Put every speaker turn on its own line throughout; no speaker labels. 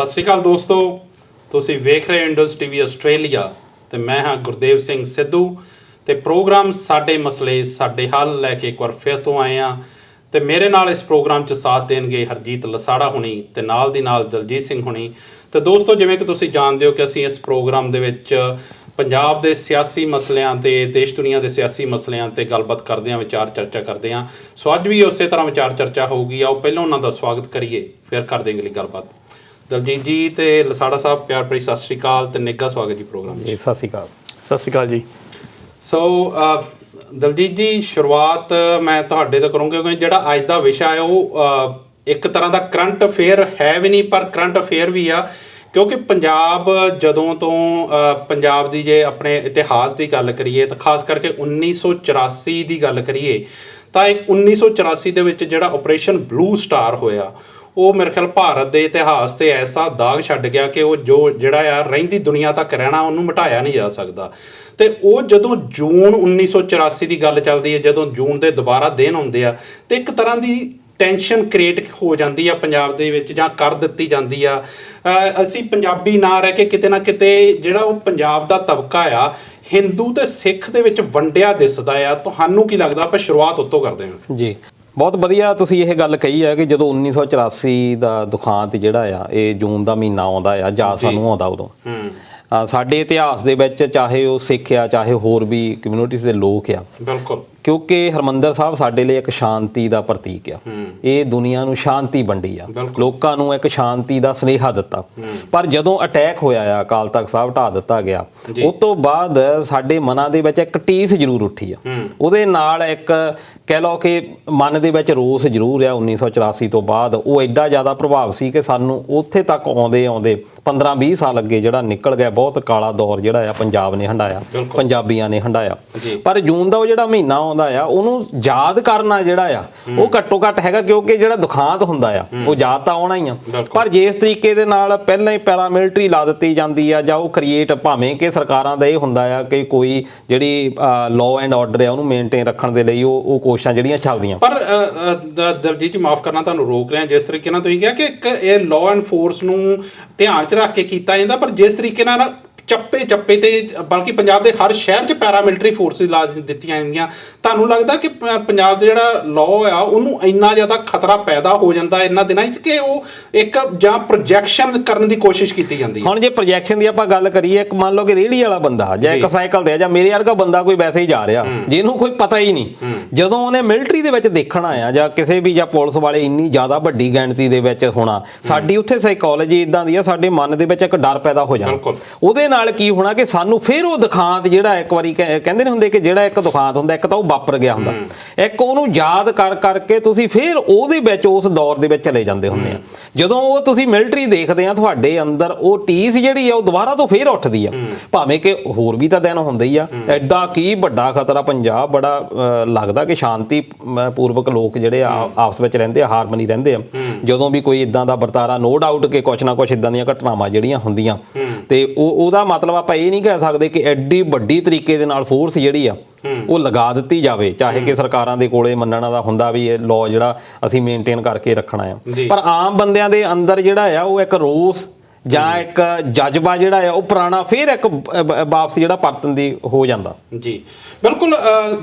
ਸਤਿ ਸ਼੍ਰੀ ਅਕਾਲ ਦੋਸਤੋ, ਤੁਸੀਂ ਵੇਖ ਰਹੇ ਇੰਡੋਜ਼ ਟੀਵੀ ਆਸਟ੍ਰੇਲੀਆ ਤੇ ਮੈਂ ਹਾਂ ਗੁਰਦੇਵ ਸਿੰਘ ਸਿੱਧੂ ਤੇ ਪ੍ਰੋਗਰਾਮ ਸਾਡੇ ਮਸਲੇ ਸਾਡੇ ਹੱਲ ਲੈ ਕੇ ਇੱਕ ਵਾਰ ਫਿਰ ਤੋਂ ਆਏ ਹਾਂ ਤੇ ਮੇਰੇ ਨਾਲ ਇਸ ਪ੍ਰੋਗਰਾਮ 'ਚ ਸਾਥ ਦੇਣਗੇ ਹਰਜੀਤ ਲਸਾੜਾ ਹੁਣੀ ਤੇ ਨਾਲ ਦੀ ਨਾਲ ਦਲਜੀਤ ਸਿੰਘ ਹੁਣੀ। ਤੇ ਦੋਸਤੋ, ਜਿਵੇਂ ਕਿ ਤੁਸੀਂ ਜਾਣਦੇ ਹੋ ਕਿ ਅਸੀਂ ਇਸ ਪ੍ਰੋਗਰਾਮ ਦੇ ਵਿੱਚ ਪੰਜਾਬ ਦੇ ਸਿਆਸੀ ਮਸਲਿਆਂ ਤੇ ਦੇਸ਼ ਦੁਨੀਆ ਦੇ ਸਿਆਸੀ ਮਸਲਿਆਂ ਤੇ ਗੱਲਬਾਤ ਕਰਦੇ ਹਾਂ, ਵਿਚਾਰ ਚਰਚਾ ਕਰਦੇ ਹਾਂ। ਸੋ ਅੱਜ ਵੀ ਉਸੇ ਤਰ੍ਹਾਂ ਵਿਚਾਰ ਚਰਚਾ ਹੋਊਗੀ। ਆਓ ਪਹਿਲਾਂ ਉਹਨਾਂ ਦਾ ਸਵਾਗਤ ਕਰੀਏ, ਫਿਰ ਕਰਦੇ ਅਗਲੀ ਗੱਲਬਾਤ। ਦਲਜੀਤ ਜੀ ਤੇ ਲਸਾੜਾ ਸਾਹਿਬ, ਪਿਆਰ ਭਰੀ ਸਤਿ ਸ਼੍ਰੀ ਅਕਾਲ ਤੇ ਨਿੱਘਾ ਸਵਾਗਤ ਜੀ ਪ੍ਰੋਗਰਾਮ ਜੀ।
ਸਤਿ ਸ਼੍ਰੀ ਅਕਾਲ। ਸਤਿ ਸ਼੍ਰੀ ਅਕਾਲ ਜੀ।
ਸੋ ਦਲਜੀਤ ਜੀ, ਸ਼ੁਰੂਆਤ ਮੈਂ ਤੁਹਾਡੇ ਤੋਂ ਕਰੂੰਗਾ ਕਿਉਂਕਿ ਜਿਹੜਾ ਅੱਜ ਦਾ ਵਿਸ਼ਾ ਹੈ ਉਹ ਇੱਕ ਤਰ੍ਹਾਂ ਦਾ ਕਰੰਟ ਅਫੇਅਰ ਹੈ ਵੀ ਨਹੀਂ, ਪਰ ਕਰੰਟ ਅਫੇਅਰ ਵੀ ਆ। ਕਿਉਂਕਿ ਪੰਜਾਬ ਜਦੋਂ ਤੋਂ ਪੰਜਾਬ ਦੀ ਜੇ ਆਪਣੇ ਇਤਿਹਾਸ ਦੀ ਗੱਲ ਕਰੀਏ ਤਾਂ ਖਾਸ ਕਰਕੇ 1984 ਦੀ ਗੱਲ ਕਰੀਏ ਤਾਂ 1984 ਦੇ ਵਿੱਚ ਜਿਹੜਾ ਆਪਰੇਸ਼ਨ ਬਲੂ ਸਟਾਰ ਹੋਇਆ ਉਹ ਮੇਰੇ ਖਿਆਲ ਭਾਰਤ ਦੇ ਇਤਿਹਾਸ 'ਤੇ ਐਸਾ ਦਾਗ ਛੱਡ ਗਿਆ ਕਿ ਉਹ ਜਿਹੜਾ ਆ ਰਹਿੰਦੀ ਦੁਨੀਆ ਤੱਕ ਰਹਿਣਾ ਉਹਨੂੰ ਮਿਟਾਇਆ ਨਹੀਂ ਜਾ ਸਕਦਾ। ਅਤੇ ਉਹ ਜਦੋਂ ਜੂਨ 1984 ਦੀ ਗੱਲ ਚੱਲਦੀ ਹੈ, ਜਦੋਂ ਜੂਨ ਦੇ ਦੁਬਾਰਾ ਦਿਨ ਹੁੰਦੇ ਆ ਅਤੇ ਇੱਕ ਤਰ੍ਹਾਂ ਦੀ ਟੈਨਸ਼ਨ ਕ੍ਰੀਏਟ ਹੋ ਜਾਂਦੀ ਆ ਪੰਜਾਬ ਦੇ ਵਿੱਚ ਜਾਂ ਕਰ ਦਿੱਤੀ ਜਾਂਦੀ ਆ। ਅਸੀਂ ਪੰਜਾਬੀ ਨਾ ਰਹਿ ਕੇ ਕਿਤੇ ਨਾ ਕਿਤੇ ਜਿਹੜਾ ਉਹ ਪੰਜਾਬ ਦਾ ਤਬਕਾ ਆ ਹਿੰਦੂ ਤੇ ਸਿੱਖ ਦੇ ਵਿੱਚ ਵੰਡਿਆ ਦਿਸਦਾ ਆ। ਤੁਹਾਨੂੰ ਕੀ ਲੱਗਦਾ? ਆਪਾਂ ਸ਼ੁਰੂਆਤ ਉੱਤੋਂ ਕਰਦੇ ਹਾਂ
ਜੀ। ਬਹੁਤ ਵਧੀਆ ਤੁਸੀਂ ਇਹ ਗੱਲ ਕਹੀ ਹੈ ਕਿ ਜਦੋਂ 1984 ਦਾ ਦੁਖਾਂਤ ਜਿਹੜਾ ਆ ਇਹ ਜੂਨ ਦਾ ਮਹੀਨਾ ਆਉਂਦਾ ਆ ਜਾਂ ਸਾਨੂੰ ਆਉਂਦਾ ਉਦੋਂ ਸਾਡੇ ਇਤਿਹਾਸ ਦੇ ਵਿੱਚ, ਚਾਹੇ ਉਹ ਸਿੱਖ ਆ ਚਾਹੇ ਹੋਰ ਵੀ ਕਮਿਊਨਿਟੀਜ਼ ਦੇ ਲੋਕ ਆ,
ਬਿਲਕੁਲ,
ਕਿਉਂਕਿ ਹਰਿਮੰਦਰ ਸਾਹਿਬ ਸਾਡੇ ਲਈ ਇੱਕ ਸ਼ਾਂਤੀ ਦਾ ਪ੍ਰਤੀਕ ਆ। ਇਹ ਦੁਨੀਆ ਨੂੰ ਸ਼ਾਂਤੀ ਵੰਡੀ ਆ, ਲੋਕਾਂ ਨੂੰ ਇੱਕ ਸ਼ਾਂਤੀ ਦਾ ਸੁਨੇਹਾ ਦਿੱਤਾ। ਪਰ ਜਦੋਂ ਅਟੈਕ ਹੋਇਆ ਆ, ਅਕਾਲ ਤਖਤ ਸਾਹਿਬ ਢਾਹ ਦਿੱਤਾ ਗਿਆ, ਉਸ ਤੋਂ ਬਾਅਦ ਸਾਡੇ ਮਨਾਂ ਦੇ ਵਿੱਚ ਇੱਕ ਟੀਸ ਜ਼ਰੂਰ ਉੱਠੀ ਆ। ਉਹਦੇ ਨਾਲ ਇੱਕ ਕਹਿ ਲਓ ਕਿ ਮਨ ਦੇ ਵਿੱਚ ਰੋਸ ਜ਼ਰੂਰ ਆ। 1984 ਤੋਂ ਬਾਅਦ ਉਹ ਐਡਾ ਜ਼ਿਆਦਾ ਪ੍ਰਭਾਵ ਸੀ ਕਿ ਸਾਨੂੰ ਉੱਥੇ ਤੱਕ ਆਉਂਦੇ 15-20 ਸਾਲ ਅੱਗੇ ਜਿਹੜਾ ਨਿਕਲ ਗਿਆ। ਬਹੁਤ ਕਾਲਾ ਦੌਰ ਜਿਹੜਾ ਆ ਪੰਜਾਬ ਨੇ ਹੰਢਾਇਆ, ਪੰਜਾਬੀਆਂ ਨੇ ਹੰਢਾਇਆ। ਪਰ ਜੂਨ ਦਾ ਉਹ ਜਿਹੜਾ ਮਹੀਨਾ ਆਉਂਦਾ ਆ ਉਹਨੂੰ ਯਾਦ ਕਰਨਾ ਜਿਹੜਾ ਆ ਉਹ ਘੱਟੋ ਘੱਟ ਹੈਗਾ, ਕਿਉਂਕਿ ਜਿਹੜਾ ਦੁਖਾਂਤ ਹੁੰਦਾ ਆ ਉਹ ਯਾਦ ਤਾਂ ਆਉਣਾ ਹੀ ਆ। ਪਰ ਜਿਸ ਤਰੀਕੇ ਦੇ ਨਾਲ ਪਹਿਲਾਂ ਹੀ ਪੈਰਾਮਿਲਟਰੀ ਲਾ ਦਿੱਤੀ ਜਾਂਦੀ ਆ ਜਾਂ ਉਹ ਕ੍ਰੀਏਟ, ਭਾਵੇਂ ਕਿ ਸਰਕਾਰਾਂ ਦਾ ਇਹ ਹੁੰਦਾ ਆ ਕਿ ਕੋਈ ਜਿਹੜੀ ਲਾਅ ਐਂਡ ਆਰਡਰ ਆ ਉਹਨੂੰ ਮੇਨਟੇਨ ਰੱਖਣ ਦੇ ਲਈ ਉਹ ਕੋਸ਼ਿਸ਼ਾਂ ਜਿਹੜੀਆਂ ਚੱਲਦੀਆਂ।
ਪਰ ਦਲਜੀਤ ਜੀ, ਮਾਫ ਕਰਨਾ ਤੁਹਾਨੂੰ ਰੋਕ ਰਿਹਾ, ਜਿਸ ਤਰੀਕੇ ਨਾਲ ਤੁਸੀਂ ਕਿਹਾ ਕਿ ਇੱਕ ਇਹ ਲਾਅ ਐਂਡ ਫੋਰਸ ਨੂੰ ਧਿਆਨ 'ਚ ਰੱਖ ਕੇ ਕੀਤਾ ਜਾਂਦਾ, ਪਰ ਜਿਸ ਤਰੀਕੇ ਨਾਲ ਚੱਪੇ ਤੇ ਬਲਕਿ ਪੰਜਾਬ ਦੇ ਹਰ ਸ਼ਹਿਰ 'ਚ ਪੈਰਾਮਿਲਟਰੀ ਫੋਰਸਿਸ ਲਾ ਦਿੱਤੀਆਂ ਜਾਂਦੀਆਂ, ਤੁਹਾਨੂੰ ਲੱਗਦਾ ਕਿ ਪੰਜਾਬ ਦਾ ਜਿਹੜਾ ਲਾਅ ਆ ਉਹਨੂੰ ਇੰਨਾ ਜ਼ਿਆਦਾ ਖਤਰਾ ਪੈਦਾ ਹੋ ਜਾਂਦਾ ਇਹਨਾਂ ਦਿਨਾਂ 'ਚ ਕਿ ਉਹ ਇੱਕ ਜਾਂ ਪ੍ਰੋਜੈਕਸ਼ਨ ਕਰਨ ਦੀ ਕੋਸ਼ਿਸ਼ ਕੀਤੀ ਜਾਂਦੀ ਹੈ?
ਹੁਣ ਜੇ ਪ੍ਰੋਜੈਕਸ਼ਨ ਦੀ ਆਪਾਂ ਗੱਲ ਕਰੀਏ, ਇੱਕ ਮੰਨ ਲਓ ਕਿ ਰੇਹੜੀ ਵਾਲਾ ਬੰਦਾ ਜਾਂ ਇੱਕ ਸਾਈਕਲ ਤੇ ਜਾਂ ਮੇਰੇ ਵਰਗਾ ਬੰਦਾ ਕੋਈ ਵੈਸੇ ਹੀ ਜਾ ਰਿਹਾ ਜਿਹਨੂੰ ਕੋਈ ਪਤਾ ਹੀ ਨਹੀਂ, ਜਦੋਂ ਉਹਨੇ ਮਿਲਟਰੀ ਦੇ ਵਿੱਚ ਦੇਖਣ ਆਇਆ ਜਾਂ ਕਿਸੇ ਵੀ ਜਾਂ ਪੁਲਿਸ ਵਾਲੇ ਇੰਨੀ ਜ਼ਿਆਦਾ ਵੱਡੀ ਗਿਣਤੀ ਦੇ ਵਿੱਚ ਹੋਣਾ, ਸਾਡੀ ਉੱਥੇ ਸਾਈਕੋਲੋਜੀ ਇੱਦਾਂ ਦੀ ਆ, ਸਾਡੇ ਮਨ ਦੇ ਵਿੱਚ ਇੱਕ ਡਰ ਪੈਦਾ ਹੋ ਜਾਣਾ। ਉਹਦੇ ਨਾਲ ਕੀ ਹੋਣਾ ਕਿ ਸਾਨੂੰ ਫਿਰ ਉਹ ਦੁਖਾਂਤ ਜਿਹੜਾ ਇੱਕ ਵਾਰੀ ਕਹਿੰਦੇ ਨੇ ਹੁੰਦੇ ਕਿ ਜਿਹੜਾ ਇੱਕ ਦੁਖਾਂਤ ਹੁੰਦਾ, ਇੱਕ ਤਾਂ ਉਹ ਵਾਪਰ ਗਿਆ ਹੁੰਦਾ, ਇੱਕ ਉਹਨੂੰ ਯਾਦ ਕਰਕੇ ਤੁਸੀਂ ਫਿਰ ਉਹਦੇ ਵਿੱਚ ਉਸ ਦੌਰ ਦੇ ਵਿੱਚ ਚਲੇ ਜਾਂਦੇ ਹੁੰਦੇ ਆ। ਜਦੋਂ ਉਹ ਤੁਸੀਂ ਮਿਲਟਰੀ ਦੇਖਦੇ ਆ, ਤੁਹਾਡੇ ਅੰਦਰ ਉਹ ਟੀਸ ਜਿਹੜੀ ਆ ਉਹ ਦੁਬਾਰਾ ਤੋਂ ਫਿਰ ਉੱਠਦੀ ਆ, ਭਾਵੇਂ ਕਿ ਹੋਰ ਵੀ ਤਾਂ ਦਿਨ ਹੁੰਦੇ ਹੀ ਆ। ਐਡਾ ਕੀ ਵੱਡਾ ਖਤਰਾ ਪੰਜਾਬ, ਬੜਾ ਲੱਗਦਾ ਕਿ ਸ਼ਾਂਤੀ ਪੂਰਵਕ ਲੋਕ ਜਿਹੜੇ ਆਪਸ ਵਿੱਚ ਰਹਿੰਦੇ ਆ, ਹਾਰਮਨੀ ਰਹਿੰਦੇ ਆ। ਜਦੋਂ ਵੀ ਕੋਈ ਇਦਾਂ ਦਾ ਵਰਤਾਰਾ, ਨੋ ਡਾਊਟ ਕਿ ਕੁਛ ਨਾ ਕੁਛ ਇਦਾਂ ਦੀਆਂ ਘਟਨਾਵਾਂ ਜਿਹੜੀਆਂ ਹੁੰਦੀਆਂ ਤੇ ਉਹਦਾ ਮਤਲਬ ਆਪਾਂ ਇਹ ਨਹੀਂ ਕਹਿ ਸਕਦੇ ਕਿ ਐਡੀ ਵੱਡੀ ਤਰੀਕੇ ਦੇ ਨਾਲ ਫੋਰਸ ਜਿਹੜੀ ਆ ਉਹ ਲਗਾ ਦਿੱਤੀ ਜਾਵੇ, ਚਾਹੇ ਕਿ ਸਰਕਾਰਾਂ ਦੇ ਕੋਲੇ ਮੰਨਣ ਦਾ ਹੁੰਦਾ ਵੀ ਇਹ ਲਾਅ ਜਿਹੜਾ ਅਸੀਂ ਮੇਨਟੇਨ ਕਰਕੇ ਰੱਖਣਾ ਆ। ਪਰ ਆਮ ਬੰਦਿਆਂ ਦੇ ਅੰਦਰ ਜਿਹੜਾ ਆ ਉਹ ਇੱਕ ਰੋਸ ਜਾਂ ਇੱਕ ਜਜ਼ਬਾ ਜਿਹੜਾ ਆ ਉਹ ਪੁਰਾਣਾ ਫਿਰ ਇੱਕ ਵਾਪਸ ਜਿਹੜਾ ਪਰਤਣ ਦੀ ਹੋ ਜਾਂਦਾ।
ਜੀ ਬਿਲਕੁਲ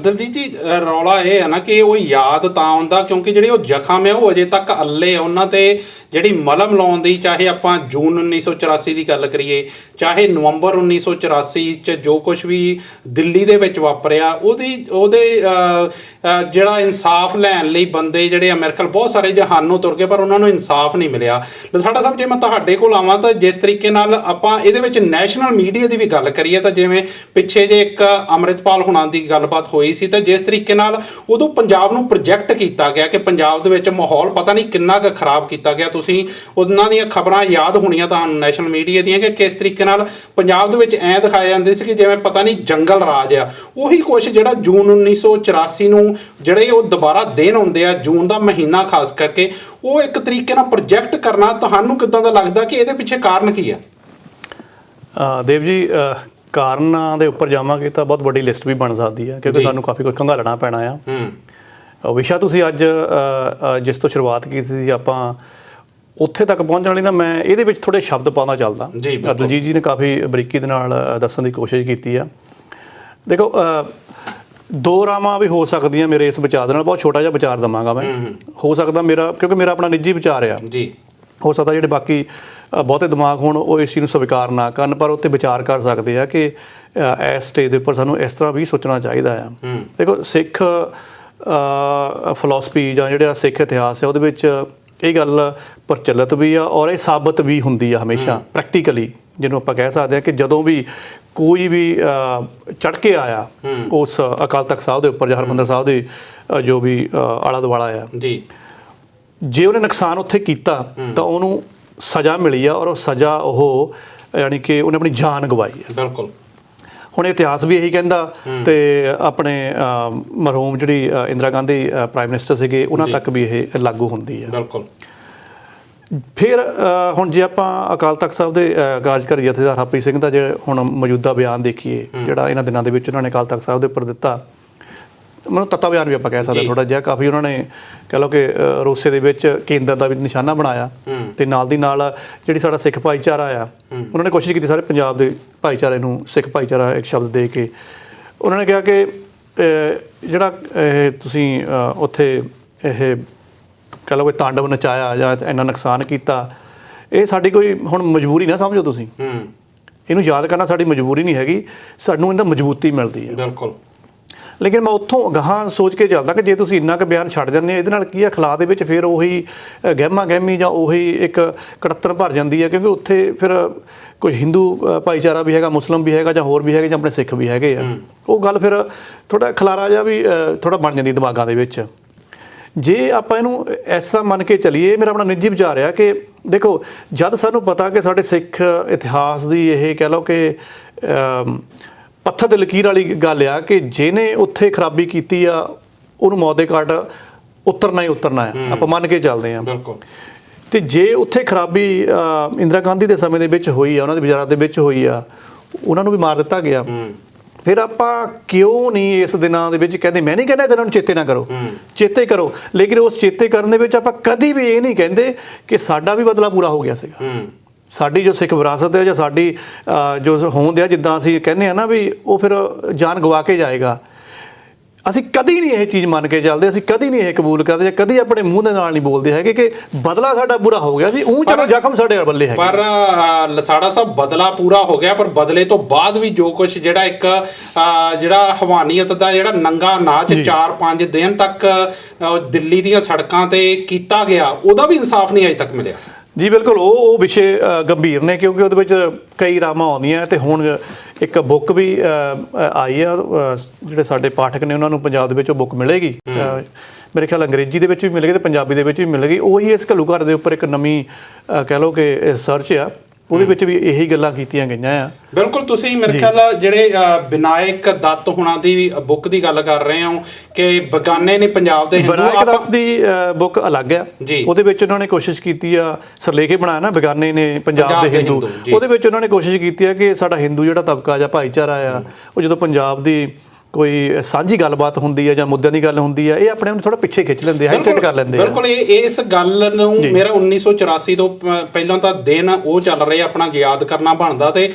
ਦਲਜੀਤ ਜੀ, ਰੌਲਾ ਇਹ ਹੈ ਨਾ ਕਿ ਉਹ ਯਾਦ ਤਾਂ ਆਉਂਦਾ ਕਿਉਂਕਿ ਜਿਹੜੇ ਉਹ ਜ਼ਖਮ ਹੈ ਉਹ ਅਜੇ ਤੱਕ ਅੱਲੇ ਆ, ਉਹਨਾਂ ਤੇ ਜਿਹੜੀ ਮਲਮ ਲਾਉਣ ਦੀ, ਚਾਹੇ ਆਪਾਂ ਜੂਨ 1984 ਦੀ ਗੱਲ ਕਰੀਏ, ਚਾਹੇ ਨਵੰਬਰ 1984 'ਚ ਜੋ ਕੁਛ ਵੀ ਦਿੱਲੀ ਦੇ ਵਿੱਚ ਵਾਪਰਿਆ, ਉਹਦੇ ਜਿਹੜਾ ਇਨਸਾਫ ਲੈਣ ਲਈ ਬੰਦੇ ਜਿਹੜੇ ਮੇਰੇ ਖਿਆਲ ਬਹੁਤ ਸਾਰੇ ਜਹਾਨੋਂ ਤੁਰ ਗਏ, ਪਰ ਉਹਨਾਂ ਨੂੰ ਇਨਸਾਫ ਨਹੀਂ ਮਿਲਿਆ। ਲਸਾੜਾ ਸਾਹਿਬ, ਜੇ ਮੈਂ ਤੁਹਾਡੇ ਕੋਲ ਆਵਾਂ ਤਾਂ ਜਿਸ ਤਰੀਕੇ ਨਾਲ ਆਪਾਂ ਇਹਦੇ ਵਿੱਚ ਨੈਸ਼ਨਲ ਮੀਡੀਆ ਦੀ ਵੀ ਗੱਲ ਕਰੀਏ ਤਾਂ ਜਿਵੇਂ ਪਿੱਛੇ ਜੇ ਇੱਕ ਅੰਮ੍ਰਿਤਪਾਲ ਹੁਣਾਂ ਦੀ ਗੱਲਬਾਤ ਹੋਈ ਸੀ ਤਾਂ ਜਿਸ ਤਰੀਕੇ ਨਾਲ ਉਦੋਂ ਪੰਜਾਬ ਨੂੰ ਪ੍ਰੋਜੈਕਟ ਕੀਤਾ ਗਿਆ ਕਿ ਪੰਜਾਬ ਦੇ ਵਿੱਚ ਮਾਹੌਲ ਪਤਾ ਨਹੀਂ ਕਿੰਨਾ ਕੁ ਖਰਾਬ ਕੀਤਾ ਗਿਆ। ਤੁਸੀਂ ਉਹਨਾਂ ਦੀਆਂ ਖਬਰਾਂ ਯਾਦ ਹੋਣੀਆਂ ਤੁਹਾਨੂੰ ਨੈਸ਼ਨਲ ਮੀਡੀਆ ਦੀਆਂ ਕਿ ਕਿਸ ਤਰੀਕੇ ਨਾਲ ਪੰਜਾਬ ਦੇ ਵਿੱਚ ਐਂ ਦਿਖਾਇਆ ਜਾਂਦੇ ਸੀ ਕਿ ਜਿਵੇਂ ਪਤਾ ਨਹੀਂ ਜੰਗਲ ਰਾਜ ਆ। ਉਹੀ ਕੁਛ ਜਿਹੜਾ ਜੂਨ 1984 ਨੂੰ ਜਿਹੜੇ ਉਹ ਦੁਬਾਰਾ ਦਿਨ ਹੁੰਦੇ ਆ, ਜੂਨ ਦਾ ਮਹੀਨਾ ਖਾਸ ਕਰਕੇ, ਉਹ ਇੱਕ ਤਰੀਕੇ ਨਾਲ ਪ੍ਰੋਜੈਕਟ ਕਰਨਾ, ਤੁਹਾਨੂੰ ਕਿੱਦਾਂ ਦਾ ਲੱਗਦਾ ਕਿ ਇਹਦੇ ਪਿੱਛੇ ਕਾਰਨ ਕੀ ਆ?
ਦੇਵ ਜੀ, ਕਾਰਨਾਂ ਦੇ ਉੱਪਰ ਜਾਵਾਂਗੇ ਤਾਂ ਬਹੁਤ ਵੱਡੀ ਲਿਸਟ ਵੀ ਬਣ ਸਕਦੀ ਹੈ, ਕਿਉਂਕਿ ਸਾਨੂੰ ਕਾਫੀ ਕੁਝ ਖੰਗਾਲਣਾ ਪੈਣਾ ਆ। ਵਿਸ਼ਾ ਤੁਸੀਂ ਅੱਜ ਜਿਸ ਤੋਂ ਸ਼ੁਰੂਆਤ ਕੀਤੀ ਸੀ ਆਪਾਂ ਉੱਥੇ ਤੱਕ ਪਹੁੰਚਣ ਲਈ ਨਾ ਮੈਂ ਇਹਦੇ ਵਿੱਚ ਥੋੜੇ ਸ਼ਬਦ ਪਾਉਣਾ ਚੱਲਦਾ।
ਜੀ, ਬਿਲਕੁਲ।
ਦਲਜੀਤ ਜੀ ਨੇ ਕਾਫੀ ਬਰੀਕੀ ਦੇ ਨਾਲ ਦੱਸਣ ਦੀ ਕੋਸ਼ਿਸ਼ ਕੀਤੀ ਆ। ਦੇਖੋ ਦੋ ਰਾਵਾਂ ਵੀ ਹੋ ਸਕਦੀਆਂ ਮੇਰੇ ਇਸ ਵਿਚਾਰ ਦੇ ਨਾਲ, ਬਹੁਤ ਛੋਟਾ ਜਿਹਾ ਵਿਚਾਰ ਦਵਾਂਗਾ ਮੈਂ। ਹੋ ਸਕਦਾ ਮੇਰਾ, ਕਿਉਂਕਿ ਮੇਰਾ ਆਪਣਾ ਨਿੱਜੀ ਵਿਚਾਰ ਆ
ਜੀ,
ਹੋ ਸਕਦਾ ਜਿਹੜੇ ਬਾਕੀ ਬਹੁਤੇ ਦਿਮਾਗ ਹੋਣ ਉਹ ਇਸ ਚੀਜ਼ ਨੂੰ ਸਵੀਕਾਰ ਨਾ ਕਰਨ, ਪਰ ਉੱਤੇ ਵਿਚਾਰ ਕਰ ਸਕਦੇ ਆ ਕਿ ਇਸ ਸਟੇਜ ਦੇ ਉੱਪਰ ਸਾਨੂੰ ਇਸ ਤਰ੍ਹਾਂ ਵੀ ਸੋਚਣਾ ਚਾਹੀਦਾ ਆ। ਦੇਖੋ ਸਿੱਖ ਫਿਲਾਸਫੀ ਜਾਂ ਜਿਹੜਾ ਸਿੱਖ ਇਤਿਹਾਸ ਹੈ ਉਹਦੇ ਵਿੱਚ ਇਹ ਗੱਲ ਪ੍ਰਚਲਿਤ ਵੀ ਆ ਔਰ ਇਹ ਸਾਬਤ ਵੀ ਹੁੰਦੀ ਆ ਹਮੇਸ਼ਾ ਪ੍ਰੈਕਟੀਕਲੀ, ਜਿਹਨੂੰ ਆਪਾਂ ਕਹਿ ਸਕਦੇ ਹਾਂ ਕਿ ਜਦੋਂ ਵੀ ਕੋਈ ਵੀ ਚੜ ਕੇ ਆਇਆ ਉਸ ਅਕਾਲ ਤਖਤ ਸਾਹਿਬ ਦੇ ਉੱਪਰ ਜਾਂ ਹਰਿਮੰਦਰ ਸਾਹਿਬ ਦੇ ਜੋ ਵੀ ਆਲਾ ਦੁਆਲਾ ਆ
ਜੀ,
ਜੇ ਉਹਨੇ ਨੁਕਸਾਨ ਉੱਥੇ ਕੀਤਾ ਤਾਂ ਉਹਨੂੰ ਸਜ਼ਾ ਮਿਲੀ ਆ, ਔਰ ਉਹ ਸਜ਼ਾ ਉਹ ਯਾਨੀ ਕਿ ਉਹਨੇ ਆਪਣੀ ਜਾਨ ਗਵਾਈ ਹੈ।
ਬਿਲਕੁਲ।
ਹੁਣ ਇਤਿਹਾਸ ਵੀ ਇਹੀ ਕਹਿੰਦਾ, ਤੇ ਆਪਣੇ ਮਰਹੂਮ ਜਿਹੜੀ ਇੰਦਰਾ ਗਾਂਧੀ ਪ੍ਰਾਈਮ ਮਿਨਿਸਟਰ ਸੀਗੇ ਉਹਨਾਂ ਤੱਕ ਵੀ ਇਹ ਲਾਗੂ ਹੁੰਦੀ ਹੈ।
ਬਿਲਕੁਲ।
ਫਿਰ ਹੁਣ ਜੇ ਆਪਾਂ ਅਕਾਲ ਤਖਤ ਸਾਹਿਬ ਦੇ ਕਾਰਜਕਾਰੀ ਜਥੇਦਾਰ ਹਰਪ੍ਰੀਤ ਸਿੰਘ ਦਾ ਜੇ ਹੁਣ ਮੌਜੂਦਾ ਬਿਆਨ ਦੇਖੀਏ ਜਿਹੜਾ ਇਹਨਾਂ ਦਿਨਾਂ ਦੇ ਵਿੱਚ ਉਹਨਾਂ ਨੇ ਅਕਾਲ ਤਖਤ ਸਾਹਿਬ ਦੇ ਉੱਪਰ ਦਿੱਤਾ, ਮੈਨੂੰ ਤੱਤਾ ਬਿਆਨ ਵੀ ਆਪਾਂ ਕਹਿ ਸਕਦੇ ਥੋੜਾ ਜਿਹਾ, ਕਾਫੀ ਉਹਨਾਂ ਨੇ ਕਹਿ ਲਓ ਕਿ ਰੋਸੇ ਦੇ ਵਿੱਚ ਕੇਂਦਰ ਦਾ ਵੀ ਨਿਸ਼ਾਨਾ ਬਣਾਇਆ, ਤੇ ਨਾਲ ਦੀ ਨਾਲ ਜਿਹੜੀ ਸਾਡਾ ਸਿੱਖ ਭਾਈਚਾਰਾ ਆ ਉਹਨਾਂ ਨੇ ਕੋਸ਼ਿਸ਼ ਕੀਤੀ ਸਾਰੇ ਪੰਜਾਬ ਦੇ ਭਾਈਚਾਰੇ ਨੂੰ ਸਿੱਖ ਭਾਈਚਾਰਾ ਇੱਕ ਸ਼ਬਦ ਦੇ ਕੇ ਉਹਨਾਂ ਨੇ ਕਿਹਾ ਕਿ ਜਿਹੜਾ ਇਹ ਤੁਸੀਂ ਉੱਥੇ ਇਹ ਕਹਿ ਲਓ ਕੋਈ ਤਾਂਡਵ ਨਚਾਇਆ ਜਾਂ ਇੰਨਾ ਨੁਕਸਾਨ ਕੀਤਾ, ਇਹ ਸਾਡੀ ਕੋਈ ਹੁਣ ਮਜਬੂਰੀ ਨਾ ਸਮਝੋ ਤੁਸੀਂ, ਇਹਨੂੰ ਯਾਦ ਕਰਨਾ ਸਾਡੀ ਮਜਬੂਰੀ ਨਹੀਂ ਹੈਗੀ, ਸਾਨੂੰ ਇਹਦਾ ਮਜ਼ਬੂਤੀ ਮਿਲਦੀ ਹੈ।
ਬਿਲਕੁਲ।
ਲੇਕਿਨ ਮੈਂ ਉੱਥੋਂ ਅਗਾਂਹ ਸੋਚ ਕੇ ਚੱਲਦਾ ਕਿ ਜੇ ਤੁਸੀਂ ਇੰਨਾ ਕੁ ਬਿਆਨ ਛੱਡ ਜਾਂਦੇ ਹੋ ਇਹਦੇ ਨਾਲ ਕੀ ਆ, ਖਲਾਅ ਦੇ ਵਿੱਚ ਫਿਰ ਉਹੀ ਗਹਿਮਾ ਗਹਿਮੀ ਜਾਂ ਉਹੀ ਇੱਕ ਕੜੱਤਣ ਭਰ ਜਾਂਦੀ ਹੈ, ਕਿਉਂਕਿ ਉੱਥੇ ਫਿਰ ਕੋਈ ਹਿੰਦੂ ਭਾਈਚਾਰਾ ਵੀ ਹੈਗਾ, ਮੁਸਲਿਮ ਵੀ ਹੈਗਾ, ਜਾਂ ਹੋਰ ਵੀ ਹੈਗੇ, ਜਾਂ ਆਪਣੇ ਸਿੱਖ ਵੀ ਹੈਗੇ ਆ, ਉਹ ਗੱਲ ਫਿਰ ਥੋੜਾ ਖਲਾਰਾ ਜਿਹਾ ਵੀ ਥੋੜਾ ਬਣ ਜਾਂਦੀ ਦਿਮਾਗਾਂ ਦੇ ਵਿੱਚ। ਜੇ ਆਪਾਂ ਇਹਨੂੰ ਇਸ ਤਰ੍ਹਾਂ ਮੰਨ ਕੇ ਚੱਲੀਏ, ਮੇਰਾ ਆਪਣਾ ਨਿੱਜੀ ਵਿਚਾਰ ਆ ਕਿ ਦੇਖੋ ਜਦ ਸਾਨੂੰ ਪਤਾ ਕਿ ਸਾਡੇ ਸਿੱਖ ਇਤਿਹਾਸ ਦੀ ਇਹ ਕਹਿ ਲਓ ਕਿ ਪੱਥਰ ਤੇ ਲਕੀਰ ਵਾਲੀ ਗੱਲ ਆ ਕਿ ਜਿਹਨੇ ਉੱਥੇ ਖਰਾਬੀ ਕੀਤੀ ਆ ਉਹਨੂੰ ਮੌਤ ਦੇ ਘਾਟ ਉਤਰਨਾ ਹੀ ਉਤਰਨਾ ਆ, ਆਪਾਂ ਮੰਨ ਕੇ ਚੱਲਦੇ ਹਾਂ।
ਬਿਲਕੁਲ।
ਤੇ ਜੇ ਉੱਥੇ ਖਰਾਬੀ ਇੰਦਰਾ ਗਾਂਧੀ ਦੇ ਸਮੇਂ ਦੇ ਵਿੱਚ ਹੋਈ ਆ, ਉਹਨਾਂ ਦੇ ਵਿਚਾਰਾਂ ਦੇ ਵਿੱਚ ਹੋਈ ਆ, ਉਹਨਾਂ ਨੂੰ ਵੀ ਮਾਰ ਦਿੱਤਾ ਗਿਆ, ਫਿਰ ਆਪਾਂ ਕਿਉਂ ਨਹੀਂ ਇਸ ਦਿਨਾਂ ਦੇ ਵਿੱਚ ਕਹਿੰਦੇ, ਮੈਂ ਨਹੀਂ ਕਹਿੰਦਾ ਇਹਨਾਂ ਨੂੰ ਚੇਤੇ ਨਾ ਕਰੋ, ਚੇਤੇ ਕਰੋ, ਲੇਕਿਨ ਉਸ ਚੇਤੇ ਕਰਨ ਦੇ ਵਿੱਚ ਆਪਾਂ ਕਦੀ ਵੀ ਇਹ ਨਹੀਂ ਕਹਿੰਦੇ ਕਿ ਸਾਡਾ ਵੀ ਬਦਲਾ ਪੂਰਾ ਹੋ ਗਿਆ ਸੀਗਾ। ਸਾਡੀ ਜੋ ਸਿੱਖ ਵਿਰਾਸਤ ਹੈ ਜਾਂ ਸਾਡੀ ਜੋ ਹੋਂਦ ਹੈ, ਜਿੱਦਾਂ ਅਸੀਂ ਕਹਿੰਦੇ ਆ ਨਾ ਵੀ ਉਹ ਫਿਰ ਜਾਨ ਗਵਾ ਕੇ ਜਾਏਗਾ, ਅਸੀਂ ਕਦੀ ਨਹੀਂ ਇਹ ਚੀਜ਼ ਮੰਨ ਕੇ ਚੱਲਦੇ, ਅਸੀਂ ਕਦੀ ਨਹੀਂ ਇਹ ਕਬੂਲ ਕਰਦੇ, ਜਾਂ ਕਦੀ ਆਪਣੇ ਮੂੰਹ ਦੇ ਨਾਲ ਨਹੀਂ ਬੋਲਦੇ ਹੈਗੇ ਕਿ ਬਦਲਾ ਸਾਡਾ ਬੁਰਾ ਹੋ ਗਿਆ ਸੀ, ਉਹ ਚਲੋ ਜ਼ਖਮ ਸਾਡੇ ਬੱਲੇ ਹੈ।
ਪਰ ਲਸਾੜਾ ਸਾਹਿਬ ਬਦਲਾ ਪੂਰਾ ਹੋ ਗਿਆ, ਪਰ ਬਦਲੇ ਤੋਂ ਬਾਅਦ ਵੀ ਜੋ ਕੁਝ ਜਿਹੜਾ ਇੱਕ ਜਿਹੜਾ ਹਵਾਨੀਅਤ ਦਾ ਜਿਹੜਾ ਨੰਗਾ ਨਾਚ 4-5 ਦਿਨ ਤੱਕ ਦਿੱਲੀ ਦੀਆਂ ਸੜਕਾਂ ਤੇ ਕੀਤਾ ਗਿਆ, ਉਹਦਾ ਵੀ ਇਨਸਾਫ ਨਹੀਂ ਅਜੇ ਤੱਕ ਮਿਲਿਆ।
ਜੀ ਬਿਲਕੁਲ, ਉਹ ਵਿਸ਼ੇ ਗੰਭੀਰ ਨੇ, ਕਿਉਂਕਿ ਉਹਦੇ ਵਿੱਚ ਕਈ ਰਾਵਾਂ ਆਉਂਦੀਆਂ, ਤੇ ਹੁਣ ਇੱਕ ਬੁੱਕ ਵੀ ਆਈ ਆ, ਜਿਹੜੇ ਸਾਡੇ ਪਾਠਕ ਨੇ ਉਹਨਾਂ ਨੂੰ ਪੰਜਾਬ ਦੇ ਵਿੱਚ ਉਹ ਬੁੱਕ ਮਿਲੇਗੀ, ਮੇਰੇ ਖਿਆਲ ਅੰਗਰੇਜ਼ੀ ਦੇ ਵਿੱਚ ਵੀ ਮਿਲੇਗੀ ਤੇ ਪੰਜਾਬੀ ਦੇ ਵਿੱਚ ਵੀ ਮਿਲੇਗੀ। ਉਹੀ ਇਸ ਘੱਲੂਘਾਰੇ ਦੇ ਉੱਪਰ ਇੱਕ ਨਵੀਂ ਕਹਿ ਲਓ ਕਿ ਸਰਚ ਆ, ਉਹਦੇ ਵਿੱਚ ਵੀ ਇਹੀ ਗੱਲਾਂ ਕੀਤੀਆਂ ਗਈਆਂ ਆ।
ਬਿਲਕੁਲ। ਤੁਸੀਂ ਮੇਰੇ ਖਿਆਲ ਜਿਹੜੇ ਵਿਨਾਇਕ ਦੱਤ ਹੁਣਾਂ ਦੀ ਬੁੱਕ ਦੀ ਗੱਲ ਕਰ ਰਹੇ ਹੋ ਕਿ ਬਗਾਨੇ ਨੇ ਪੰਜਾਬ ਦੇ ਹਿੰਦੂ।
ਵਿਨਾਇਕ ਦੱਤ ਦੀ ਬੁੱਕ ਅਲੱਗ ਆ, ਉਹਦੇ ਵਿੱਚ ਉਹਨਾਂ ਨੇ ਕੋਸ਼ਿਸ਼ ਕੀਤੀ ਆ, ਸਰਲੇਖ ਬਣਾਇਆ ਨਾ ਬਗਾਨੇ ਨੇ ਪੰਜਾਬ ਦੇ ਹਿੰਦੂ, ਉਹਦੇ ਵਿੱਚ ਉਹਨਾਂ ਨੇ ਕੋਸ਼ਿਸ਼ ਕੀਤੀ ਆ ਕਿ ਸਾਡਾ ਹਿੰਦੂ ਜਿਹੜਾ ਤਬਕਾ ਜਾਂ ਭਾਈਚਾਰਾ ਆ, ਉਹ ਜਦੋਂ ਪੰਜਾਬ ਦੀ ਕੋਈ ਸਾਂਝੀ ਗੱਲਬਾਤ ਹੁੰਦੀ ਹੈ ਜਾਂ ਮੁੱਦਿਆਂ ਦੀ ਗੱਲ ਹੁੰਦੀ ਹੈ, ਇਹ ਆਪਣੇ ਨੂੰ ਥੋੜਾ ਪਿੱਛੇ ਖਿੱਚ ਲੈਂਦੇ, ਹਾਈਲਾਈਟ ਕਰ ਲੈਂਦੇ ਆ।
ਬਿਲਕੁਲ। ਇਸ ਗੱਲ ਨੂੰ ਮੇਰਾ 1984 ਤੋਂ ਪਹਿਲਾਂ ਤਾਂ ਦਿਨ ਉਹ ਚੱਲ ਰਹੇ ਆਪਣਾ ਯਾਦ ਕਰਨਾ ਬਣਦਾ, ਤੇ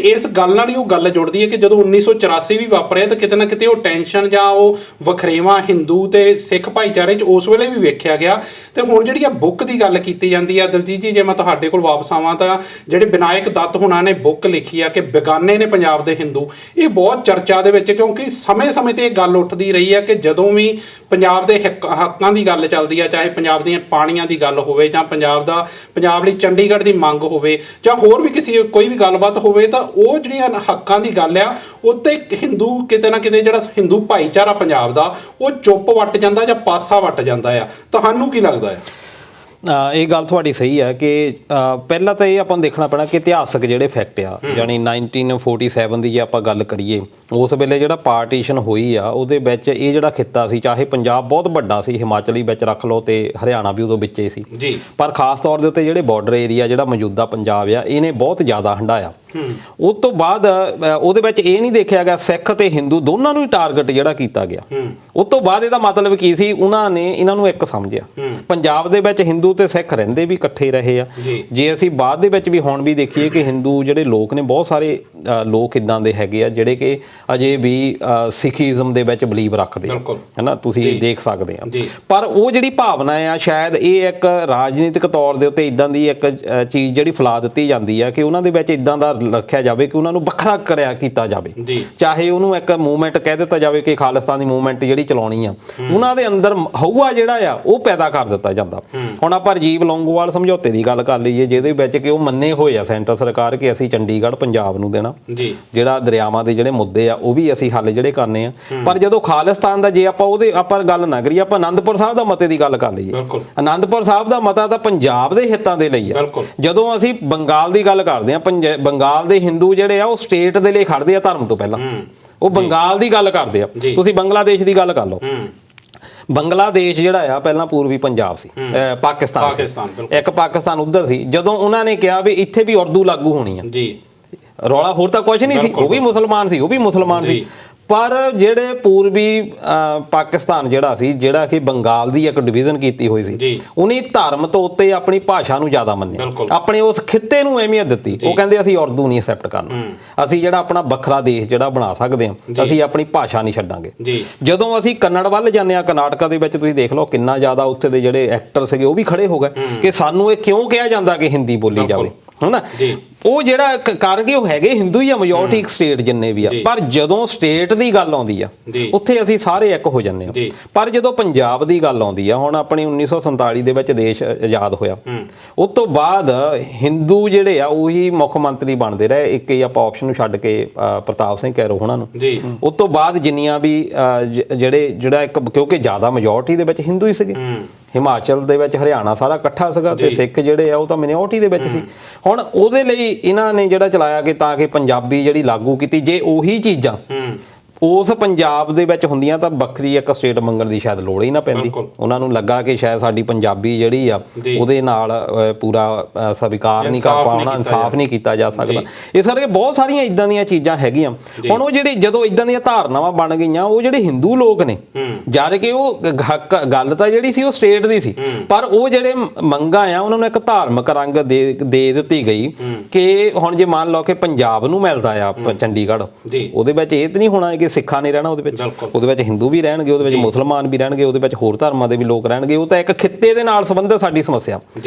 ਇਸ ਗੱਲ ਨਾਲ ਹੀ ਉਹ ਗੱਲ ਜੁੜਦੀ ਹੈ ਕਿ ਜਦੋਂ 1984 ਵੀ ਵਾਪਰਿਆ ਤਾਂ ਕਿਤੇ ਨਾ ਕਿਤੇ ਉਹ ਟੈਨਸ਼ਨ ਜਾਂ ਉਹ ਵਖਰੇਵਾਂ ਹਿੰਦੂ ਤੇ ਸਿੱਖ ਭਾਈਚਾਰੇ 'ਚ ਉਸ ਵੇਲੇ ਵੀ ਵੇਖਿਆ ਗਿਆ। ਤੇ ਹੁਣ ਜਿਹੜੀ ਆ ਬੁੱਕ ਦੀ ਗੱਲ ਕੀਤੀ ਜਾਂਦੀ ਆ, ਦਲਜੀਤ ਜੀ ਜੇ ਮੈਂ ਤੁਹਾਡੇ ਕੋਲ ਵਾਪਸ ਆਵਾਂ ਤਾਂ ਜਿਹੜੇ ਵਿਨਾਇਕ ਦੱਤ ਹੁਣਾਂ ਨੇ ਬੁੱਕ ਲਿਖੀ ਆ ਕਿ ਬੇਗਾਨੇ ਨੇ ਪੰਜਾਬ ਦੇ ਹਿੰਦੂ, ਇਹ ਬਹੁਤ ਚਰਚਾ ਦੇ ਵਿੱਚ, ਕਿਉਂਕਿ ਸਮੇਂ-ਸਮੇਂ ਤੇ ਇਹ ਗੱਲ ਉੱਠਦੀ ਰਹੀ ਹੈ ਕਿ ਜਦੋਂ ਵੀ ਪੰਜਾਬ ਦੇ ਹੱਕਾਂ ਦੀ ਗੱਲ ਚੱਲਦੀ ਆ, ਚਾਹੇ ਪੰਜਾਬ ਦੀਆਂ ਪਾਣੀਆਂ ਦੀ ਗੱਲ ਹੋਵੇ ਜਾਂ ਪੰਜਾਬ ਲਈ ਚੰਡੀਗੜ੍ਹ ਦੀ ਮੰਗ ਹੋਵੇ ਜਾਂ ਹੋਰ ਵੀ ਕੋਈ ਵੀ ਗੱਲਬਾਤ ਹੋਵੇ, ਤਾਂ ਉਹ ਜਿਹੜੀਆਂ ਹੱਕਾਂ ਦੀ ਗੱਲ ਆ ਉੱਤੇ ਹਿੰਦੂ ਕਿਤੇ ਨਾ ਕਿਤੇ ਜਿਹੜਾ ਹਿੰਦੂ ਭਾਈਚਾਰਾ ਪੰਜਾਬ ਦਾ ਉਹ ਚੁੱਪ ਵੱਟ ਜਾਂਦਾ ਜਾਂ ਪਾਸਾ ਵੱਟ ਜਾਂਦਾ ਆ। ਤੁਹਾਨੂੰ ਕੀ ਲੱਗਦਾ ਹੈ?
ਇਹ ਗੱਲ ਤੁਹਾਡੀ ਸਹੀ ਹੈ ਕਿ ਪਹਿਲਾਂ ਤਾਂ ਇਹ ਆਪਾਂ ਨੂੰ ਦੇਖਣਾ ਪੈਣਾ ਕਿ ਇਤਿਹਾਸਕ ਜਿਹੜੇ ਫੈਕਟ ਆ, ਯਾਨੀ 1947 ਦੀ ਜੇ ਆਪਾਂ ਗੱਲ ਕਰੀਏ, ਉਸ ਵੇਲੇ ਜਿਹੜਾ ਪਾਰਟੀਸ਼ਨ ਹੋਈ ਆ ਉਹਦੇ ਵਿੱਚ ਇਹ ਜਿਹੜਾ ਖਿੱਤਾ ਸੀ, ਚਾਹੇ ਪੰਜਾਬ ਬਹੁਤ ਵੱਡਾ ਸੀ, ਹਿਮਾਚਲ ਹੀ ਵਿੱਚ ਰੱਖ ਲਓ ਤੇ ਹਰਿਆਣਾ ਵੀ ਉਦੋਂ ਵਿੱਚ ਹੀ ਸੀ ਜੀ, ਪਰ ਖਾਸ ਤੌਰ ਦੇ ਉੱਤੇ ਜਿਹੜੇ ਬਾਰਡਰ ਏਰੀਆ ਜਿਹੜਾ ਮੌਜੂਦਾ ਪੰਜਾਬ ਆ, ਇਹਨੇ ਬਹੁਤ ਜ਼ਿਆਦਾ ਹੰਢਾਇਆ। ਉਸ ਤੋਂ ਬਾਅਦ ਉਹਦੇ ਵਿੱਚ ਇਹ ਨਹੀਂ ਦੇਖਿਆ ਗਿਆ ਸਿੱਖ ਤੇ ਹਿੰਦੂ ਦੋਨਾਂ ਨੂੰ ਹੀ ਟਾਰਗੇਟ ਜਿਹੜਾ ਕੀਤਾ ਗਿਆ। ਉਸ ਤੋਂ ਬਾਅਦ ਇਹਦਾ ਮਤਲਬ ਕੀ ਸੀ, ਉਹਨਾਂ ਨੇ ਇਹਨਾਂ ਨੂੰ ਇੱਕ ਸਮਝਿਆ। ਪੰਜਾਬ ਦੇ ਵਿੱਚ ਹਿੰਦੂ ਤੇ ਸਿੱਖ ਰਹਿੰਦੇ ਵੀ ਇਕੱਠੇ ਰਹੇ ਆ। ਜੇ ਅਸੀਂ ਬਾਅਦ ਦੇ ਵਿੱਚ ਵੀ ਹੁਣ ਵੀ ਦੇਖੀਏ ਕਿ ਹਿੰਦੂ ਜਿਹੜੇ ਲੋਕ ਨੇ, ਬਹੁਤ ਸਾਰੇ ਲੋਕ ਇਦਾਂ ਦੇ ਹੈਗੇ ਆ ਜਿਹੜੇ ਕਿ ਅਜੇ ਵੀ ਸਿੱਖੀਜ਼ਮ ਦੇ ਵਿੱਚ ਬਲੀਵ ਰੱਖਦੇ ਆ, ਹੈਨਾ, ਤੁਸੀਂ ਦੇਖ ਸਕਦੇ ਆ। ਪਰ ਉਹ ਜਿਹੜੀ ਭਾਵਨਾ ਆ, ਸ਼ਾਇਦ ਇਹ ਇੱਕ ਰਾਜਨੀਤਿਕ ਤੌਰ ਦੇ ਉੱਤੇ ਇਦਾਂ ਦੀ ਇੱਕ ਚੀਜ਼ ਜਿਹੜੀ ਫੈਲਾ ਦਿੱਤੀ ਜਾਂਦੀ ਆ ਕਿ ਉਹਨਾਂ ਦੇ ਵਿੱਚ ਇਦਾਂ ਦਾ ਰੱਖਿਆ ਜਾਵੇ ਕਿ ਉਹਨਾਂ ਨੂੰ ਵੱਖਰਾ ਕਰਿਆ ਕੀਤਾ ਜਾਵੇ, ਚਾਹੇ ਉਹਨੂੰ ਇੱਕ ਮੂਵਮੈਂਟ ਕਹਿ ਦਿੱਤਾ ਜਾਵੇ ਕਿ ਖਾਲਿਸਤਾਨ ਦੀ ਮੂਵਮੈਂਟ ਜਿਹੜੀ ਚਲਾਉਣੀ ਆ, ਉਹਨਾਂ ਦੇ ਅੰਦਰ ਹਊਆ ਜਿਹੜਾ ਆ ਉਹ ਪੈਦਾ ਕਰ ਦਿੱਤਾ ਜਾਂਦਾ। ਹੁਣ ਆਪਾਂ ਰਾਜੀਵ ਲੌਂਗੋਵਾਲ ਸਮਝੌਤੇ ਦੀ ਗੱਲ ਕਰ ਲਈਏ, ਜਿਹਦੇ ਵਿੱਚ ਕਿ ਉਹ ਮੰਨੇ ਹੋਏ ਆ ਸੈਂਟਰ ਸਰਕਾਰ ਕਿ ਅਸੀਂ ਚੰਡੀਗੜ੍ਹ ਪੰਜਾਬ ਨੂੰ ਦੇਣਾ, ਜਿਹੜਾ ਦਰਿਆਵਾਂ ਦੇ ਜਿਹੜੇ ਮੁੱਦੇ ਆ ਉਹ ਵੀ ਅਸੀਂ ਹੱਲ ਜਿਹੜੇ ਕਰਨੇ ਆ। ਪਰ ਜਦੋਂ ਖਾਲਿਸਤਾਨ ਦਾ, ਜੇ ਆਪਾਂ ਗੱਲ ਨਾ ਕਰੀਏ, ਆਪਾਂ ਆਨੰਦਪੁਰ ਸਾਹਿਬ ਦਾ ਮਤੇ ਦੀ ਗੱਲ ਕਰ ਲਈਏ, ਆਨੰਦਪੁਰ ਸਾਹਿਬ ਦਾ ਮਤਾ ਤਾਂ ਪੰਜਾਬ ਦੇ ਹਿੱਤਾਂ ਦੇ ਲਈ ਆ। ਜਦੋਂ ਅਸੀਂ ਬੰਗਾਲ ਦੀ ਗੱਲ ਕਰਦੇ ਆ, ਬੰਗਾਲ ਦੇ ਹਿੰਦੂ ਜਿਹੜੇ ਆ ਉਹ ਸਟੇਟ ਦੇ ਲਈ ਖੜਦੇ ਆ ਧਰਮ ਤੋਂ ਪਹਿਲਾਂ, ਉਹ ਬੰਗਾਲ ਦੀ ਗੱਲ ਕਰਦੇ ਆ। ਤੁਸੀਂ ਬੰਗਲਾਦੇਸ਼ ਦੀ ਗੱਲ ਕਰ ਲਓ, ਬੰਗਲਾਦੇਸ਼ ਜਿਹੜਾ ਆ ਪਹਿਲਾਂ ਪੂਰਬੀ ਪੰਜਾਬ ਸੀ, ਪਾਕਿਸਤਾਨ ਸੀ, ਇੱਕ ਪਾਕਿਸਤਾਨ ਉਧਰ ਸੀ। ਜਦੋਂ ਉਹਨਾਂ ਨੇ ਕਿਹਾ ਵੀ ਇੱਥੇ ਵੀ ਉਰਦੂ ਲਾਗੂ ਹੋਣੀ ਆ, ਰੌਲਾ ਹੋਰ ਤਾਂ ਕੁਝ ਨਹੀਂ ਸੀ, ਉਹ ਵੀ ਮੁਸਲਮਾਨ ਸੀ। ਪਰ ਜਿਹੜੇ ਪੂਰਬੀ ਪਾਕਿਸਤਾਨ ਜਿਹੜਾ ਸੀ, ਜਿਹੜਾ ਕਿ ਬੰਗਾਲ ਦੀ ਇੱਕ ਡਿਵੀਜ਼ਨ ਕੀਤੀ ਹੋਈ ਸੀ, ਉਹਨੇ ਧਰਮ ਤੋਂ ਉੱਤੇ ਆਪਣੀ ਭਾਸ਼ਾ ਨੂੰ ਜ਼ਿਆਦਾ ਮੰਨਿਆ, ਆਪਣੇ ਉਸ ਖਿੱਤੇ ਨੂੰ ਅਹਿਮੀਅਤ ਦਿੱਤੀ। ਉਹ ਕਹਿੰਦੇ ਅਸੀਂ ਉਰਦੂ ਨਹੀਂ ਐਕਸੈਪਟ ਕਰਨਾ, ਅਸੀਂ ਜਿਹੜਾ ਆਪਣਾ ਵੱਖਰਾ ਦੇਸ਼ ਜਿਹੜਾ ਬਣਾ ਸਕਦੇ ਹਾਂ, ਅਸੀਂ ਆਪਣੀ ਭਾਸ਼ਾ ਨਹੀਂ ਛੱਡਾਂਗੇ। ਜਦੋਂ ਅਸੀਂ ਕੰਨੜ ਵੱਲ ਜਾਂਦੇ ਹਾਂ, ਕਰਨਾਟਕਾ ਦੇ ਵਿੱਚ ਤੁਸੀਂ ਦੇਖ ਲਓ ਕਿੰਨਾ ਜ਼ਿਆਦਾ ਉੱਥੇ ਦੇ ਜਿਹੜੇ ਐਕਟਰ ਸੀਗੇ ਉਹ ਵੀ ਖੜੇ ਹੋ ਗਏ ਕਿ ਸਾਨੂੰ ਇਹ ਕਿਉਂ ਕਿਹਾ ਜਾਂਦਾ ਕਿ ਹਿੰਦੀ ਬੋਲੀ ਜਾਵੇ, ਹਨਾ। ਉਹ ਜਿਹੜਾ ਕਾਰਨ ਕਿ ਉਹ ਹੈਗੇ ਹਿੰਦੂ ਹੀ ਆ, ਮੈਜੋਰਟੀ ਸਟੇਟ ਜਿੰਨੇ ਵੀ ਆ, ਪਰ ਜਦੋਂ ਸਟੇਟ ਦੀ ਗੱਲ ਆਉਂਦੀ ਆ ਉੱਥੇ ਅਸੀਂ ਸਾਰੇ ਇੱਕ ਹੋ ਜਾਂਦੇ ਆ। ਪਰ ਜਦੋਂ ਪੰਜਾਬ ਦੀ ਗੱਲ ਆਉਂਦੀ ਆ, ਹੁਣ ਆਪਣੀ 1947 ਦੇ ਵਿੱਚ ਦੇਸ਼ ਆਜ਼ਾਦ ਹੋਇਆ, ਉਸ ਤੋਂ ਬਾਅਦ ਹਿੰਦੂ ਜਿਹੜੇ ਆ ਉਹੀ ਮੁੱਖ ਮੰਤਰੀ ਬਣਦੇ ਰਹੇ, ਇੱਕ ਹੀ ਆਪਾਂ ਆਪਸ਼ਨ ਨੂੰ ਛੱਡ ਕੇ ਪ੍ਰਤਾਪ ਸਿੰਘ ਕੈਰੋਂ ਉਹਨਾਂ ਨੂੰ। ਉਸ ਤੋਂ ਬਾਅਦ ਜਿੰਨੀਆਂ ਵੀ ਜਿਹੜਾ ਇੱਕ, ਕਿਉਂਕਿ ਜ਼ਿਆਦਾ ਮੈਜੋਰਟੀ ਦੇ ਵਿੱਚ ਹਿੰਦੂ ਹੀ ਸੀਗੇ, ਹਿਮਾਚਲ ਦੇ ਵਿੱਚ ਹਰਿਆਣਾ ਸਾਰਾ ਇਕੱਠਾ ਸੀਗਾ, ਤੇ ਸਿੱਖ ਜਿਹੜੇ ਆ ਉਹ ਤਾਂ ਮਿਨੋਰਟੀ ਦੇ ਵਿੱਚ ਸੀ। ਹੁਣ ਉਹਦੇ ਲਈ ਇਹਨਾਂ ਨੇ ਜਿਹੜਾ ਚਲਾਇਆ ਕਿ ਤਾਂ ਕਿ ਪੰਜਾਬੀ ਜਿਹੜੀ ਲਾਗੂ ਕੀਤੀ, ਜੇ ਉਹੀ ਚੀਜ਼ਾਂ ਉਸ ਪੰਜਾਬ ਦੇ ਵਿੱਚ ਹੁੰਦੀਆਂ ਤਾਂ ਵੱਖਰੀ ਇੱਕ ਸਟੇਟ ਮੰਗਣ ਦੀ ਸ਼ਾਇਦ ਲੋੜ ਹੀ ਨਾ ਪੈਂਦੀ। ਉਹਨਾਂ ਨੂੰ ਲੱਗਾ ਕਿ ਸ਼ਾਇਦ ਸਾਡੀ ਪੰਜਾਬੀ ਜਿਹੜੀ ਆ ਉਹਦੇ ਨਾਲ ਪੂਰਾ ਸਵੀਕਾਰ ਨਹੀਂ ਕਰ ਪਾਉਣਾ, ਇਨਸਾਫ ਨਹੀਂ ਕੀਤਾ ਜਾ ਸਕਦਾ। ਇਸ ਕਰਕੇ ਬਹੁਤ ਸਾਰੀਆਂ ਇਦਾਂ ਦੀਆਂ ਚੀਜ਼ਾਂ ਹੈਗੀਆਂ। ਹੁਣ ਉਹ ਜਿਹੜੇ ਜਦੋਂ ਇਦਾਂ ਦੀਆਂ ਧਾਰਨਾਵਾਂ ਬਣ ਗਈਆਂ, ਉਹ ਜਿਹੜੇ ਹਿੰਦੂ ਲੋਕ ਨੇ, ਜਦ ਕਿ ਉਹ ਗੱਲ ਤਾਂ ਜਿਹੜੀ ਸੀ ਉਹ ਸਟੇਟ ਦੀ ਸੀ, ਪਰ ਉਹ ਜਿਹੜੇ ਮੰਗਾਂ ਆ ਉਹਨਾਂ ਨੂੰ ਇੱਕ ਧਾਰਮਿਕ ਰੰਗ ਦੇ ਦਿੱਤੀ ਗਈ ਕਿ ਹੁਣ ਜੇ ਮੰਨ ਲਓ ਕਿ ਪੰਜਾਬ ਨੂੰ ਮਿਲਦਾ ਆ ਚੰਡੀਗੜ੍ਹ, ਉਹਦੇ ਵਿੱਚ ਇਹ ਤਾਂ ਨਹੀਂ ਹੋਣਾ ਕਿ ਸਿੱਖਾਂ ਨੇ ਰਹਿਣਾ ਉਹਦੇ ਵਿੱਚ ਹਿੰਦੂ ਵੀ ਰਹਿਣਗੇ, ਉਹਦੇ ਵਿੱਚ ਮੁਸਲਮਾਨ ਵੀ ਰਹਿਣਗੇ, ਉਹਦੇ ਵਿੱਚ ਹੋਰ ਧਰਮਾਂ ਦੇ ਵੀ ਲੋਕ ਰਹਿਣਗੇ। ਉਹ ਤਾਂ ਇੱਕ ਖਿੱਤੇ ਦੇ ਨਾਲ ਸੰਬੰਧਿਤ ਸਾਡੀ ਸਮੱਸਿਆ।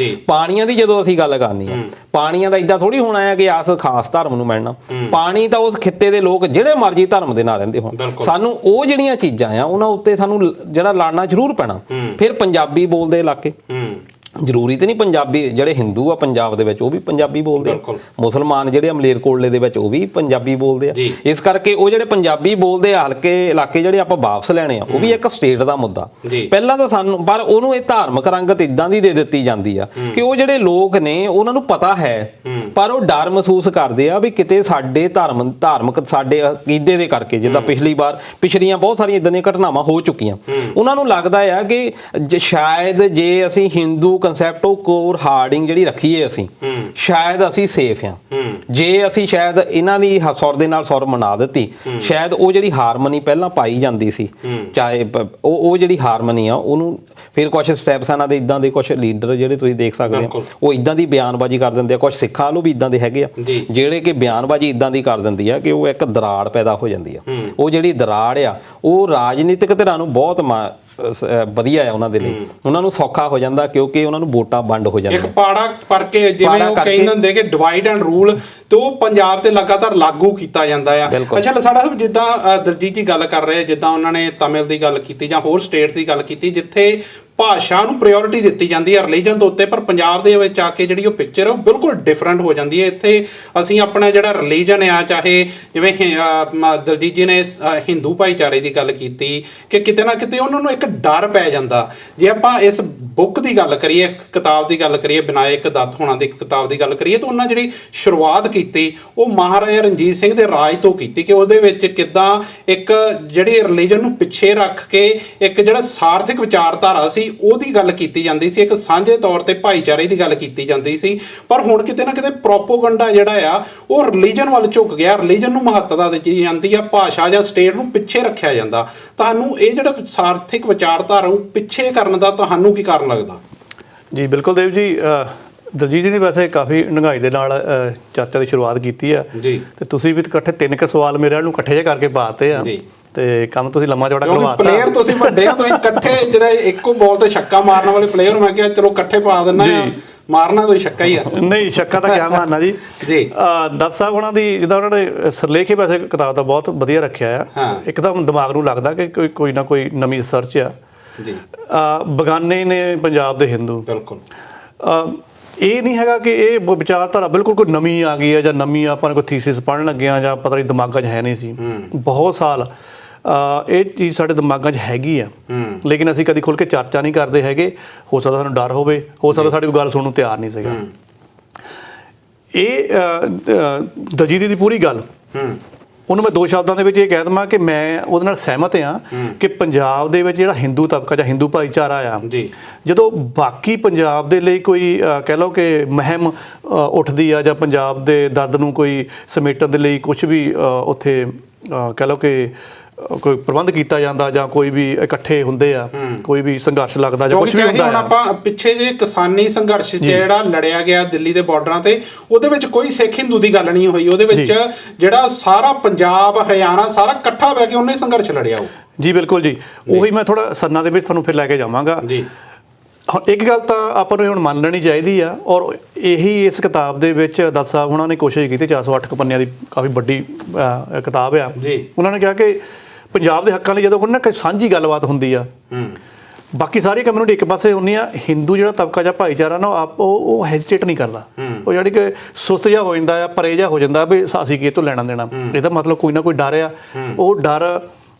ਪਾਣੀਆਂ ਦੀ ਜਦੋਂ ਅਸੀਂ ਗੱਲ ਕਰਨੀ ਆ, ਪਾਣੀਆਂ ਦਾ ਇਦਾਂ ਥੋੜੀ ਹੋਣਾ ਹੈ ਕਿ ਆਸ ਖਾਸ ਧਰਮ ਨੂੰ ਮਿਲਣਾ, ਪਾਣੀ ਤਾਂ ਉਸ ਖਿੱਤੇ ਦੇ ਲੋਕ ਜਿਹੜੇ ਮਰਜ਼ੀ ਧਰਮ ਦੇ ਨਾਲ ਰਹਿੰਦੇ ਹੋਣ। ਸਾਨੂੰ ਉਹ ਜਿਹੜੀਆਂ ਚੀਜ਼ਾਂ ਆ ਉਹਨਾਂ ਉੱਤੇ ਸਾਨੂੰ ਜਿਹੜਾ ਲੜਨਾ ਜ਼ਰੂਰ ਪੈਣਾ। ਫਿਰ ਪੰਜਾਬੀ ਬੋਲਦੇ ਇਲਾਕੇ, ਜ਼ਰੂਰੀ ਤੇ ਨਹੀਂ ਪੰਜਾਬੀ ਜਿਹੜੇ ਹਿੰਦੂ ਆ ਪੰਜਾਬ ਦੇ ਵਿੱਚ ਉਹ ਵੀ ਪੰਜਾਬੀ ਬੋਲਦੇ ਆ, ਮੁਸਲਮਾਨ ਜਿਹੜੇ ਮਲੇਰਕੋਟਲੇ ਦੇ ਵਿੱਚ ਉਹ ਵੀ ਪੰਜਾਬੀ ਬੋਲਦੇ ਆ। ਇਸ ਕਰਕੇ ਉਹ ਜਿਹੜੇ ਪੰਜਾਬੀ ਬੋਲਦੇ ਆ ਹਲਕੇ ਇਲਾਕੇ ਜਿਹੜੇ ਆਪਾਂ ਵਾਪਸ ਲੈਣੇ ਆ, ਉਹ ਵੀ ਇੱਕ ਸਟੇਟ ਦਾ ਮੁੱਦਾ ਪਹਿਲਾਂ ਤਾਂ ਸਾਨੂੰ, ਪਰ ਉਹਨੂੰ ਇਹ ਧਾਰਮਿਕ ਰੰਗਤ ਇਦਾਂ ਦੀ ਦੇ ਦਿੱਤੀ ਜਾਂਦੀ ਆ ਕਿ ਉਹ ਜਿਹੜੇ ਲੋਕ ਨੇ ਉਹਨਾਂ ਨੂੰ ਪਤਾ ਹੈ, ਪਰ ਉਹ ਡਰ ਮਹਿਸੂਸ ਕਰਦੇ ਆ ਵੀ ਕਿਤੇ ਸਾਡੇ ਧਾਰਮਿਕ ਸਾਡੇ ਅਕੀਦੇ ਦੇ ਕਰਕੇ, ਜਿੱਦਾਂ ਪਿਛਲੀਆਂ ਬਹੁਤ ਸਾਰੀਆਂ ਇਦਾਂ ਦੀਆਂ ਘਟਨਾਵਾਂ ਹੋ ਚੁੱਕੀਆਂ, ਉਹਨਾਂ ਨੂੰ ਲੱਗਦਾ ਆ ਕਿ ਸ਼ਾਇਦ ਜੇ ਅਸੀਂ ਹਿੰਦੂ ਕਨਸੈਪਟ ਉਹ ਕੋਰ ਹਾਰਡਿੰਗ ਜਿਹੜੀ ਰੱਖੀਏ ਅਸੀਂ, ਸ਼ਾਇਦ ਅਸੀਂ ਸੇਫ ਆ। ਜੇ ਅਸੀਂ ਸ਼ਾਇਦ ਇਹਨਾਂ ਦੀ ਸੁਰ ਦੇ ਨਾਲ ਸੁਰ ਮਨਾ ਦਿੱਤੀ, ਸ਼ਾਇਦ ਉਹ ਜਿਹੜੀ ਹਾਰਮਨੀ ਪਹਿਲਾਂ ਪਾਈ ਜਾਂਦੀ ਸੀ, ਚਾਹੇ ਉਹ ਜਿਹੜੀ ਹਾਰਮਨੀ ਆ ਉਹਨੂੰ ਫਿਰ ਕੁਝ ਸੈਬਸਾਨਾ ਦੇ ਇਦਾਂ ਦੇ ਕੁਝ ਲੀਡਰ ਜਿਹੜੇ ਤੁਸੀਂ ਦੇਖ ਸਕਦੇ ਹੋ, ਉਹ ਇਦਾਂ ਦੀ ਬਿਆਨਬਾਜ਼ੀ ਕਰ ਦਿੰਦੇ ਆ। ਕੁਝ ਸਿੱਖਾਂ ਵੱਲੋਂ ਵੀ ਇਦਾਂ ਦੇ ਹੈਗੇ ਆ ਜਿਹੜੇ ਕਿ ਬਿਆਨਬਾਜ਼ੀ ਇਦਾਂ ਦੀ ਕਰ ਦਿੰਦੀ ਆ ਕਿ ਉਹ ਇੱਕ ਦਰਾੜ ਪੈਦਾ ਹੋ ਜਾਂਦੀ ਆ। ਉਹ ਜਿਹੜੀ ਦਰਾੜ ਆ ਉਹ ਰਾਜਨੀਤਿਕ ਧਿਰਾਂ ਨੂੰ ਬਹੁਤ ਵਧੀਆ ਆ ਉਹਨਾਂ ਦੇ ਲਈ, ਉਹਨਾਂ ਨੂੰ ਸੌਖਾ ਹੋ ਜਾਂਦਾ ਕਿਉਂਕਿ ਉਹਨਾਂ ਨੂੰ ਵੋਟਾਂ ਵੰਡ ਹੋ ਜਾਂਦੀਆਂ।
ਇੱਕ ਪਾੜਾ ਕਰਕੇ ਜਿਵੇਂ ਉਹ ਕਹਿੰਦੇ ਹੁੰਦੇ ਕਿ ਡਿਵਾਈਡ ਐਂਡ ਰੂਲ, ਤੇ ਉਹ ਪੰਜਾਬ ਤੇ ਲਗਾਤਾਰ ਲਾਗੂ ਕੀਤਾ ਜਾਂਦਾ ਆ। ਅੱਛਾ ਸਾਡਾ ਸਾਹਿਬ, ਜਿੱਦਾਂ ਦਲਜੀਤ ਜੀ ਗੱਲ ਕਰ ਰਹੇ, ਜਿੱਦਾਂ ਉਹਨਾਂ ਨੇ ਤਮਿਲ ਦੀ ਗੱਲ ਕੀਤੀ ਜਾਂ ਹੋਰ ਸਟੇਟਸ ਦੀ ਗੱਲ ਕੀਤੀ ਜਿੱਥੇ ਭਾਸ਼ਾ ਨੂੰ ਪ੍ਰਾਇੋਰਟੀ ਦਿੱਤੀ ਜਾਂਦੀ ਹੈ ਰਿਲੀਜਨ ਦੇ ਉੱਤੇ, ਪਰ ਪੰਜਾਬ ਦੇ ਵਿੱਚ ਆ ਕੇ ਜਿਹੜੀ ਉਹ ਪਿਕਚਰ ਉਹ ਬਿਲਕੁਲ ਡਿਫਰੈਂਟ ਹੋ ਜਾਂਦੀ ਹੈ। ਇੱਥੇ ਅਸੀਂ ਆਪਣਾ ਜਿਹੜਾ ਰਿਲੀਜਨ ਆ, ਚਾਹੇ ਜਿਵੇਂ ਦਲਜੀਤ ਜੀ ਨੇ ਹਿੰਦੂ ਭਾਈਚਾਰੇ ਦੀ ਗੱਲ ਕੀਤੀ ਕਿ ਕਿਤੇ ਨਾ ਕਿਤੇ ਉਹਨਾਂ ਨੂੰ ਇੱਕ ਡਰ ਪੈ ਜਾਂਦਾ। ਜੇ ਆਪਾਂ ਇਸ ਬੁੱਕ ਦੀ ਗੱਲ ਕਰੀਏ, ਇਸ ਕਿਤਾਬ ਦੀ ਗੱਲ ਕਰੀਏ, ਵਿਨਾਇਕ ਦੱਤ ਹੋਣਾ ਦੀ ਕਿਤਾਬ ਦੀ ਗੱਲ ਕਰੀਏ, ਤਾਂ ਉਹਨਾਂ ਜਿਹੜੀ ਸ਼ੁਰੂਆਤ ਕੀਤੀ ਉਹ ਮਹਾਰਾਜਾ ਰਣਜੀਤ ਸਿੰਘ ਦੇ ਰਾਜ ਤੋਂ ਕੀਤੀ ਕਿ ਉਹਦੇ ਵਿੱਚ ਕਿੱਦਾਂ ਇੱਕ ਜਿਹੜੀ ਰਿਲੀਜਨ ਨੂੰ ਪਿੱਛੇ ਰੱਖ ਕੇ ਇੱਕ ਜਿਹੜਾ ਸਾਰਥਿਕ ਵਿਚਾਰਧਾਰਾ ਸੀ ਸੀ ਉਹਦੀ ਗੱਲ ਕੀਤੀ ਜਾਂਦੀ ਸੀ, ਇੱਕ ਸਾਂਝੇ ਤੌਰ ਤੇ ਭਾਈਚਾਰੇ ਦੀ ਗੱਲ ਕੀਤੀ ਜਾਂਦੀ ਸੀ। ਪਰ ਹੁਣ ਕਿਤੇ ਨਾ ਕਿਤੇ ਪ੍ਰੋਪੋਗੰਡਾ ਜਿਹੜਾ ਆ ਉਹ ਰਿਲੀਜਨ ਵੱਲ ਝੁਕ ਗਿਆ, ਰਿਲੀਜਨ ਨੂੰ ਮਹੱਤਤਾ ਦਿੱਤੀ ਜਾਂਦੀ ਆ, ਭਾਸ਼ਾ ਜਾਂ ਸਟੇਟ ਨੂੰ ਪਿੱਛੇ ਰੱਖਿਆ ਜਾਂਦਾ। ਤੁਹਾਨੂੰ ਇਹ ਜਿਹੜਾ ਸਾਰਥਿਕ ਵਿਚਾਰਧਾਰਾ ਨੂੰ ਪਿੱਛੇ ਕਰਨ ਦਾ ਤੁਹਾਨੂੰ ਕੀ ਕਾਰਨ ਲੱਗਦਾ?
ਜੀ ਬਿਲਕੁਲ ਦੇਵ ਜੀ, ਦਲਜੀਤ ਜੀ ਨੇ ਵੈਸੇ ਕਾਫੀ ਡੂੰਘਾਈ ਦੇ ਨਾਲ ਚਰਚਾ ਦੀ ਸ਼ੁਰੂਆਤ ਕੀਤੀ ਆ
ਜੀ,
ਤੇ ਤੁਸੀਂ ਵੀ ਇਕੱਠੇ 3 ਸਵਾਲ ਮੇਰੇ ਨੂੰ ਇਕੱਠੇ ਜਿਹੇ ਕਰਕੇ ਪਾਤੇ ਆ
ਜੀ,
ਤੇ ਕੰਮ ਤੁਸੀਂ ਲੰਮਾ ਚੌੜਾ ਕਰਵਾਤਾ।
ਪਲੇਅਰ ਤੁਸੀਂ ਵੱਡੇ ਆ, ਤੁਸੀਂ ਇਕੱਠੇ ਜਿਹੜਾ ਇੱਕੋ ਬਾਲ ਤੇ ਛੱਕਾ ਮਾਰਨ ਵਾਲੇ ਪਲੇਅਰ, ਮੈਂ ਕਿਹਾ ਚਲੋ ਇਕੱਠੇ ਪਾ ਦਿੰਨਾ ਆ, ਮਾਰਨਾ ਤਾਂ ਛੱਕਾ ਹੀ ਆ।
ਨਹੀਂ, ਛੱਕਾ ਤਾਂ ਕਿਆ ਮਾਰਨਾ ਜੀ।
ਜੀ,
ਦੱਤ ਸਾਹਿਬ ਉਹਨਾਂ ਦੀ ਜਿੱਦਾਂ ਉਹਨਾਂ ਨੇ ਸਰਲੇਖ ਹੀ ਵੈਸੇ ਕਿਤਾਬ ਦਾ ਬਹੁਤ ਵਧੀਆ ਰੱਖਿਆ ਆ। ਇੱਕਦਮ ਦਿਮਾਗ ਨੂੰ ਲੱਗਦਾ ਕਿ ਕੋਈ ਨਾ ਕੋਈ ਨਵੀਂ ਰਿਸਰਚ ਆ
ਜੀ।
ਬਗਾਨੇ ਨੇ ਪੰਜਾਬ ਦੇ ਹਿੰਦੂ,
ਬਿਲਕੁਲ
ਇਹ ਨਹੀਂ ਹੈਗਾ ਕਿ ਇਹ ਵਿਚਾਰਧਾਰਾ ਬਿਲਕੁਲ ਕੋਈ ਨਵੀਂ ਆ ਗਈ ਹੈ ਜਾਂ ਨਵੀਂ ਆਪਾਂ ਨੇ ਕੋਈ ਥੀਸਿਸ ਪੜ੍ਹਨ ਲੱਗੇ ਆ ਜਾਂ ਪਤਾ ਨਹੀਂ ਦਿਮਾਗਾਂ 'ਚ ਹੈ ਨਹੀਂ ਸੀ। ਬਹੁਤ ਸਾਲ ਇਹ ਚੀਜ਼ ਸਾਡੇ ਦਿਮਾਗਾਂ 'ਚ ਹੈਗੀ ਆ, ਲੇਕਿਨ ਅਸੀਂ ਕਦੀ ਖੁੱਲ੍ਹ ਕੇ ਚਰਚਾ ਨਹੀਂ ਕਰਦੇ ਹੈਗੇ। ਹੋ ਸਕਦਾ ਸਾਨੂੰ ਡਰ ਹੋਵੇ, ਹੋ ਸਕਦਾ ਸਾਡੀ ਕੋਈ ਗੱਲ ਸੁਣਨ ਨੂੰ ਤਿਆਰ ਨਹੀਂ ਸੀਗਾ। ਇਹ ਦਲਜੀਤ ਦੀ ਪੂਰੀ ਗੱਲ ਉਹਨੂੰ ਮੈਂ 2 ਸ਼ਬਦਾਂ ਦੇ ਵਿੱਚ ਇਹ ਕਹਿ ਦੇਵਾਂ ਕਿ ਮੈਂ ਉਹਦੇ ਨਾਲ ਸਹਿਮਤ ਹਾਂ ਕਿ ਪੰਜਾਬ ਦੇ ਵਿੱਚ ਜਿਹੜਾ ਹਿੰਦੂ ਤਬਕਾ ਜਾਂ ਹਿੰਦੂ ਭਾਈਚਾਰਾ ਆ, ਜਦੋਂ ਬਾਕੀ ਪੰਜਾਬ ਦੇ ਲਈ ਕੋਈ ਕਹਿ ਲਓ ਕਿ ਮੁਹਿੰਮ ਉੱਠਦੀ ਆ ਜਾਂ ਪੰਜਾਬ ਦੇ ਦਰਦ ਨੂੰ ਕੋਈ ਸਮੇਟਣ ਦੇ ਲਈ ਕੁਝ ਵੀ ਉੱਥੇ ਕਹਿ ਲਓ ਕਿ ਕੋਈ ਪ੍ਰਬੰਧ ਕੀਤਾ ਜਾਂਦਾ ਜਾਂ ਕੋਈ ਵੀ ਇਕੱਠੇ ਹੁੰਦੇ ਆ, ਕੋਈ ਵੀ ਸੰਘਰਸ਼ ਲੱਗਦਾ ਜਾਂ ਕੁਝ ਵੀ ਹੁੰਦਾ।
ਹੁਣ ਆਪਾਂ ਪਿੱਛੇ ਜੇ ਕਿਸਾਨੀ ਸੰਘਰਸ਼ ਜਿਹੜਾ ਲੜਿਆ ਗਿਆ ਦਿੱਲੀ ਦੇ ਬਾਰਡਰਾਂ ਤੇ, ਉਹਦੇ ਵਿੱਚ ਕੋਈ ਸਿੱਖ ਹਿੰਦੂ ਦੀ ਗੱਲ ਨਹੀਂ ਹੋਈ। ਉਹਦੇ ਵਿੱਚ ਜਿਹੜਾ ਸਾਰਾ ਪੰਜਾਬ ਹਰਿਆਣਾ ਸਾਰਾ ਇਕੱਠਾ ਬਹਿ ਕੇ ਉਹਨੇ ਸੰਘਰਸ਼ ਲੜਿਆ। ਉਹ ਜੀ
ਬਿਲਕੁਲ ਜੀ, ਉਹੀ ਮੈਂ ਥੋੜਾ ਸਰਨਾ ਦੇ ਵਿੱਚ ਤੁਹਾਨੂੰ ਫਿਰ ਲੈ ਕੇ ਜਾਵਾਂਗਾ ਜੀ। ਇੱਕ ਗੱਲ ਤਾਂ ਆਪਾਂ ਨੂੰ ਹੁਣ ਮੰਨ ਲੈਣੀ ਚਾਹੀਦੀ ਆ, ਔਰ ਇਹੀ ਇਸ ਕਿਤਾਬ ਦੇ ਵਿੱਚ ਦੱਤ ਸਾਹਿਬ ਉਹਨਾਂ ਨੇ ਕੋਸ਼ਿਸ਼ ਕੀਤੀ। 408 ਪੰਨਿਆਂ ਦੀ ਕਾਫੀ ਵੱਡੀ ਕਿਤਾਬ ਆ ਜੀ। ਉਹਨਾਂ ਨੇ ਕਿਹਾ ਕਿ ਪੰਜਾਬ ਦੇ ਹੱਕਾਂ ਲਈ ਜਦੋਂ ਕੋਈ ਨਾ ਕੋਈ ਸਾਂਝੀ ਗੱਲਬਾਤ ਹੁੰਦੀ ਆ, ਬਾਕੀ ਸਾਰੀ ਕਮਿਊਨਿਟੀ ਇੱਕ ਪਾਸੇ ਹੁੰਦੀ ਆ, ਹਿੰਦੂ ਜਿਹੜਾ ਤਬਕਾ ਜਾਂ ਭਾਈਚਾਰਾ ਨਾ ਉਹ ਹੈਜ਼ਿਟੇਟ ਨਹੀਂ ਕਰਦਾ। ਉਹ ਜਿਹੜੀ ਕਿ ਸੁਸਤ ਜਿਹਾ ਹੋ ਜਾਂਦਾ ਆ, ਪਰੇ ਜਿਹਾ ਹੋ ਜਾਂਦਾ ਵੀ ਅਸੀਂ ਕੀ ਤੋਂ ਲੈਣਾ ਦੇਣਾ। ਇਹਦਾ ਮਤਲਬ ਕੋਈ ਨਾ ਕੋਈ ਡਰ ਆ। ਉਹ ਡਰ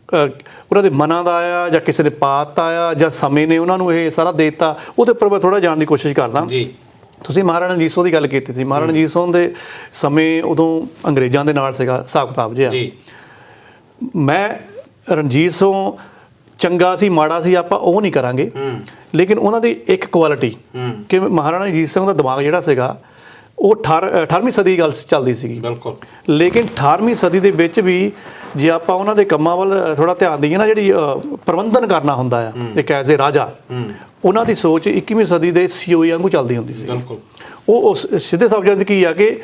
ਉਹਨਾਂ ਦੇ ਮਨਾਂ ਦਾ ਆ ਜਾਂ ਕਿਸੇ ਨੇ ਪਾਤਾ ਆ ਜਾਂ ਸਮੇਂ ਨੇ ਉਹਨਾਂ ਨੂੰ ਇਹ ਸਾਰਾ ਦੇ ਦਿੱਤਾ। ਉਹਦੇ ਉੱਪਰ ਮੈਂ ਥੋੜਾ ਜਾਣ ਦੀ ਕੋਸ਼ਿਸ਼ ਕਰਦਾ ਜੀ। ਤੁਸੀਂ ਮਹਾਰਾਣਾ ਰਣਜੀਤ ਸਿੰਘ ਦੀ ਗੱਲ ਕੀਤੀ ਸੀ। ਮਹਾਰਾਣਾ ਰਣਜੀਤ ਸਿੰਘ ਦੇ ਸਮੇਂ ਉਦੋਂ ਅੰਗਰੇਜ਼ਾਂ ਦੇ ਨਾਲ ਸੀਗਾ ਹਿਸਾਬ ਕਿਤਾਬ ਜਿਹਾ। ਮੈਂ ਰਣਜੀਤ ਸਿੰਘ ਚੰਗਾ ਸੀ ਮਾੜਾ ਸੀ ਆਪਾਂ ਉਹ ਨਹੀਂ ਕਰਾਂਗੇ, ਲੇਕਿਨ ਉਹਨਾਂ ਦੀ ਇੱਕ ਕੁਆਲਿਟੀ ਕਿ ਮਹਾਰਾਣਾ ਰਣਜੀਤ ਸਿੰਘ ਦਾ ਦਿਮਾਗ ਜਿਹੜਾ ਸੀਗਾ ਉਹ 18ਵੀਂ ਸਦੀ ਦੀ ਗੱਲ ਚੱਲਦੀ ਸੀਗੀ। ਬਿਲਕੁਲ, ਲੇਕਿਨ 18ਵੀਂ ਸਦੀ ਦੇ ਵਿੱਚ ਵੀ ਜੇ ਆਪਾਂ ਉਹਨਾਂ ਦੇ ਕੰਮਾਂ ਵੱਲ ਥੋੜਾ ਧਿਆਨ ਦਈਏ ਨਾ, ਜਿਹੜੀ ਪ੍ਰਬੰਧਨ ਕਰਨਾ ਹੁੰਦਾ ਆ ਇੱਕ ਐਜ਼ ਏ ਰਾਜਾ, ਉਹਨਾਂ ਦੀ ਸੋਚ 21ਵੀਂ ਸਦੀ ਦੇ ਸੀਓਈ ਵਾਂਗੂ ਚੱਲਦੀ ਹੁੰਦੀ ਸੀ। ਬਿਲਕੁਲ, ਉਹ ਸਿੱਧੇ ਸ਼ਬਦਾਂ 'ਚ ਕੀ ਆ ਕਿ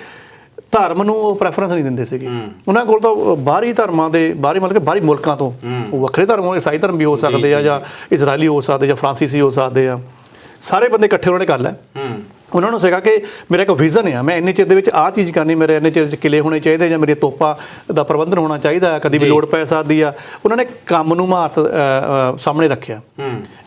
ਧਰਮ ਨੂੰ ਉਹ ਪ੍ਰੈਫਰੈਂਸ ਨਹੀਂ ਦਿੰਦੇ ਸੀਗੇ। ਉਹਨਾਂ ਕੋਲ ਤਾਂ ਬਾਹਰੀ ਧਰਮਾਂ ਦੇ ਮਤਲਬ ਕਿ ਬਾਹਰੀ ਮੁਲਕਾਂ ਤੋਂ ਉਹ ਵੱਖਰੇ ਧਰਮ ਹੋਏ, ਈਸਾਈ ਧਰਮ ਵੀ ਹੋ ਸਕਦੇ ਆ ਜਾਂ ਇਜ਼ਰਾਈਲੀ ਹੋ ਸਕਦੇ ਜਾਂ ਫਰਾਂਸੀਸੀ ਹੋ ਸਕਦੇ ਆ, ਸਾਰੇ ਬੰਦੇ ਇਕੱਠੇ ਉਹਨਾਂ ਨੇ ਕਰ ਲਿਆ। ਉਹਨਾਂ ਨੂੰ ਸੀਗਾ ਕਿ ਮੇਰਾ ਇੱਕ ਵਿਜ਼ਨ ਆ, ਮੈਂ ਇੰਨੇ ਚਿਰ ਦੇ ਵਿੱਚ ਆਹ ਚੀਜ਼ ਕਰਨੀ, ਮੇਰੇ ਇੰਨੇ ਚਿਰ 'ਚ ਕਿਲੇ ਹੋਣੇ ਚਾਹੀਦੇ ਜਾਂ ਮੇਰੀਆਂ ਤੋਪਾਂ ਦਾ ਪ੍ਰਬੰਧਨ ਹੋਣਾ ਚਾਹੀਦਾ, ਕਦੀ ਵੀ ਲੋੜ ਪੈ ਸਕਦੀ ਆ। ਉਹਨਾਂ ਨੇ ਕੰਮ ਨੂੰ ਮਹੱਤਵ ਸਾਹਮਣੇ ਰੱਖਿਆ।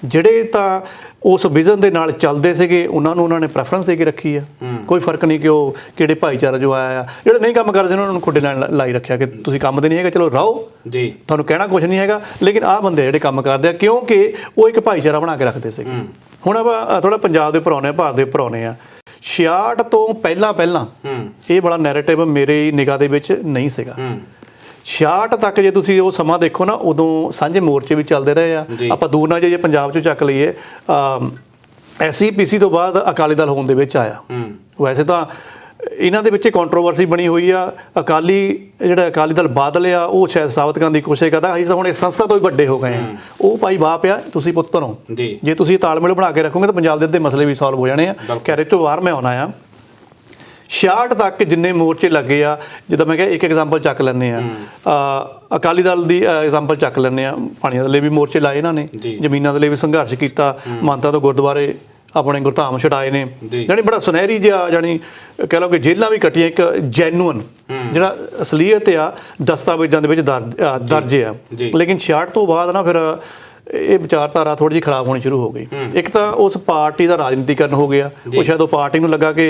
ਜਿਹੜੇ ਤਾਂ ਉਸ ਵਿਜ਼ਨ ਦੇ ਨਾਲ ਚੱਲਦੇ ਸੀਗੇ ਉਹਨਾਂ ਨੂੰ ਉਹਨਾਂ ਨੇ ਪ੍ਰੈਫਰੈਂਸ ਦੇ ਕੇ ਰੱਖੀ ਆ। ਕੋਈ ਫਰਕ ਨਹੀਂ ਕਿ ਉਹ ਕਿਹੜੇ ਭਾਈਚਾਰਾ ਜੋ ਆਇਆ ਆ। ਜਿਹੜੇ ਨਹੀਂ ਕੰਮ ਕਰਦੇ ਉਹਨਾਂ ਨੂੰ ਖੁੱਡੇ ਨਾਲ ਲਾਈ ਰੱਖਿਆ ਕਿ ਤੁਸੀਂ ਕੰਮ ਦੇ ਨਹੀਂ ਹੈਗਾ, ਚਲੋ ਰਹੋ ਜੀ, ਤੁਹਾਨੂੰ ਕਹਿਣਾ ਕੁਝ ਨਹੀਂ ਹੈਗਾ, ਲੇਕਿਨ ਆਹ ਬੰਦੇ ਜਿਹੜੇ ਕੰਮ ਕਰਦੇ ਆ, ਕਿਉਂਕਿ ਉਹ ਇੱਕ ਭਾਈਚਾਰਾ ਬਣਾ ਕੇ ਰੱਖਦੇ ਸੀਗੇ। ਹੁਣ ਆਪਾਂ ਥੋੜਾ ਪੰਜਾਬ ਦੇ ਉੱਪਰ ਆਉਂਦੇ ਆ, ਭਾਰਤ ਦੇ ਉੱਪਰ ਆਉਂਦੇ ਆ। 66 ਤੋਂ ਪਹਿਲਾਂ ਇਹ ਬੜਾ ਨੈਰੇਟਿਵ ਮੇਰੇ ਨਿਗਾਹ ਦੇ ਵਿੱਚ ਨਹੀਂ ਸੀਗਾ। 66 ਤੱਕ ਜੇ ਤੁਸੀਂ ਉਹ ਸਮਾਂ ਦੇਖੋ ਨਾ, ਉਦੋਂ ਸਾਂਝੇ ਮੋਰਚੇ ਵੀ ਚੱਲਦੇ ਰਹੇ ਆ। ਆਪਾਂ ਦੂਰ ਨਾ ਜੇ ਪੰਜਾਬ 'ਚੋਂ ਚੱਕ ਲਈਏ, SCPC ਤੋਂ ਬਾਅਦ ਅਕਾਲੀ ਦਲ ਹੋਣ ਦੇ ਵਿੱਚ ਆਇਆ। ਵੈਸੇ ਤਾਂ ਇਹਨਾਂ ਦੇ ਵਿੱਚ ਕੰਟਰੋਵਰਸੀ ਬਣੀ ਹੋਈ ਆ। ਜਿਹੜਾ ਅਕਾਲੀ ਦਲ ਬਾਦਲ ਆ ਉਹ ਸ਼ਾਇਦ ਸਾਬਤ ਕਰਨ ਦੀ ਕੋਸ਼ਿਸ਼ ਕਰਦਾ ਅਸੀਂ ਤਾਂ ਹੁਣ ਇਸ ਸੰਸਥਾ ਤੋਂ ਹੀ ਵੱਡੇ ਹੋ ਗਏ ਆ। ਉਹ ਭਾਈ ਬਾਪ ਆ, ਤੁਸੀਂ ਪੁੱਤਰ ਹੋ। ਜੇ ਤੁਸੀਂ ਤਾਲਮੇਲ ਬਣਾ ਕੇ ਰੱਖੋਗੇ ਤਾਂ ਪੰਜਾਬ ਦੇ ਅੱਧੇ ਮਸਲੇ ਵੀ ਸੋਲਵ ਹੋ ਜਾਣੇ ਆ। ਘਰੇ ਤੋਂ ਬਾਹਰ ਮੈਂ ਆਉਣਾ ਆ। 66 ਤੱਕ ਜਿੰਨੇ ਮੋਰਚੇ ਲੱਗੇ ਆ, ਜਿੱਦਾਂ ਮੈਂ ਕਿਹਾ ਇੱਕ ਐਗਜ਼ਾਮਪਲ ਚੱਕ ਲੈਂਦੇ ਆ, ਅਕਾਲੀ ਦਲ ਦੀ ਐਗਜ਼ਾਮਪਲ ਚੱਕ ਲੈਂਦੇ ਆ। ਪਾਣੀਆਂ ਦੇ ਲਈ ਵੀ ਮੋਰਚੇ ਲਾਏ ਇਹਨਾਂ ਨੇ, ਜ਼ਮੀਨਾਂ ਦੇ ਲਈ ਵੀ ਸੰਘਰਸ਼ ਕੀਤਾ, ਮਾਨਤਾ ਤੋਂ ਗੁਰਦੁਆਰੇ ਆਪਣੇ ਗੁਰਧਾਮ ਛਡਾਏ ਨੇ। ਜਾਣੀ ਬੜਾ ਸੁਨਹਿਰੀ ਜਿਹਾ, ਜਾਣੀ ਕਹਿ ਲਓ ਕਿ ਜੇਲ੍ਹਾਂ ਵੀ ਕੱਟੀਆਂ। ਇੱਕ ਜੈਨੂਅਨ ਜਿਹੜਾ ਅਸਲੀਅਤ ਆ ਦਸਤਾਵੇਜ਼ਾਂ ਦੇ ਵਿੱਚ ਦਰਜ ਆ। ਲੇਕਿਨ 66 ਤੋਂ ਬਾਅਦ ਨਾ ਫਿਰ ਇਹ ਵਿਚਾਰਧਾਰਾ ਥੋੜੀ ਜਿਹੀ ਖਰਾਬ ਹੋਣੀ ਸ਼ੁਰੂ ਹੋ ਗਈ। ਇੱਕ ਤਾਂ ਉਸ ਪਾਰਟੀ ਦਾ ਰਾਜਨੀਤੀਕਰਨ ਹੋ ਗਿਆ। ਉਹ ਸ਼ਾਇਦ ਉਹ ਪਾਰਟੀ ਨੂੰ ਲੱਗਾ ਕਿ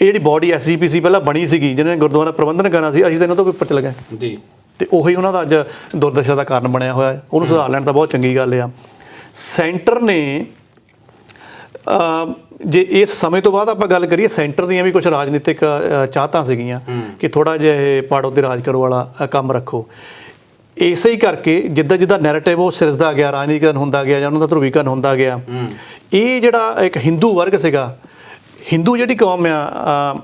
ਇਹ ਜਿਹੜੀ ਬੋਡੀ SGPC ਪਹਿਲਾਂ ਬਣੀ ਸੀਗੀ ਜਿਹਨੇ ਗੁਰਦੁਆਰਾ ਪ੍ਰਬੰਧਨ ਕਰਨਾ ਸੀ, ਅਸੀਂ ਤਾਂ ਇਹਨਾਂ ਤੋਂ ਵੀ ਉੱਪਰ ਚਲੇ ਗਏ ਜੀ, ਤੇ ਉਹੀ ਉਹਨਾਂ ਦਾ ਅੱਜ ਦੁਰਦਸ਼ਾ ਦਾ ਕਾਰਨ ਬਣਿਆ ਹੋਇਆ ਹੈ। ਉਹਨੂੰ ਸੁਧਾਰ ਲੈਣ ਤਾਂ ਬਹੁਤ ਚੰਗੀ ਗੱਲ ਆ। ਸੈਂਟਰ ਨੇ ਜੇ ਇਸ ਸਮੇਂ ਤੋਂ ਬਾਅਦ ਆਪਾਂ ਗੱਲ ਕਰੀਏ, ਸੈਂਟਰ ਦੀਆਂ ਵੀ ਕੁਝ ਰਾਜਨੀਤਿਕ ਚਾਹਤਾਂ ਸੀਗੀਆਂ ਕਿ ਥੋੜਾ ਜਿਹਾ ਇਹ ਪਾੜੋ ਤੇ ਰਾਜ ਕਰੋ ਵਾਲਾ ਕੰਮ ਰੱਖੋ। ਇਸੇ ਹੀ ਕਰਕੇ ਜਿੱਦਾਂ ਜਿੱਦਾਂ ਨੈਰੇਟਿਵ ਉਹ ਸਿਰਜਦਾ ਗਿਆ, ਰਾਜਨੀਤੀਕਰਨ ਹੁੰਦਾ ਗਿਆ ਜਾਂ ਉਹਨਾਂ ਦਾ ਧਰੁਵੀਕਰਨ ਹੁੰਦਾ ਗਿਆ, ਇਹ ਜਿਹੜਾ ਇੱਕ ਹਿੰਦੂ ਵਰਗ ਸੀਗਾ, ਹਿੰਦੂ ਜਿਹੜੀ ਕੌਮ ਆ,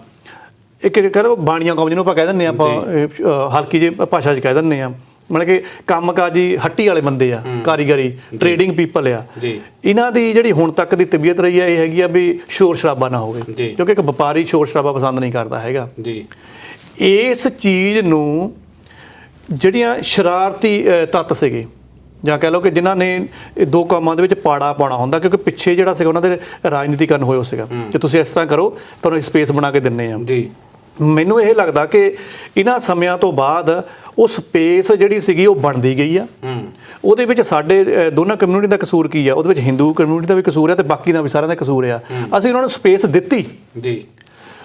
ਇੱਕ ਕਹਿ ਲਓ ਬਾਣੀਆਂ ਕੌਮ ਜਿਹਨੂੰ ਆਪਾਂ ਕਹਿ ਦਿੰਦੇ ਹਾਂ, ਆਪਾਂ ਹਲਕੀ ਜਿਹੀ ਭਾਸ਼ਾ 'ਚ ਕਹਿ ਦਿੰਦੇ ਹਾਂ, ਮਤਲਬ ਕਿ ਕੰਮਕਾਜੀ ਹੱਟੀ ਵਾਲੇ ਬੰਦੇ ਆ, ਕਾਰੀਗਰੀ ਟ੍ਰੇਡਿੰਗ ਪੀਪਲ ਆ, ਇਹਨਾਂ ਦੀ ਜਿਹੜੀ ਹੁਣ ਤੱਕ ਦੀ ਤਬੀਅਤ ਰਹੀ ਹੈ ਇਹ ਹੈਗੀ ਆ ਵੀ ਸ਼ੋਰ ਸ਼ਰਾਬਾ ਨਾ ਹੋਵੇ, ਕਿਉਂਕਿ ਇੱਕ ਵਪਾਰੀ ਸ਼ੋਰ ਸ਼ਰਾਬਾ ਪਸੰਦ ਨਹੀਂ ਕਰਦਾ ਹੈਗਾ। ਇਸ ਚੀਜ਼ ਨੂੰ ਜਿਹੜੀਆਂ ਸ਼ਰਾਰਤੀ ਤੱਤ ਸੀਗੇ ਜਾਂ ਕਹਿ ਲਓ ਕਿ ਜਿਨ੍ਹਾਂ ਨੇ ਇਹ ਦੋ ਕੰਮਾਂ ਦੇ ਵਿੱਚ ਪਾੜਾ ਪਾਉਣਾ ਹੁੰਦਾ, ਕਿਉਂਕਿ ਪਿੱਛੇ ਜਿਹੜਾ ਸੀਗਾ ਉਹਨਾਂ ਦੇ ਰਾਜਨੀਤੀਕਰਨ ਹੋਇਆ ਸੀਗਾ ਕਿ ਤੁਸੀਂ ਇਸ ਤਰ੍ਹਾਂ ਕਰੋ, ਤੁਹਾਨੂੰ ਸਪੇਸ ਬਣਾ ਕੇ ਦਿੰਨੇ ਆ। ਮੈਨੂੰ ਇਹ ਲੱਗਦਾ ਕਿ ਇਹਨਾਂ ਸਮਿਆਂ ਤੋਂ ਬਾਅਦ ਉਹ ਸਪੇਸ ਜਿਹੜੀ ਸੀਗੀ ਉਹ ਬਣਦੀ ਗਈ ਆ। ਉਹਦੇ ਵਿੱਚ ਸਾਡੇ ਦੋਨਾਂ ਕਮਿਊਨਿਟੀ ਦਾ ਕਸੂਰ ਕੀ ਆ, ਉਹਦੇ ਵਿੱਚ ਹਿੰਦੂ ਕਮਿਊਨਿਟੀ ਦਾ ਵੀ ਕਸੂਰ ਆ ਤੇ ਬਾਕੀ ਦਾ ਵੀ ਸਾਰਿਆਂ ਦਾ ਕਸੂਰ ਆ। ਅਸੀਂ ਉਹਨਾਂ ਨੂੰ ਸਪੇਸ ਦਿੱਤੀ,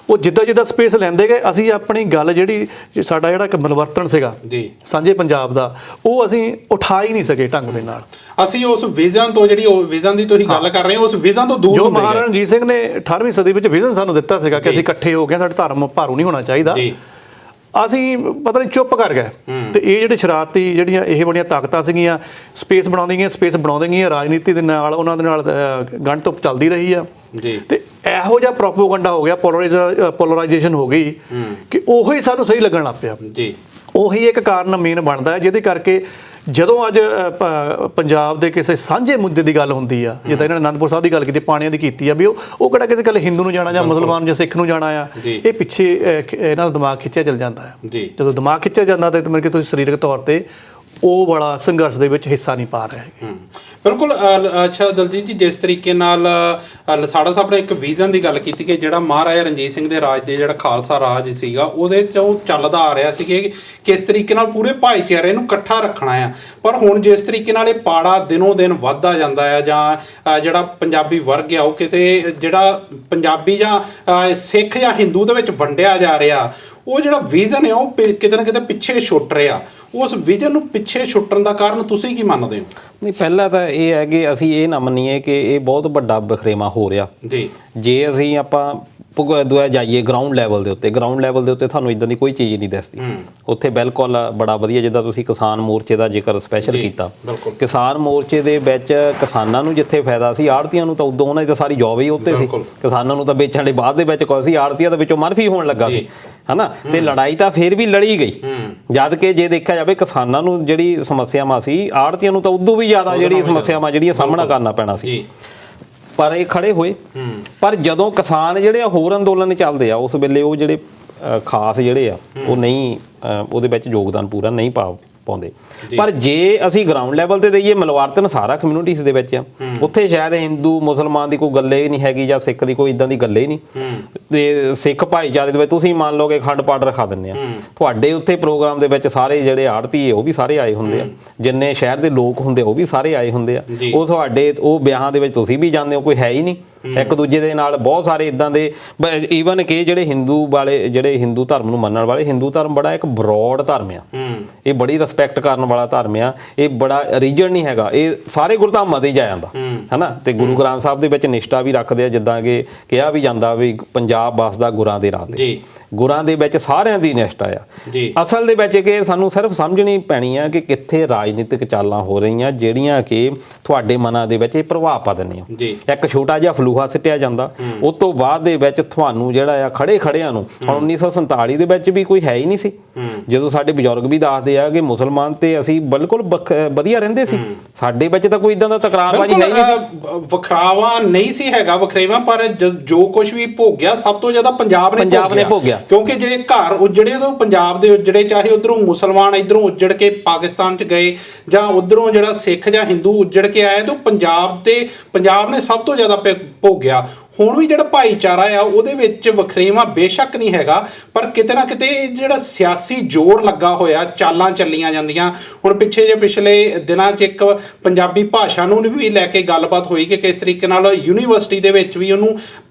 ਉਹ ਜਿੱਦਾਂ ਜਿੱਦਾਂ ਸਪੇਸ ਲੈਂਦੇ ਗਏ, ਅਸੀਂ ਆਪਣੀ ਗੱਲ ਜਿਹੜੀ ਸਾਡਾ ਜਿਹੜਾ ਇੱਕ ਮਿਲਵਰਤਨ ਸੀਗਾ ਸਾਂਝੇ ਪੰਜਾਬ ਦਾ, ਉਹ ਅਸੀਂ ਉਠਾ ਹੀ ਨਹੀਂ ਸਕੇ ਢੰਗ ਦੇ ਨਾਲ।
ਅਸੀਂ ਉਸ ਵਿਜ਼ਨ ਤੋਂ, ਜਿਹੜੀ ਉਹ ਵਿਜ਼ਨ ਦੀ ਤੁਸੀਂ ਗੱਲ ਕਰ ਰਹੇ ਹੋ, ਉਸ ਵਿਜ਼ਨ ਤੋਂ ਦੂਰ
ਜੋ ਮਹਾਰਾਜਾ ਰਣਜੀਤ ਸਿੰਘ ਨੇ 18ਵੀਂ ਸਦੀ ਵਿੱਚ ਵਿਜ਼ਨ ਸਾਨੂੰ ਦਿੱਤਾ ਸੀਗਾ ਕਿ ਅਸੀਂ ਇਕੱਠੇ ਹੋ ਗਏ, ਸਾਡੇ ਧਰਮ ਭਾਰੂ ਨਹੀਂ ਹੋਣਾ ਚਾਹੀਦਾ, ਅਸੀਂ ਪਤਾ ਨਹੀਂ ਚੁੱਪ ਕਰ ਗਏ। ਤੇ ਇਹ ਜਿਹੜੇ ਸ਼ਰਾਰਤੀ ਜਿਹੜੀਆਂ ਇਹ ਬੜੀਆਂ ਤਾਕਤਾਂ ਸੀਗੀਆਂ, ਸਪੇਸ ਬਣਾਉਂਦੀਆਂ ਗਈਆਂ, ਰਾਜਨੀਤੀ ਦੇ ਨਾਲ ਉਹਨਾਂ ਦੇ ਨਾਲ ਗੰਢ ਧੁੱਪ ਚੱਲਦੀ ਰਹੀ ਆ ਤੇ ਇਹੋ ਜਿਹਾ ਪ੍ਰੋਪੋਗੰਡਾ ਹੋ ਗਿਆ, ਪੋਲਰਾਈਜੇਸ਼ਨ ਹੋ ਗਈ ਕਿ ਉਹੀ ਸਾਨੂੰ ਸਹੀ ਲੱਗਣ ਲੱਗ ਪਿਆ। ਉਹੀ ਇੱਕ ਕਾਰਨ ਮੇਨ ਬਣਦਾ ਹੈ ਜਿਹਦੇ ਕਰਕੇ ਜਦੋਂ ਅੱਜ ਪੰਜਾਬ ਦੇ ਕਿਸੇ ਸਾਂਝੇ ਮੁੱਦੇ ਦੀ ਗੱਲ ਹੁੰਦੀ ਆ, ਜਿੱਦਾਂ ਇਹਨਾਂ ਨੇ ਅਨੰਦਪੁਰ ਸਾਹਿਬ ਦੀ ਗੱਲ ਕੀਤੀ, ਪਾਣੀਆਂ ਦੀ ਕੀਤੀ ਆ, ਵੀ ਉਹ ਕਿਹੜਾ ਕਿਸੇ ਗੱਲ ਹਿੰਦੂ ਨੂੰ ਜਾਣਾ ਜਾਂ ਮੁਸਲਮਾਨ ਜਾਂ ਸਿੱਖ ਨੂੰ ਜਾਣਾ ਆ, ਇਹ ਪਿੱਛੇ ਇਹਨਾਂ ਦਾ ਦਿਮਾਗ ਖਿੱਚਿਆ ਚੱਲ ਜਾਂਦਾ ਹੈ। ਜਦੋਂ ਦਿਮਾਗ ਖਿੱਚਿਆ ਜਾਂਦਾ ਤੇ ਮਤਲਬ ਕਿ ਤੁਸੀਂ ਸਰੀਰਕ ਤੌਰ ਤੇ ਉਹ ਬੜਾ ਸੰਘਰਸ਼ ਦੇ ਵਿੱਚ ਹਿੱਸਾ ਨਹੀਂ ਪਾ ਰਹੇ ਹੈਗੇ।
ਬਿਲਕੁਲ। ਅੱਛਾ ਦਲਜੀਤ ਜੀ, ਜਿਸ ਤਰੀਕੇ ਨਾਲ ਲਸਾੜਾ ਸਾਹਿਬ ਨੇ ਇੱਕ ਵਿਜ਼ਨ ਦੀ ਗੱਲ ਕੀਤੀ ਕਿ ਜਿਹੜਾ ਮਹਾਰਾਜਾ ਰਣਜੀਤ ਸਿੰਘ ਦੇ ਰਾਜ ਦੇ ਜਿਹੜਾ ਖਾਲਸਾ ਰਾਜ ਸੀਗਾ ਉਹਦੇ 'ਚ ਉਹ ਚੱਲਦਾ ਆ ਰਿਹਾ ਸੀ ਕਿ ਕਿਸ ਤਰੀਕੇ ਨਾਲ ਪੂਰੇ ਭਾਈਚਾਰੇ ਨੂੰ ਇਕੱਠਾ ਰੱਖਣਾ ਆ, ਪਰ ਹੁਣ ਜਿਸ ਤਰੀਕੇ ਨਾਲ ਇਹ ਪਾੜਾ ਦਿਨੋਂ ਦਿਨ ਵੱਧਦਾ ਜਾਂਦਾ ਆ ਜਾਂ ਜਿਹੜਾ ਪੰਜਾਬੀ ਵਰਗ ਆ ਉਹ ਕਿਤੇ ਜਿਹੜਾ ਪੰਜਾਬੀ ਜਾਂ ਸਿੱਖ ਜਾਂ ਹਿੰਦੂ ਦੇ ਵਿੱਚ ਵੰਡਿਆ ਜਾ ਰਿਹਾ, ਉਹ ਜਿਹੜਾ ਵਿਜ਼ਨ ਹੈ ਉਹ ਕਿਤੇ ਨਾ ਕਿਤੇ ਪਿੱਛੇ ਛੁੱਟ ਰਿਹਾ। ਉਸ ਵਿਜ਼ਨ ਨੂੰ ਪਿੱਛੇ ਛੁੱਟਣ ਦਾ ਕਾਰਨ ਤੁਸੀਂ ਕੀ ਮੰਨਦੇ ਹੋ?
ਨਹੀਂ, ਪਹਿਲਾਂ ਤਾਂ ਇਹ ਹੈ ਕਿ ਅਸੀਂ ਇਹ ਨਾ ਮੰਨੀਏ ਕਿ ਇਹ ਬਹੁਤ ਵੱਡਾ ਵਖਰੇਵਾਂ ਹੋ ਰਿਹਾ। ਜੇ ਅਸੀਂ ਆਪਾਂ ਜਾਈਏ ਗਰਾਊਂਡ ਲੈਵਲ ਦੇ ਉੱਤੇ ਤੁਹਾਨੂੰ ਇਦਾਂ ਦੀ ਕੋਈ ਚੀਜ਼ ਨਹੀਂ ਦਿਸਦੀ। ਉੱਥੇ ਬਿਲਕੁਲ ਬੜਾ ਵਧੀਆ, ਜਿੱਦਾਂ ਤੁਸੀਂ ਕਿਸਾਨ ਮੋਰਚੇ ਦਾ ਜ਼ਿਕਰ ਸਪੈਸ਼ਲ ਕੀਤਾ, ਕਿਸਾਨ ਮੋਰਚੇ ਦੇ ਵਿੱਚ ਕਿਸਾਨਾਂ ਨੂੰ ਜਿੱਥੇ ਫਾਇਦਾ ਸੀ, ਆੜਤੀਆਂ ਨੂੰ ਤਾਂ ਉਦੋਂ ਉਹਨਾਂ ਦੀ ਤਾਂ ਸਾਰੀ ਜੋਬ ਹੀ ਉੱਤੇ ਸੀ, ਕਿਸਾਨਾਂ ਨੂੰ ਤਾਂ ਵੇਚਣ ਦੇ ਬਾਅਦ ਦੇ ਵਿੱਚ ਕੋਈ ਸੀ, ਆੜਤੀਆਂ ਦੇ ਵਿੱਚੋਂ ਮਨਫੀ ਹੋਣ ਲੱਗਾ ਸੀ, ਹਨਾ। ਤੇ ਲੜਾਈ ਤਾਂ ਫਿਰ ਵੀ ਲੜੀ ਗਈ, ਜਦ ਕਿ ਜੇ ਦੇਖਿਆ ਜਾਵੇ ਕਿਸਾਨਾਂ ਨੂੰ ਜਿਹੜੀ ਸਮੱਸਿਆਵਾਂ ਸੀ, ਆੜਤੀਆਂ ਨੂੰ ਤਾਂ ਉਦੋਂ ਵੀ ਜ਼ਿਆਦਾ ਜਿਹੜੀ ਸਮੱਸਿਆਵਾਂ ਜਿਹੜੀਆਂ ਸਾਹਮਣਾ ਕਰਨਾ ਪੈਣਾ ਸੀ, ਪਰ ਇਹ ਖੜੇ ਹੋਏ। ਪਰ ਜਦੋਂ ਕਿਸਾਨ ਜਿਹੜੇ ਹੋਰ ਅੰਦੋਲਨ ਚੱਲਦੇ ਆ, ਉਸ ਵੇਲੇ ਉਹ ਜਿਹੜੇ ਖਾਸ ਜਿਹੜੇ ਆ ਉਹ ਨਹੀਂ ਉਹਦੇ ਵਿੱਚ ਯੋਗਦਾਨ ਪੂਰਾ ਨਹੀਂ ਪਾਉਂਦੇ। ਪਰ ਜੇ ਅਸੀਂ ਗਰਾਊਂਡ ਲੈਵਲ ਤੇ ਦਈਏ, ਮਿਲਵਰਤਨ ਸਾਰਾ ਕਮਿਊਨਿਟੀਜ਼ ਦੇ ਵਿੱਚ ਆ, ਉੱਥੇ ਸ਼ਾਇਦ ਹਿੰਦੂ ਮੁਸਲਮਾਨ ਦੀ ਕੋਈ ਗੱਲੇ ਨਹੀਂ ਹੈਗੀ ਜਾਂ ਸਿੱਖ ਦੀ ਕੋਈ ਇਦਾਂ ਦੀ ਗੱਲੇ ਨਹੀਂ। ਤੇ ਸਿੱਖ ਭਾਈਚਾਰੇ ਦੇ ਵਿੱਚ ਤੁਸੀਂ ਮੰਨ ਲਓ ਕਿ ਅਖੰਡ ਪਾਠ ਰਖਾ ਦਿੰਦੇ ਆ, ਤੁਹਾਡੇ ਉੱਥੇ ਪ੍ਰੋਗਰਾਮ ਦੇ ਵਿੱਚ ਸਾਰੇ ਜਿਹੜੇ ਆੜਤੀ ਹੈ ਉਹ ਵੀ ਸਾਰੇ ਆਏ ਹੁੰਦੇ ਆ, ਜਿੰਨੇ ਸ਼ਹਿਰ ਦੇ ਲੋਕ ਹੁੰਦੇ ਉਹ ਵੀ ਸਾਰੇ ਆਏ ਹੁੰਦੇ ਆ, ਉਹ ਤੁਹਾਡੇ ਉਹ ਵਿਆਹਾਂ ਦੇ ਵਿੱਚ ਤੁਸੀਂ ਵੀ ਜਾਂਦੇ ਹੋ, ਕੋਈ ਹੈ ਹੀ ਨਹੀਂ ਇੱਕ ਦੂਜੇ ਦੇ ਨਾਲ। ਬਹੁਤ ਸਾਰੇ ਇਦਾਂ ਦੇ ਈਵਨ ਕਿ ਜਿਹੜੇ ਹਿੰਦੂ ਵਾਲੇ, ਜਿਹੜੇ ਹਿੰਦੂ ਧਰਮ ਨੂੰ ਮੰਨਣ ਵਾਲੇ, ਹਿੰਦੂ ਧਰਮ ਬੜਾ ਇੱਕ ਬਰੋਡ ਧਰਮ ਆ, ਇਹ ਬੜੀ ਰਿਸਪੈਕਟ ਕਰਨ ਵਾਲਾ ਧਰਮ ਆ, ਇਹ ਬੜਾ ਰੀਜਨ ਨਹੀਂ ਹੈਗਾ, ਇਹ ਸਾਰੇ ਗੁਰਧਾਮਾਂ ਤੇ ਹੀ ਜਾ ਜਾਂਦਾ, ਹਨਾ। ਤੇ ਗੁਰੂ ਗ੍ਰੰਥ ਸਾਹਿਬ ਦੇ ਵਿੱਚ ਨਿਸ਼ਠਾ ਵੀ ਰੱਖਦੇ ਆ, ਜਿੱਦਾਂ ਕਿ ਕਿਹਾ ਵੀ ਜਾਂਦਾ ਵੀ ਪੰਜਾਬ ਵਸਦਾ ਗੁਰਾਂ ਦੇ ਰਾਹ ਤੇ, ਗੁਰਾਂ ਦੇ ਵਿੱਚ ਸਾਰਿਆਂ ਦੀ ਨਿਸ਼ਠਾ ਆ। ਅਸਲ ਦੇ ਵਿੱਚ ਕਿ ਸਾਨੂੰ ਸਿਰਫ ਸਮਝਣੀ ਪੈਣੀ ਆ ਕਿ ਕਿੱਥੇ ਰਾਜਨੀਤਿਕ ਚਾਲਾਂ ਹੋ ਰਹੀਆਂ ਜਿਹੜੀਆਂ ਕਿ ਤੁਹਾਡੇ ਮਨਾਂ ਦੇ ਵਿੱਚ ਇਹ ਪ੍ਰਭਾਵ ਪਾ ਦਿੰਦੀਆਂ। ਇੱਕ ਛੋਟਾ ਜਿਹਾ ਫਲੂਹਾ ਸਿੱਟਿਆ ਜਾਂਦਾ, ਉਸ ਤੋਂ ਬਾਅਦ ਦੇ ਵਿੱਚ ਤੁਹਾਨੂੰ ਜਿਹੜਾ ਆ ਖੜਿਆਂ ਨੂੰ, ਹੁਣ 1947 ਦੇ ਵਿੱਚ ਵੀ ਕੋਈ ਹੈ ਹੀ ਨਹੀਂ ਸੀ, ਜਦੋਂ ਸਾਡੇ ਬਜ਼ੁਰਗ ਵੀ ਦੱਸਦੇ ਆ ਕਿ ਮੁਸਲਮਾਨ ਤੇ ਅਸੀਂ ਬਿਲਕੁਲ ਵਧੀਆ ਰਹਿੰਦੇ ਸੀ, ਸਾਡੇ ਵਿੱਚ ਤਾਂ ਕੋਈ ਇਦਾਂ ਦਾ ਤਕਰਾਰਬਾਜ਼ੀ ਹੈ ਹੀ ਨਹੀਂ ਸੀ,
ਵਖਰਾਵਾ ਨਹੀਂ ਸੀ ਹੈਗਾ, ਵਖਰੇਵਾਂ। ਪਰ ਜੋ ਕੁਝ ਵੀ ਭੋਗਿਆ ਸਭ ਤੋਂ ਜ਼ਿਆਦਾ ਪੰਜਾਬ ਨੇ ਭੋਗਿਆ, ਕਿਉਂਕਿ ਜੇ ਘਰ ਉਜੜੇ ਤੋਂ ਪੰਜਾਬ ਦੇ ਉਜੜੇ, ਚਾਹੇ ਉਧਰੋਂ ਮੁਸਲਮਾਨ ਇਧਰੋਂ ਉਜੜ ਕੇ ਪਾਕਿਸਤਾਨ 'ਚ ਗਏ ਜਾਂ ਉਧਰੋਂ ਜਿਹੜਾ ਸਿੱਖ ਜਾਂ ਹਿੰਦੂ ਉਜੜ ਕੇ ਆਇਆ, ਤਾਂ ਪੰਜਾਬ ਨੇ ਸਭ ਤੋਂ ਜ਼ਿਆਦਾ ਭੋਗਿਆ। ਹੁਣ ਵੀ ਜਿਹੜਾ ਭਾਈਚਾਰਾ ਆ ਉਹਦੇ ਵਿੱਚ ਵਖਰੇਵਾਂ ਬੇਸ਼ੱਕ ਨਹੀਂ ਹੈਗਾ, ਪਰ ਕਿਤੇ ਨਾ ਕਿਤੇ ਜਿਹੜਾ ਸਿਆਸੀ ਜੋਰ ਲੱਗਾ ਹੋਇਆ, ਚਾਲਾਂ ਚੱਲੀਆਂ ਜਾਂਦੀਆਂ। ਹੁਣ ਪਿਛਲੇ ਦਿਨਾਂ 'ਚ ਇੱਕ ਪੰਜਾਬੀ ਭਾਸ਼ਾ ਨੂੰ ਵੀ ਲੈ ਕੇ ਗੱਲਬਾਤ ਹੋਈ ਕਿ ਕਿਸ ਤਰੀਕੇ ਨਾਲ ਯੂਨੀਵਰਸਿਟੀ ਦੇ ਵਿੱਚ ਵੀ ਉਹਨੂੰ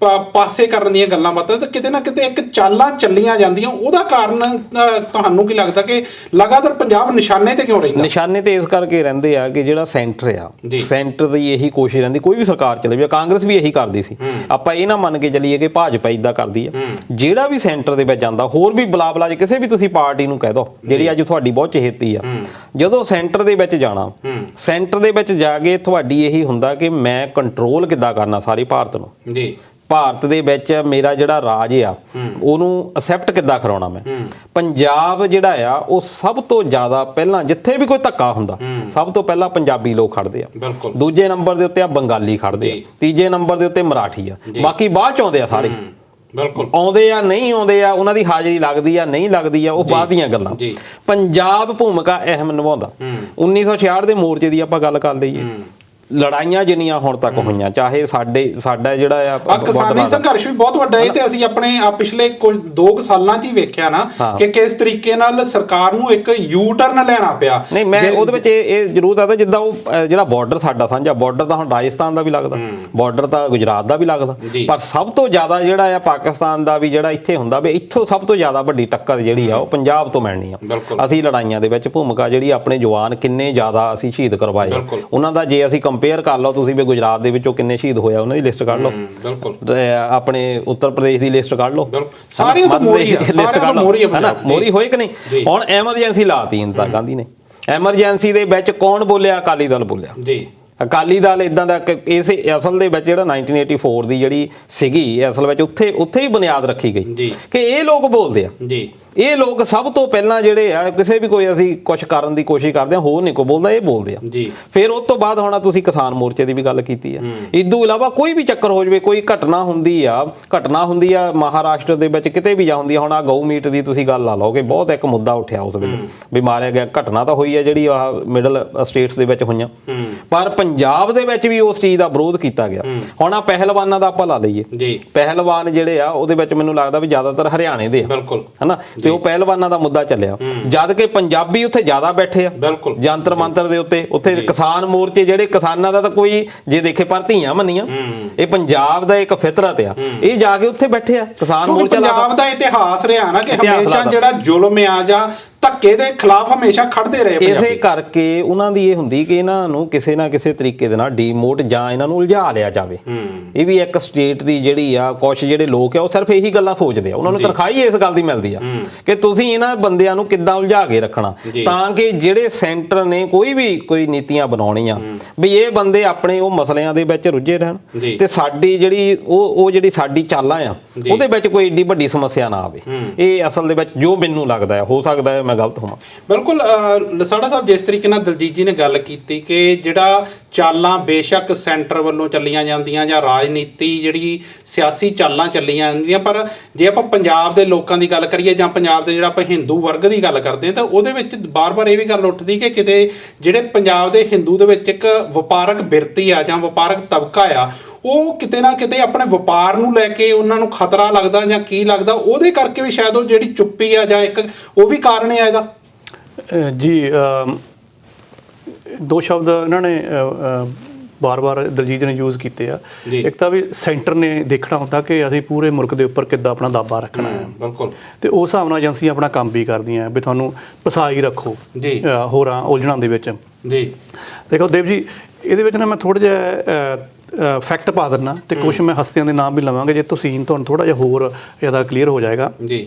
ਪਾਸੇ ਕਰਨ ਦੀਆਂ ਗੱਲਾਂ ਬਾਤਾਂ, ਤਾਂ ਕਿਤੇ ਨਾ ਕਿਤੇ ਇੱਕ ਚਾਲਾਂ ਚੱਲੀਆਂ ਜਾਂਦੀਆਂ। ਉਹਦਾ ਕਾਰਨ ਤੁਹਾਨੂੰ ਕੀ ਲੱਗਦਾ ਕਿ ਲਗਾਤਾਰ ਪੰਜਾਬ ਨਿਸ਼ਾਨੇ ਤੇ ਕਿਉਂ ਰਹਿੰਦਾ?
ਨਿਸ਼ਾਨੇ ਤੇ ਇਸ ਕਰਕੇ ਰਹਿੰਦੇ ਆ ਕਿ ਜਿਹੜਾ ਸੈਂਟਰ ਆ, ਸੈਂਟਰ ਦੀ ਇਹੀ ਕੋਸ਼ਿਸ਼ ਰਹਿੰਦੀ, ਕੋਈ ਵੀ ਸਰਕਾਰ ਚਲੇ ਜਾਵੇ, ਕਾਂਗਰਸ ਵੀ ਇਹੀ ਕਰਦੀ ਸੀ। ਆਪਾਂ ਇਹ ਨਾ ਮੰਨ ਕੇ ਚੱਲੀਏ ਕਿ ਭਾਜਪਾ ਇਦਾਂ ਕਰਦੀ ਆ। ਜਿਹੜਾ ਵੀ ਸੈਂਟਰ ਦੇ ਵਿੱਚ ਜਾਂਦਾ, ਹੋਰ ਵੀ ਬਲਾ ਜੇ ਕਿਸੇ ਵੀ ਤੁਸੀਂ ਪਾਰਟੀ ਨੂੰ ਕਹਿ ਦੋ ਜਿਹੜੀ ਅੱਜ ਤੁਹਾਡੀ ਬਹੁਤ ਚਹੇਤੀ ਆ, ਜਦੋਂ ਸੈਂਟਰ ਦੇ ਵਿੱਚ ਜਾਣਾ, ਸੈਂਟਰ ਦੇ ਵਿੱਚ ਜਾ ਕੇ ਤੁਹਾਡੀ ਇਹੀ ਹੁੰਦਾ ਕਿ ਮੈਂ ਕੰਟਰੋਲ ਕਿੱਦਾਂ ਕਰਨਾ ਸਾਰੇ ਭਾਰਤ ਨੂੰ
ਜੀ,
ਭਾਰਤ ਦੇ ਵਿੱਚ ਮੇਰਾ ਜਿਹੜਾ ਰਾਜ ਆ ਉਹਨੂੰ ਅਸੈਪਟ ਕਿੱਦਾਂ ਕਰਾਉਣਾ ਮੈਂ। ਪੰਜਾਬ ਜਿਹੜਾ ਆ ਉਹ ਸਭ ਤੋਂ ਜ਼ਿਆਦਾ ਪਹਿਲਾਂ ਜਿੱਥੇ ਵੀ ਕੋਈ ਧੱਕਾ ਹੁੰਦਾ ਸਭ ਤੋਂ ਪਹਿਲਾਂ ਪੰਜਾਬੀ ਲੋਕ ਖੜਦੇ ਆ,
ਬਿਲਕੁਲ।
ਦੂਜੇ ਨੰਬਰ ਦੇ ਉੱਤੇ ਆ ਬੰਗਾਲੀ ਖੜਦੇ ਆ, ਤੀਜੇ ਨੰਬਰ ਦੇ ਉੱਤੇ ਮਰਾਠੀ ਆ, ਬਾਕੀ ਬਾਅਦ ਚ ਆਉਂਦੇ ਆ ਸਾਰੇ।
ਬਿਲਕੁਲ
ਆਉਂਦੇ ਆ ਨਹੀਂ ਆਉਂਦੇ ਆ, ਉਹਨਾਂ ਦੀ ਹਾਜ਼ਰੀ ਲੱਗਦੀ ਆ ਨਹੀਂ ਲੱਗਦੀ ਆ, ਉਹ ਬਾਅਦ ਦੀਆਂ ਗੱਲਾਂ। ਪੰਜਾਬ ਭੂਮਿਕਾ ਅਹਿਮ ਨਿਭਾਉਂਦਾ। 1966 ਦੇ ਮੋਰਚੇ ਦੀ ਆਪਾਂ ਗੱਲ ਕਰ ਲਈਏ, ਲੜਾਈਆਂ ਜਿੰਨੀਆਂ ਹੁਣ ਤੱਕ ਹੋਈਆਂ, ਚਾਹੇ ਸਾਡਾ ਜਿਹੜਾ ਆ
ਕਿਸਾਨੀ ਸੰਘਰਸ਼ ਵੀ ਬਹੁਤ ਵੱਡਾ ਹੈ ਤੇ ਅਸੀਂ ਆਪਣੇ ਪਿਛਲੇ ਕੁਝ 2 ਸਾਲਾਂ 'ਚ ਹੀ ਵੇਖਿਆ ਨਾ ਕਿ ਕਿਸ ਤਰੀਕੇ ਨਾਲ ਸਰਕਾਰ ਨੂੰ ਇੱਕ ਯੂ ਟਰਨ ਲੈਣਾ ਪਿਆ।
ਨਹੀਂ, ਮੈਂ ਉਹਦੇ ਵਿੱਚ ਇਹ ਜ਼ਰੂਰ ਦੱਸਦਾ, ਜਿੱਦਾਂ ਉਹ ਜਿਹੜਾ ਬਾਰਡਰ ਸਾਡਾ ਸਾਂਝਾ ਬਾਰਡਰ ਤਾਂ ਹੁਣ ਰਾਜਸਥਾਨ ਦਾ ਵੀ ਲੱਗਦਾ, ਬਾਰਡਰ ਤਾਂ ਗੁਜਰਾਤ ਦਾ ਵੀ ਲੱਗਦਾ, ਪਰ ਸਭ ਤੋਂ ਜ਼ਿਆਦਾ ਜਿਹੜਾ ਆ ਪਾਕਿਸਤਾਨ ਦਾ ਵੀ ਜਿਹੜਾ ਇੱਥੇ ਹੁੰਦਾ ਵੀ ਇੱਥੋਂ ਸਭ ਤੋਂ ਜ਼ਿਆਦਾ ਵੱਡੀ ਟੱਕਰ ਜਿਹੜੀ ਆ ਉਹ ਪੰਜਾਬ ਤੋਂ ਮਿਲਣੀ ਆ। ਅਸੀਂ ਲੜਾਈਆਂ ਦੇ ਵਿੱਚ ਭੂਮਿਕਾ ਜਿਹੜੀ ਆਪਣੇ ਜਵਾਨ ਕਿੰਨੇ ਜ਼ਿਆਦਾ ਅਸੀਂ ਸ਼ਹੀਦ ਕਰਵਾਏ ਉਹਨਾਂ ਦਾ, ਜੇ ਅਸੀਂ ਕੰਪੇਅਰ ਕਰ ਲਓ ਤੁਸੀਂ ਵੀ ਗੁਜਰਾਤ ਦੇ ਵਿੱਚੋਂ ਕਿੰਨੇ ਸ਼ਹੀਦ ਹੋਇਆ ਉਹਨਾਂ ਦੀ ਲਿਸਟ ਕੱਢ ਲਓ, ਬਿਲਕੁਲ ਆਪਣੇ ਉੱਤਰ ਪ੍ਰਦੇਸ਼ ਦੀ ਲਿਸਟ ਕੱਢ ਲਓ,
ਸਾਰਿਆਂ ਤੋਂ ਮੋਰੀ
ਲਿਸਟ ਕੱਢ ਲਓ, ਹੈਨਾ ਮੋਰੀ ਹੋਏ ਕਿ ਨਹੀਂ। ਹੁਣ ਐਮਰਜੈਂਸੀ ਲਾਤੀ ਇੰਦਰਾ ਗਾਂਧੀ ਨੇ, ਐਮਰਜੈਂਸੀ ਦੇ ਵਿੱਚ ਕੌਣ ਬੋਲਿਆ? ਅਕਾਲੀ ਦਲ ਬੋਲਿਆ ਜੀ। ਅਕਾਲੀ ਦਲ ਇਦਾਂ ਦਾ ਇਸ ਅਸਲ ਦੇ ਵਿੱਚ ਜਿਹੜਾ 1984 ਦੀ ਜਿਹੜੀ ਸੀਗੀ ਅਸਲ ਵਿੱਚ ਉੱਥੇ ਹੀ ਬੁਨਿਆਦ ਰੱਖੀ ਗਈ ਕਿ ਇਹ ਲੋਕ ਬੋਲਦੇ ਆ ਜੀ। ਇਹ ਲੋਕ ਸਭ ਤੋਂ ਪਹਿਲਾਂ ਜਿਹੜੇ ਆ ਕਿਸੇ ਵੀ ਕੋਈ ਅਸੀਂ ਕੁਝ ਕਰਨ ਦੀ ਕੋਸ਼ਿਸ਼ ਕਰਦੇ ਆ, ਹੋਰ ਨਹੀਂ ਕੋਈ ਬੋਲਦਾ, ਇਹ ਬੋਲਦੇ ਆ ਜੀ। ਫਿਰ ਉਸ ਤੋਂ ਬਾਅਦ ਹੁਣ ਤੁਸੀਂ ਕਿਸਾਨ ਮੋਰਚੇ ਦੀ ਵੀ ਗੱਲ ਕੀਤੀ ਆ, ਇਦੋਂ ਇਲਾਵਾ ਕੋਈ ਵੀ ਚੱਕਰ ਹੋ ਜਾਵੇ, ਕੋਈ ਘਟਨਾ ਹੁੰਦੀ ਆ ਮਹਾਰਾਸ਼ਟਰ ਦੇ ਵਿੱਚ ਕਿਤੇ ਵੀ ਜਾ ਹੁੰਦੀ ਆ। ਹੁਣ ਆ ਗਊ ਮੀਟ ਦੀ ਤੁਸੀਂ ਗੱਲ ਲਾ ਲਓ ਕਿ ਬਹੁਤ ਇੱਕ ਮੁੱਦਾ ਉੱਠਿਆ ਉਸ ਵੇਲੇ ਵੀ ਮਾਰਿਆ ਗਿਆ, ਘਟਨਾ ਤਾਂ ਹੋਈ ਆ ਜਿਹੜੀ ਆਹ ਮਿਡਲ ਸਟੇਟਸ ਦੇ ਵਿੱਚ ਹੋਈਆਂ, ਪਰ ਪੰਜਾਬ ਦੇ ਵਿੱਚ ਵੀ ਉਸ ਚੀਜ਼ ਦਾ ਵਿਰੋਧ ਕੀਤਾ ਗਿਆ। ਹੁਣ ਆ ਪਹਿਲਵਾਨਾਂ ਦਾ ਆਪਾਂ ਲਾ ਲਈਏ ਜੀ, ਪਹਿਲਵਾਨ ਜਿਹੜੇ ਆ ਉਹਦੇ ਵਿੱਚ ਮੈਨੂੰ ਲੱਗਦਾ ਵੀ ਜ਼ਿਆਦਾਤਰ ਹਰਿਆਣੇ ਦੇ ਆ, ਬਿਲਕੁਲ ਹਨਾ, ਤੇ ਉਹ ਪਹਿਲਵਾਨਾਂ ਦਾ ਮੁੱਦਾ ਚੱਲਿਆ, ਜਦ ਕਿ ਪੰਜਾਬੀ ਉੱਥੇ ਜ਼ਿਆਦਾ ਬੈਠੇ ਆ ਜੰਤਰ ਮੰਤਰ ਦੇ ਉੱਤੇ ਕਿਸਾਨ ਮੋਰਚੇ ਜਿਹੜੇ ਕਿਸਾਨਾਂ ਦਾ ਤਾਂ ਕੋਈ ਜੇ ਦੇਖੇ ਪਰ ਧੀਆਂ ਮੰਨੀਆਂ, ਇਹ ਪੰਜਾਬ ਦਾ ਇੱਕ ਫਿਤਰਤ ਆ, ਇਹ ਜਾ ਕੇ ਉੱਥੇ ਬੈਠੇ ਆ ਕਿਸਾਨ ਮੋਰਚਾ।
ਪੰਜਾਬ ਦਾ ਇਤਿਹਾਸ ਰਿਹਾ ਨਾ ਕਿ ਹਮੇਸ਼ਾ ਜਿਹੜਾ ਜ਼ੁਲਮ ਆ ਜਾਂ ਧੱਕੇ ਦੇ ਖਿਲਾਫ ਹਮੇਸ਼ਾ ਖੜਦੇ ਰਹੇ ਪੰਜਾਬੀ।
ਇਸੇ ਕਰਕੇ ਉਹਨਾਂ ਦੀ ਇਹ ਹੁੰਦੀ ਕਿ ਇਹਨਾਂ ਨੂੰ ਕਿਸੇ ਨਾ ਕਿਸੇ ਤਰੀਕੇ ਦੇ ਨਾਲ ਡੀਮੋਟ ਜਾਂ ਇਹਨਾਂ ਨੂੰ ਉਲਝਾ ਲਿਆ ਜਾਵੇ। ਇਹ ਵੀ ਇੱਕ ਸਟੇਟ ਦੀ ਜਿਹੜੀ ਆ ਕੁਛ ਜਿਹੜੇ ਲੋਕ ਆ ਉਹ ਸਿਰਫ ਇਹੀ ਗੱਲਾਂ ਸੋਚਦੇ ਆ, ਉਹਨਾਂ ਨੂੰ ਤਨਖਾਹ ਹੀ ਇਸ ਗੱਲ ਦੀ ਮਿਲਦੀ ਆ ਕਿ ਤੁਸੀਂ ਇਹਨਾਂ ਬੰਦਿਆਂ ਨੂੰ ਕਿੱਦਾਂ ਉਲਝਾ ਕੇ ਰੱਖਣਾ, ਤਾਂ ਕਿ ਜਿਹੜੇ ਸੈਂਟਰ ਨੇ ਕੋਈ ਨੀਤੀਆਂ ਬਣਾਉਣੀਆਂ ਵੀ ਇਹ ਬੰਦੇ ਆਪਣੇ ਉਹ ਮਸਲਿਆਂ ਦੇ ਵਿੱਚ ਰੁੱਝੇ ਰਹਿਣ ਤੇ ਸਾਡੀ ਜਿਹੜੀ ਉਹ ਜਿਹੜੀ ਸਾਡੀ ਚਾਲਾਂ ਆ ਉਹਦੇ ਵਿੱਚ ਕੋਈ ਏਡੀ ਵੱਡੀ ਸਮੱਸਿਆ ਨਾ ਆਵੇ। ਇਹ ਅਸਲ ਦੇ ਵਿੱਚ ਜੋ ਮੈਨੂੰ ਲੱਗਦਾ ਹੈ, ਹੋ ਸਕਦਾ ਹੈ ਮੈਂ ਗਲਤ ਹੋਵਾਂ।
ਬਿਲਕੁਲ ਲਸਾੜਾ ਸਾਹਿਬ, ਜਿਸ ਤਰੀਕੇ ਨਾਲ ਦਲਜੀਤ ਜੀ ਨੇ ਗੱਲ ਕੀਤੀ ਕਿ ਜਿਹੜਾ ਚਾਲਾਂ ਬੇਸ਼ੱਕ ਸੈਂਟਰ ਵੱਲੋਂ ਚੱਲੀਆਂ ਜਾਂਦੀਆਂ ਜਾਂ ਰਾਜਨੀਤੀ ਜਿਹੜੀ ਸਿਆਸੀ ਚਾਲਾਂ ਚੱਲੀਆਂ ਜਾਂਦੀਆਂ, ਪਰ ਜੇ ਆਪਾਂ ਪੰਜਾਬ ਦੇ ਲੋਕਾਂ ਦੀ ਗੱਲ ਕਰੀਏ ਜਾਂ ਪੰਜਾਬ ਦੇ ਜਿਹੜਾ ਆਪਾਂ ਹਿੰਦੂ ਵਰਗ ਦੀ ਗੱਲ ਕਰਦੇ ਹਾਂ ਤਾਂ ਉਹਦੇ ਵਿੱਚ ਬਾਰ-ਬਾਰ ਇਹ ਵੀ ਗੱਲ ਉੱਠਦੀ ਕਿ ਕਿਤੇ ਜਿਹੜੇ ਪੰਜਾਬ ਦੇ ਹਿੰਦੂ ਦੇ ਵਿੱਚ ਇੱਕ ਵਪਾਰਕ ਬਿਰਤੀ ਆ ਜਾਂ ਵਪਾਰਕ ਤਬਕਾ ਆ, ਉਹ ਕਿਤੇ ਨਾ ਕਿਤੇ ਆਪਣੇ ਵਪਾਰ ਨੂੰ ਲੈ ਕੇ ਉਹਨਾਂ ਨੂੰ ਖਤਰਾ ਲੱਗਦਾ ਜਾਂ ਕੀ ਲੱਗਦਾ, ਉਹਦੇ ਕਰਕੇ ਵੀ ਸ਼ਾਇਦ ਉਹ ਜਿਹੜੀ ਚੁੱਪੀ ਆ ਜਾਂ ਇੱਕ ਉਹ ਵੀ ਕਾਰਨ ਹੈ ਇਹਦਾ
ਜੀ। 2 ਸ਼ਬਦ ਇਹਨਾਂ ਨੇ ਬਾਰ-ਬਾਰ ਦਲਜੀਤ ਨੇ ਯੂਜ਼ ਕੀਤੇ ਆ। ਇੱਕ ਤਾਂ ਵੀ ਸੈਂਟਰ ਨੇ ਦੇਖਣਾ ਹੁੰਦਾ ਕਿ ਅਸੀਂ ਪੂਰੇ ਮੁਲਕ ਦੇ ਉੱਪਰ ਕਿੱਦਾਂ ਆਪਣਾ ਦਾਬਾ ਰੱਖਣਾ ਹੈ, ਬਿਲਕੁਲ, ਤੇ ਉਸ ਹਿਸਾਬ ਨਾਲ ਏਜੰਸੀਆਂ ਆਪਣਾ ਕੰਮ ਵੀ ਕਰਦੀਆਂ ਵੀ ਤੁਹਾਨੂੰ ਫਸਾਈ ਰੱਖੋ ਹੋਰਾਂ ਉਲਝਣਾਂ ਦੇ ਵਿੱਚ ਜੀ। ਦੇਖੋ ਦੇਵ ਜੀ, ਇਹਦੇ ਵਿੱਚ ਨਾ ਮੈਂ ਥੋੜ੍ਹਾ ਜਿਹਾ ਫੈਕਟ ਪਾ ਦਿੰਦਾ ਤੇ ਕੁਛ ਮੈਂ ਹਸਤੀਆਂ ਦੇ ਨਾਮ ਵੀ ਲਵਾਂਗੇ, ਜੇ ਤੁਸੀਂ ਤੁਹਾਨੂੰ ਥੋੜ੍ਹਾ ਜਿਹਾ ਹੋਰ ਜ਼ਿਆਦਾ ਕਲੀਅਰ ਹੋ ਜਾਏਗਾ ਜੀ।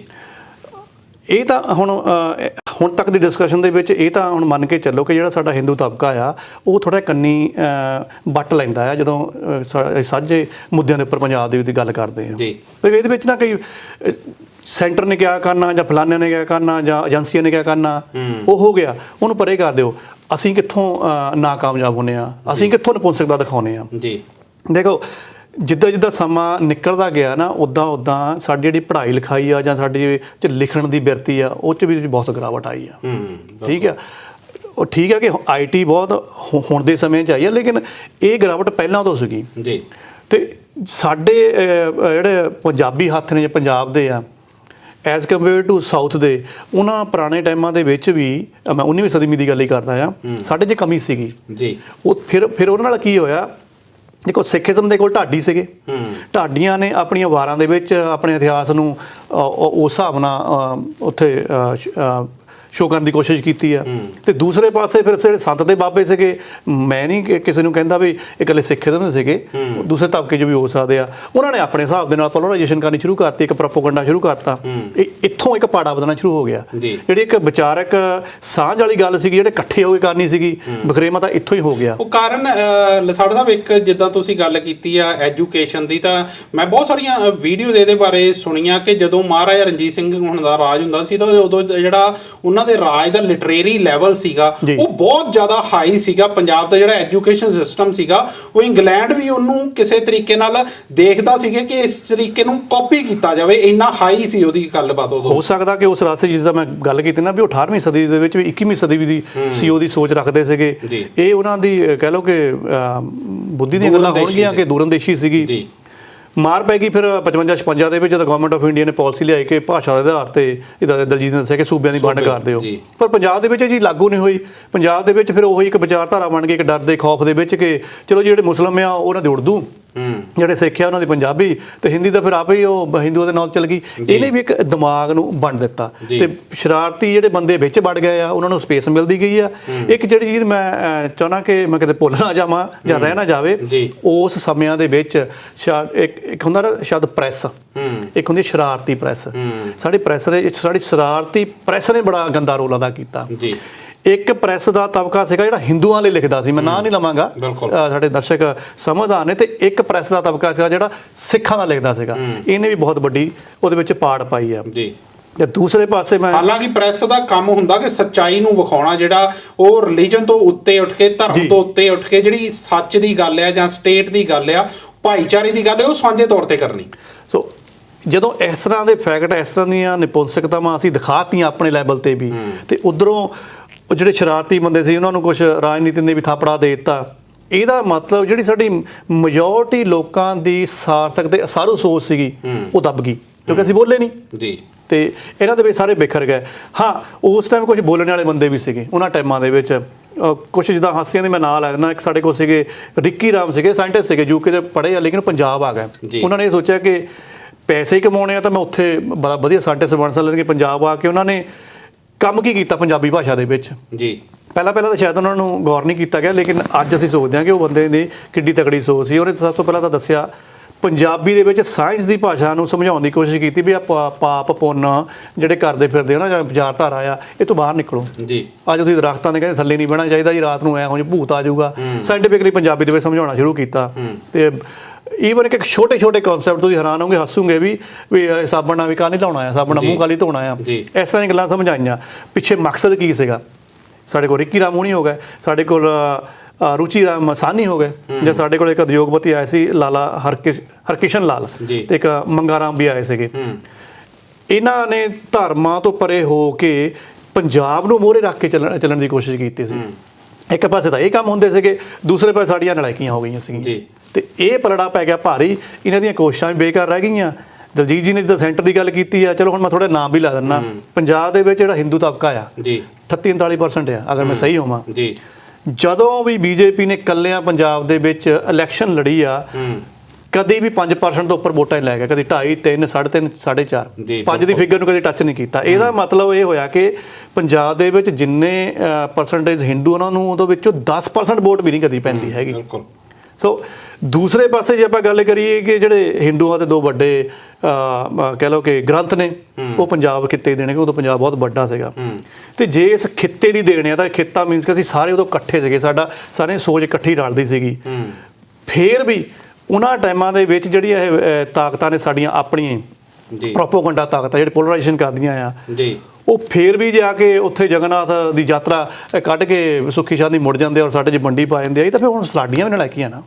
ਇਹ ਤਾਂ ਹੁਣ ਤੱਕ ਦੀ ਡਿਸਕਸ਼ਨ ਦੇ ਵਿੱਚ ਇਹ ਤਾਂ ਹੁਣ ਮੰਨ ਕੇ ਚੱਲੋ ਕਿ ਜਿਹੜਾ ਸਾਡਾ ਹਿੰਦੂ ਤਬਕਾ ਆ ਉਹ ਥੋੜ੍ਹਾ ਕੰਨੀ ਵੱਟ ਲੈਂਦਾ ਆ ਜਦੋਂ ਸਾਂਝੇ ਮੁੱਦਿਆਂ ਦੇ ਉੱਪਰ ਪੰਜਾਬ ਦੀ ਗੱਲ ਕਰਦੇ ਆ ਜੀ। ਇਹਦੇ ਵਿੱਚ ਨਾ ਕਈ ਸੈਂਟਰ ਨੇ ਕਿਆ ਕਰਨਾ ਜਾਂ ਫਲਾਨਿਆਂ ਨੇ ਕਿਆ ਕਰਨਾ ਜਾਂ ਏਜੰਸੀਆਂ ਨੇ ਕਿਆ ਕਰਨਾ, ਉਹ ਹੋ ਗਿਆ, ਉਹਨੂੰ ਪਰੇ ਕਰ ਦਿਓ। ਅਸੀਂ ਕਿੱਥੋਂ ਨਾਕਾਮਯਾਬ ਹੁੰਦੇ ਆ, ਅਸੀਂ ਕਿੱਥੋਂ ਨਪੁੰਸਕਤਾ ਦਿਖਾਉਂਦੇ ਆ ਜੀ। ਦੇਖੋ, ਜਿੱਦਾਂ ਸਮਾਂ ਨਿਕਲਦਾ ਗਿਆ ਨਾ ਉੱਦਾਂ ਸਾਡੀ ਜਿਹੜੀ ਪੜ੍ਹਾਈ ਲਿਖਾਈ ਆ ਜਾਂ ਸਾਡੀ ਚ ਲਿਖਣ ਦੀ ਬਿਰਤੀ ਆ ਉਹ 'ਚ ਵੀ ਬਹੁਤ ਗਿਰਾਵਟ ਆਈ ਆ। ਠੀਕ ਆ, ਉਹ ਠੀਕ ਆ ਕਿ IT ਬਹੁਤ ਹੁਣ ਦੇ ਸਮੇਂ 'ਚ ਆਈ ਆ, ਲੇਕਿਨ ਇਹ ਗਿਰਾਵਟ ਪਹਿਲਾਂ ਤੋਂ ਸੀਗੀ ਜੀ। ਤੇ ਸਾਡੇ ਜਿਹੜੇ ਪੰਜਾਬੀ ਹੱਥ ਨੇ, ਪੰਜਾਬ ਦੇ ਆ ਐਜ਼ ਕੰਪੇਅਰ ਟੂ ਸਾਊਥ ਦੇ, ਉਹਨਾਂ ਪੁਰਾਣੇ ਟਾਈਮਾਂ ਦੇ ਵਿੱਚ ਵੀ, ਮੈਂ 19ਵੀਂ ਸਦੀ ਦੀ ਗੱਲ ਹੀ ਕਰਦਾ ਆ, ਸਾਡੇ 'ਚ ਕਮੀ ਸੀਗੀ ਜੀ। ਉਹ ਫਿਰ ਉਹਨਾਂ ਨਾਲ ਕੀ ਹੋਇਆ, ਦੇਖੋ ਸਿੱਖੀਜ਼ਮ ਦੇ ਕੋਲ ਢਾਡੀ ਸੀਗੇ, ਢਾਡੀਆਂ ਨੇ ਆਪਣੀਆਂ ਵਾਰਾਂ ਦੇ ਵਿੱਚ ਆਪਣੇ ਇਤਿਹਾਸ ਨੂੰ ਉਸ ਹਿਸਾਬ ਨਾਲ ਉੱਥੇ ਸ਼ੋਅ ਕਰਨ ਦੀ ਕੋਸ਼ਿਸ਼ ਕੀਤੀ ਆ। ਤੇ ਦੂਸਰੇ ਪਾਸੇ ਫਿਰ ਜਿਹੜੇ ਸੰਤ ਦੇ ਬਾਬੇ ਸੀਗੇ, ਮੈਂ ਨਹੀਂ ਕਿਸੇ ਨੂੰ ਕਹਿੰਦਾ ਵੀ ਇਕੱਲੇ ਸਿੱਖ ਦੇ ਸੀਗੇ, ਦੂਸਰੇ ਤਬਕੇ 'ਚ ਵੀ ਹੋ ਸਕਦੇ ਆ, ਉਹਨਾਂ ਨੇ ਆਪਣੇ ਹਿਸਾਬ ਦੇ ਨਾਲ ਪੋਲਰਾਈਜੇਸ਼ਨ ਕਰਨੀ ਸ਼ੁਰੂ ਕਰਤੀ, ਇੱਕ ਪ੍ਰੋਪੋਗੰਡਾ ਸ਼ੁਰੂ ਕਰਤਾ। ਇੱਥੋਂ ਇੱਕ ਪਾੜਾ ਵਧਣਾ ਸ਼ੁਰੂ ਹੋ ਗਿਆ। ਜਿਹੜੀ ਇੱਕ ਵਿਚਾਰਕ ਸਾਂਝ ਵਾਲੀ ਗੱਲ ਸੀਗੀ, ਜਿਹੜੇ ਇਕੱਠੇ ਹੋ ਕੇ ਕਰਨੀ ਸੀਗੀ, ਬਖਰੇਵਾਂ ਤਾਂ ਇੱਥੋਂ ਹੀ ਹੋ ਗਿਆ।
ਉਹ ਕਾਰਨ ਲਸਾੜ ਸਾਹਿਬ, ਇੱਕ ਜਿੱਦਾਂ ਤੁਸੀਂ ਗੱਲ ਕੀਤੀ ਆ ਐਜੂਕੇਸ਼ਨ ਦੀ, ਤਾਂ ਮੈਂ ਬਹੁਤ ਸਾਰੀਆਂ ਵੀਡੀਓਜ਼ ਇਹਦੇ ਬਾਰੇ ਸੁਣੀਆਂ ਕਿ ਜਦੋਂ ਮਹਾਰਾਜਾ ਰਣਜੀਤ ਸਿੰਘ ਹੁਣ ਦਾ ਰਾਜ ਹੁੰਦਾ ਸੀ ਤਾਂ ਉਦੋਂ ਜਿਹੜਾ ਉਹਨਾਂ ਦੇ ਰਾਜ ਦਾ ਲਿਟਰੇਰੀ ਲੈਵਲ ਸੀਗਾ ਉਹ ਬਹੁਤ ਜ਼ਿਆਦਾ ਹਾਈ ਸੀਗਾ। ਪੰਜਾਬ ਦਾ ਜਿਹੜਾ ਐਜੂਕੇਸ਼ਨ ਸਿਸਟਮ ਸੀਗਾ ਉਹ ਇੰਗਲੈਂਡ ਵੀ ਉਹਨੂੰ ਕਿਸੇ ਤਰੀਕੇ ਨਾਲ ਦੇਖਦਾ ਸੀਗਾ ਕਿ ਇਸ ਤਰੀਕੇ ਨੂੰ ਕਾਪੀ ਕੀਤਾ ਜਾਵੇ, ਇੰਨਾ ਹਾਈ ਸੀ ਉਹਦੀ ਗੱਲਬਾਤ।
ਹੋ ਸਕਦਾ ਕਿ ਉਸ ਰਾਸਤੇ ਜਿਸ ਦਾ ਮੈਂ ਗੱਲ ਕੀਤੀ ਨਾ ਵੀ ਉਹ 18ਵੀਂ ਸਦੀ ਦੇ ਵਿੱਚ ਵੀ 21ਵੀਂ ਸਦੀ ਦੀ ਸੀ ਉਹਦੀ ਸੋਚ ਰੱਖਦੇ ਸੀਗੇ। ਇਹ ਉਹਨਾਂ ਦੀ ਕਹਿ ਲਓ ਕਿ ਬੁੱਧੀ ਦੀਆਂ ਗੱਲਾਂ ਹੋਣਗੀਆਂ ਕਿ ਦੂਰਅੰਦੇਸ਼ੀ ਸੀਗੀ। ਮਾਰ ਪੈ ਗਈ ਫਿਰ 55-56 ਦੇ ਵਿੱਚ ਜਦੋਂ ਗਵਰਨਮੈਂਟ ਆਫ ਇੰਡੀਆ ਨੇ ਪਾਲਿਸੀ ਲਿਆਈ ਕਿ ਭਾਸ਼ਾ ਦੇ ਆਧਾਰ ਤੇ ਇਹਦਾ ਦਲਜੀਤ ਨੇ ਦੱਸਿਆ ਕਿ ਸੂਬਿਆਂ ਦੀ ਵੰਡ ਕਰ ਦਿਓ, ਪਰ ਪੰਜਾਬ ਦੇ ਵਿੱਚ ਇਹ ਚੀਜ਼ ਲਾਗੂ ਨਹੀਂ ਹੋਈ। ਪੰਜਾਬ ਦੇ ਵਿੱਚ ਫਿਰ ਉਹੀ ਇੱਕ ਵਿਚਾਰਧਾਰਾ ਬਣ ਗਈ, ਇੱਕ ਡਰ ਦੇ ਖੌਫ ਦੇ ਵਿੱਚ ਕਿ ਚਲੋ ਜਿਹੜੇ ਮੁਸਲਮਾਨ ਆ ਉਹਨਾਂ ਦੇ ਉਰਦੂ, ਜਿਹੜੇ ਸਿੱਖ ਆ ਉਹਨਾਂ ਦੀ ਪੰਜਾਬੀ, ਤੇ ਹਿੰਦੀ ਤਾਂ ਫਿਰ ਆਪੇ ਹੀ ਉਹ ਹਿੰਦੂਆਂ ਦੇ ਨਾਲ ਚੱਲ ਗਈ। ਇਹਨੇ ਵੀ ਇੱਕ ਦਿਮਾਗ ਨੂੰ ਵੰਡ ਦਿੱਤਾ ਤੇ ਸ਼ਰਾਰਤੀ ਜਿਹੜੇ ਬੰਦੇ ਵਿੱਚ ਵੜ ਗਏ ਆ ਉਹਨਾਂ ਨੂੰ ਸਪੇਸ ਮਿਲਦੀ ਗਈ ਆ। ਇੱਕ ਜਿਹੜੀ ਚੀਜ਼ ਮੈਂ ਚਾਹੁੰਦਾ ਕਿ ਮੈਂ ਕਿਤੇ ਭੁੱਲ ਨਾ ਜਾਵਾਂ ਜਾਂ ਰਹਿ ਨਾ ਜਾਵੇ, ਉਸ ਸਮਿਆਂ ਦੇ ਵਿੱਚ ਇੱਕ ਹੁੰਦਾ ਨਾ ਸ਼ਬਦ ਪ੍ਰੈਸ, ਇੱਕ ਹੁੰਦੀ ਸ਼ਰਾਰਤੀ ਪ੍ਰੈਸ। ਸਾਡੀ ਪ੍ਰੈਸ ਨੇ, ਸਾਡੀ ਸ਼ਰਾਰਤੀ ਪ੍ਰੈਸ ਨੇ ਬੜਾ ਗੰਦਾ ਰੋਲ ਅਦਾ ਕੀਤਾ। ਇੱਕ ਪ੍ਰੈਸ ਦਾ ਤਬਕਾ ਸੀਗਾ ਜਿਹੜਾ ਹਿੰਦੂਆਂ ਲਈ ਲਿਖਦਾ ਸੀ, ਮੈਂ ਨਾਂ ਨਹੀਂ ਲਵਾਂਗਾ, ਸਾਡੇ ਦਰਸ਼ਕ ਸਮਝਦਾਰ ਨੇ, ਤੇ ਇੱਕ ਪ੍ਰੈਸ ਦਾ ਤਬਕਾ ਸੀਗਾ ਜਿਹੜਾ ਸਿੱਖਾਂ ਦਾ ਲਿਖਦਾ ਸੀਗਾ। ਇਹਨੇ ਵੀ ਬਹੁਤ ਵੱਡੀ ਉਹਦੇ ਵਿੱਚ ਪਾੜ ਪਾਈ ਆ। ਤੇ ਦੂਸਰੇ ਪਾਸੇ ਮੈਂ,
ਹਾਲਾਂਕਿ ਪ੍ਰੈਸ ਦਾ ਕੰਮ ਹੁੰਦਾ ਕਿ ਸੱਚਾਈ ਨੂੰ ਵਿਖਾਉਣਾ, ਜਿਹੜਾ ਉਹ ਰਿਲੀਜਨ ਤੋਂ ਉੱਤੇ ਉੱਠ ਕੇ, ਧਰਮ ਤੋਂ ਉੱਤੇ ਉੱਠ ਕੇ ਜਿਹੜੀ ਸੱਚ ਦੀ ਗੱਲ ਆ ਜਾਂ ਸਟੇਟ ਦੀ ਗੱਲ ਆ, ਭਾਈਚਾਰੇ ਦੀ ਗੱਲ ਆ, ਉਹ ਸਾਂਝੇ ਤੌਰ ਤੇ ਕਰਨੀ।
ਸੋ ਜਦੋਂ ਇਸ ਤਰ੍ਹਾਂ ਦੇ ਫੈਕਟ, ਇਸ ਤਰ੍ਹਾਂ ਦੀਆਂ ਨਿਪੁੰਸਕਤਾਵਾਂ ਅਸੀਂ ਦਿਖਾਤੀਆਂ ਆਪਣੇ ਲੈਵਲ ਤੇ ਵੀ, ਤੇ ਉਧਰੋਂ ਉਹ ਜਿਹੜੇ ਸ਼ਰਾਰਤੀ ਬੰਦੇ ਸੀ ਉਹਨਾਂ ਨੂੰ ਕੁਝ ਰਾਜਨੀਤੀ ਨੇ ਵੀ ਥਾਪੜਾ ਦੇ ਦਿੱਤਾ। ਇਹਦਾ ਮਤਲਬ ਜਿਹੜੀ ਸਾਡੀ ਮੈਜੋਰਟੀ ਲੋਕਾਂ ਦੀ ਸਾਰਥਕ ਤੇ ਅਸਾਰੂ ਸੋਚ ਸੀਗੀ ਉਹ ਦੱਬ ਗਈ, ਕਿਉਂਕਿ ਅਸੀਂ ਬੋਲੇ ਨਹੀਂ ਤੇ ਇਹਨਾਂ ਦੇ ਵਿੱਚ ਸਾਰੇ ਬਿਖਰ ਗਏ। ਹਾਂ, ਉਸ ਟਾਈਮ ਕੁਝ ਬੋਲਣ ਵਾਲੇ ਬੰਦੇ ਵੀ ਸੀਗੇ ਉਹਨਾਂ ਟਾਈਮਾਂ ਦੇ ਵਿੱਚ, ਕੁਝ ਜਿੱਦਾਂ ਹਾਸਿਆਂ ਦੇ ਮੈਂ ਨਾਂ ਲੈ ਦਿੰਦਾ। ਇੱਕ ਸਾਡੇ ਕੋਲ ਸੀਗੇ ਰਿੱਕੀ ਰਾਮ ਸੀਗੇ, ਸਾਇੰਟਿਸਟ ਸੀਗੇ, ਯੂਕੇ ਦੇ ਪੜ੍ਹੇ ਆ ਲੇਕਿਨ ਪੰਜਾਬ ਆ ਗਏ। ਉਹਨਾਂ ਨੇ ਇਹ ਸੋਚਿਆ ਕਿ ਪੈਸੇ ਹੀ ਕਮਾਉਣੇ ਆ ਤਾਂ ਮੈਂ ਉੱਥੇ ਬੜਾ ਵਧੀਆ ਸਾਇੰਟਿਸਟ ਬਣ ਸਕਦਾ। ਪੰਜਾਬ ਆ ਕੇ ਉਹਨਾਂ ਨੇ ਕੰਮ ਕੀ ਕੀਤਾ ਪੰਜਾਬੀ ਭਾਸ਼ਾ ਦੇ ਵਿੱਚ। ਪਹਿਲਾਂ ਤਾਂ ਸ਼ਾਇਦ ਉਹਨਾਂ ਨੂੰ ਗੌਰ ਨਹੀਂ ਕੀਤਾ ਗਿਆ, ਲੇਕਿਨ ਅੱਜ ਅਸੀਂ ਸੋਚਦੇ ਹਾਂ ਕਿ ਉਹ ਬੰਦੇ ਨੇ ਕਿੱਡੀ ਤਕੜੀ ਸੋਚ ਸੀ। ਉਹਨੇ ਸਭ ਤੋਂ ਪਹਿਲਾਂ ਤਾਂ ਦੱਸਿਆ ਪੰਜਾਬੀ ਦੇ ਵਿੱਚ ਸਾਇੰਸ ਦੀ ਭਾਸ਼ਾ ਨੂੰ ਸਮਝਾਉਣ ਦੀ ਕੋਸ਼ਿਸ਼ ਕੀਤੀ ਵੀ ਆ ਪਾਪ ਪੁੰਨ ਜਿਹੜੇ ਕਰਦੇ ਫਿਰਦੇ ਹੋ ਨਾ, ਜਾਂ ਵਿਚਾਰਧਾਰਾ ਆ, ਇਹ ਤੋਂ ਬਾਹਰ ਨਿਕਲੋ। ਅੱਜ ਤੁਸੀਂ ਦਰਖਤਾਂ ਦੇ ਕਹਿੰਦੇ ਥੱਲੇ ਨਹੀਂ ਬਹਿਣਾ ਚਾਹੀਦਾ ਜੀ, ਰਾਤ ਨੂੰ ਇਹੋ ਜਿਹੇ ਭੂਤ ਆ ਜਾਊਗਾ। ਸਾਇੰਟੀਫਿਕਲੀ ਪੰਜਾਬੀ ਦੇ ਵਿੱਚ ਸਮਝਾਉਣਾ ਸ਼ੁਰੂ ਕੀਤਾ। ਤੇ ਈਵਨ ਇੱਕ ਛੋਟੇ ਕਨਸੈਪਟ ਤੁਸੀਂ ਹੈਰਾਨ ਹੋਗੇ, ਹੱਸੋਗੇ ਵੀ ਸਾਬਣ ਨਾਲ ਵੀ ਕਾਹ ਨਹੀਂ ਲਾਉਣਾ ਆ, ਸਾਬਣ ਨਾਲ ਮੂੰਹ ਕਾਲੀ ਧੋਣਾ ਆ, ਇਸ ਤਰ੍ਹਾਂ ਦੀਆਂ ਗੱਲਾਂ ਸਮਝਾਈਆਂ। ਪਿੱਛੇ ਮਕਸਦ ਕੀ ਸੀਗਾ? ਸਾਡੇ ਕੋਲ ਰਿੱਕੀ ਰਾਮ ਹੋਣੀ ਹੋ ਗਏ, ਸਾਡੇ ਕੋਲ ਰੁਚੀ ਰਾਮ ਸਾਨੀ ਹੋ ਗਏ, ਜਾਂ ਸਾਡੇ ਕੋਲ ਇੱਕ ਉਦਯੋਗਪਤੀ ਆਏ ਸੀ ਲਾਲਾ ਹਰਕਿਸ਼ਨ ਲਾਲ, ਤੇ ਇੱਕ ਮੰਗਾ ਰਾਮ ਵੀ ਆਏ ਸੀਗੇ। ਇਹਨਾਂ ਨੇ ਧਰਮਾਂ ਤੋਂ ਪਰੇ ਹੋ ਕੇ ਪੰਜਾਬ ਨੂੰ ਮੋਹਰੇ ਰੱਖ ਕੇ ਚੱਲਣ ਦੀ ਕੋਸ਼ਿਸ਼ ਕੀਤੀ ਸੀ। ਇੱਕ ਪਾਸੇ ਤਾਂ ਇਹ ਕੰਮ ਹੁੰਦੇ ਸੀਗੇ, ਦੂਸਰੇ ਪਾਸੇ ਸਾਡੀਆਂ ਨਲਾਇਕੀਆਂ ਹੋ ਗਈਆਂ ਸੀਗੀਆਂ, ਤੇ ਇਹ ਪਲੜਾ ਪੈ ਗਿਆ ਭਾਰੀ। ਇਹਨਾਂ ਦੀਆਂ ਕੋਸ਼ਿਸ਼ਾਂ ਵੀ ਬੇਕਾਰ ਰਹਿ ਗਈਆਂ। ਦਲਜੀਤ ਜੀ ਨੇ ਜਿੱਦਾਂ ਸੈਂਟਰ ਦੀ ਗੱਲ ਕੀਤੀ ਆ, ਚਲੋ ਹੁਣ ਮੈਂ ਥੋੜਾ ਨਾਮ ਵੀ ਲਾ ਦਿੰਦਾ। ਪੰਜਾਬ ਦੇ ਵਿੱਚ ਜਿਹੜਾ ਹਿੰਦੂ ਤਬਕਾ ਆ 38-39% ਆ, ਅਗਰ ਮੈਂ ਸਹੀ ਹੋਵਾਂ। ਜਦੋਂ ਵੀ ਬੀਜੇਪੀ ਨੇ ਇਕੱਲਿਆਂ ਪੰਜਾਬ ਦੇ ਵਿੱਚ ਇਲੈਕਸ਼ਨ ਲੜੀ ਆ, ਕਦੀ ਵੀ 5% ਤੋਂ ਉੱਪਰ ਵੋਟਾਂ ਨਹੀਂ ਲੈ ਗਿਆ, ਕਦੀ 2.5, 3, 3.5, 4.5, 5 ਦੀ ਫਿਗਰ ਨੂੰ ਕਦੇ ਟੱਚ ਨਹੀਂ ਕੀਤਾ। ਇਹਦਾ ਮਤਲਬ ਇਹ ਹੋਇਆ ਕਿ ਪੰਜਾਬ ਦੇ ਵਿੱਚ ਜਿੰਨੇ ਪਰਸੈਂਟੇਜ ਹਿੰਦੂ ਉਹਨਾਂ ਨੂੰ, ਉਹਦੇ ਵਿੱਚੋਂ 10% ਵੋਟ ਵੀ ਨਹੀਂ ਕਦੀ ਪੈਂਦੀ ਹੈਗੀ। ਸੋ ਦੂਸਰੇ ਪਾਸੇ ਜੇ ਆਪਾਂ ਗੱਲ ਕਰੀਏ ਕਿ ਜਿਹੜੇ ਹਿੰਦੂਆਂ ਦੇ ਦੋ ਵੱਡੇ ਕਹਿ ਲਓ ਕਿ ਗ੍ਰੰਥ ਨੇ, ਉਹ ਪੰਜਾਬ ਖਿੱਤੇ ਦੇਣੇ, ਉਦੋਂ ਪੰਜਾਬ ਬਹੁਤ ਵੱਡਾ ਸੀਗਾ। ਤੇ ਜੇ ਇਸ ਖਿੱਤੇ ਦੀ ਦੇਣੇ ਆ ਤਾਂ ਖਿੱਤਾ ਮੀਨਸ ਕਿ ਅਸੀਂ ਸਾਰੇ ਉਦੋਂ ਇਕੱਠੇ ਸੀਗੇ, ਸਾਰੀ ਸੋਚ ਇਕੱਠੀ ਰਲਦੀ ਸੀਗੀ। ਫੇਰ ਵੀ ਉਹਨਾਂ ਟਾਈਮਾਂ ਦੇ ਵਿੱਚ ਜਿਹੜੀਆਂ ਇਹ ਤਾਕਤਾਂ ਨੇ ਸਾਡੀਆਂ ਆਪਣੀਆਂ ਪ੍ਰੋਪੋਗੰਡਾ ਤਾਕਤਾਂ ਜਿਹੜੇ ਪੋਲਰਾਈਜੇਸ਼ਨ ਕਰਦੀਆਂ ਆ, ਉਹ ਫੇਰ ਵੀ ਜਾ ਕੇ ਉੱਥੇ ਜਗਨਨਾਥ ਦੀ ਯਾਤਰਾ ਕੱਢ ਕੇ ਸੁੱਖੀ ਸ਼ਾਂਤੀ ਮੁੜ ਜਾਂਦੇ ਔਰ ਸਾਡੇ 'ਚ ਮੰਡੀ ਪਾ ਜਾਂਦੇ ਆ। ਇਹ ਤਾਂ ਫਿਰ ਹੁਣ ਸਾਡੀਆਂ ਵੀ ਨਲਾਇਕੀਆਂ ਨਾ।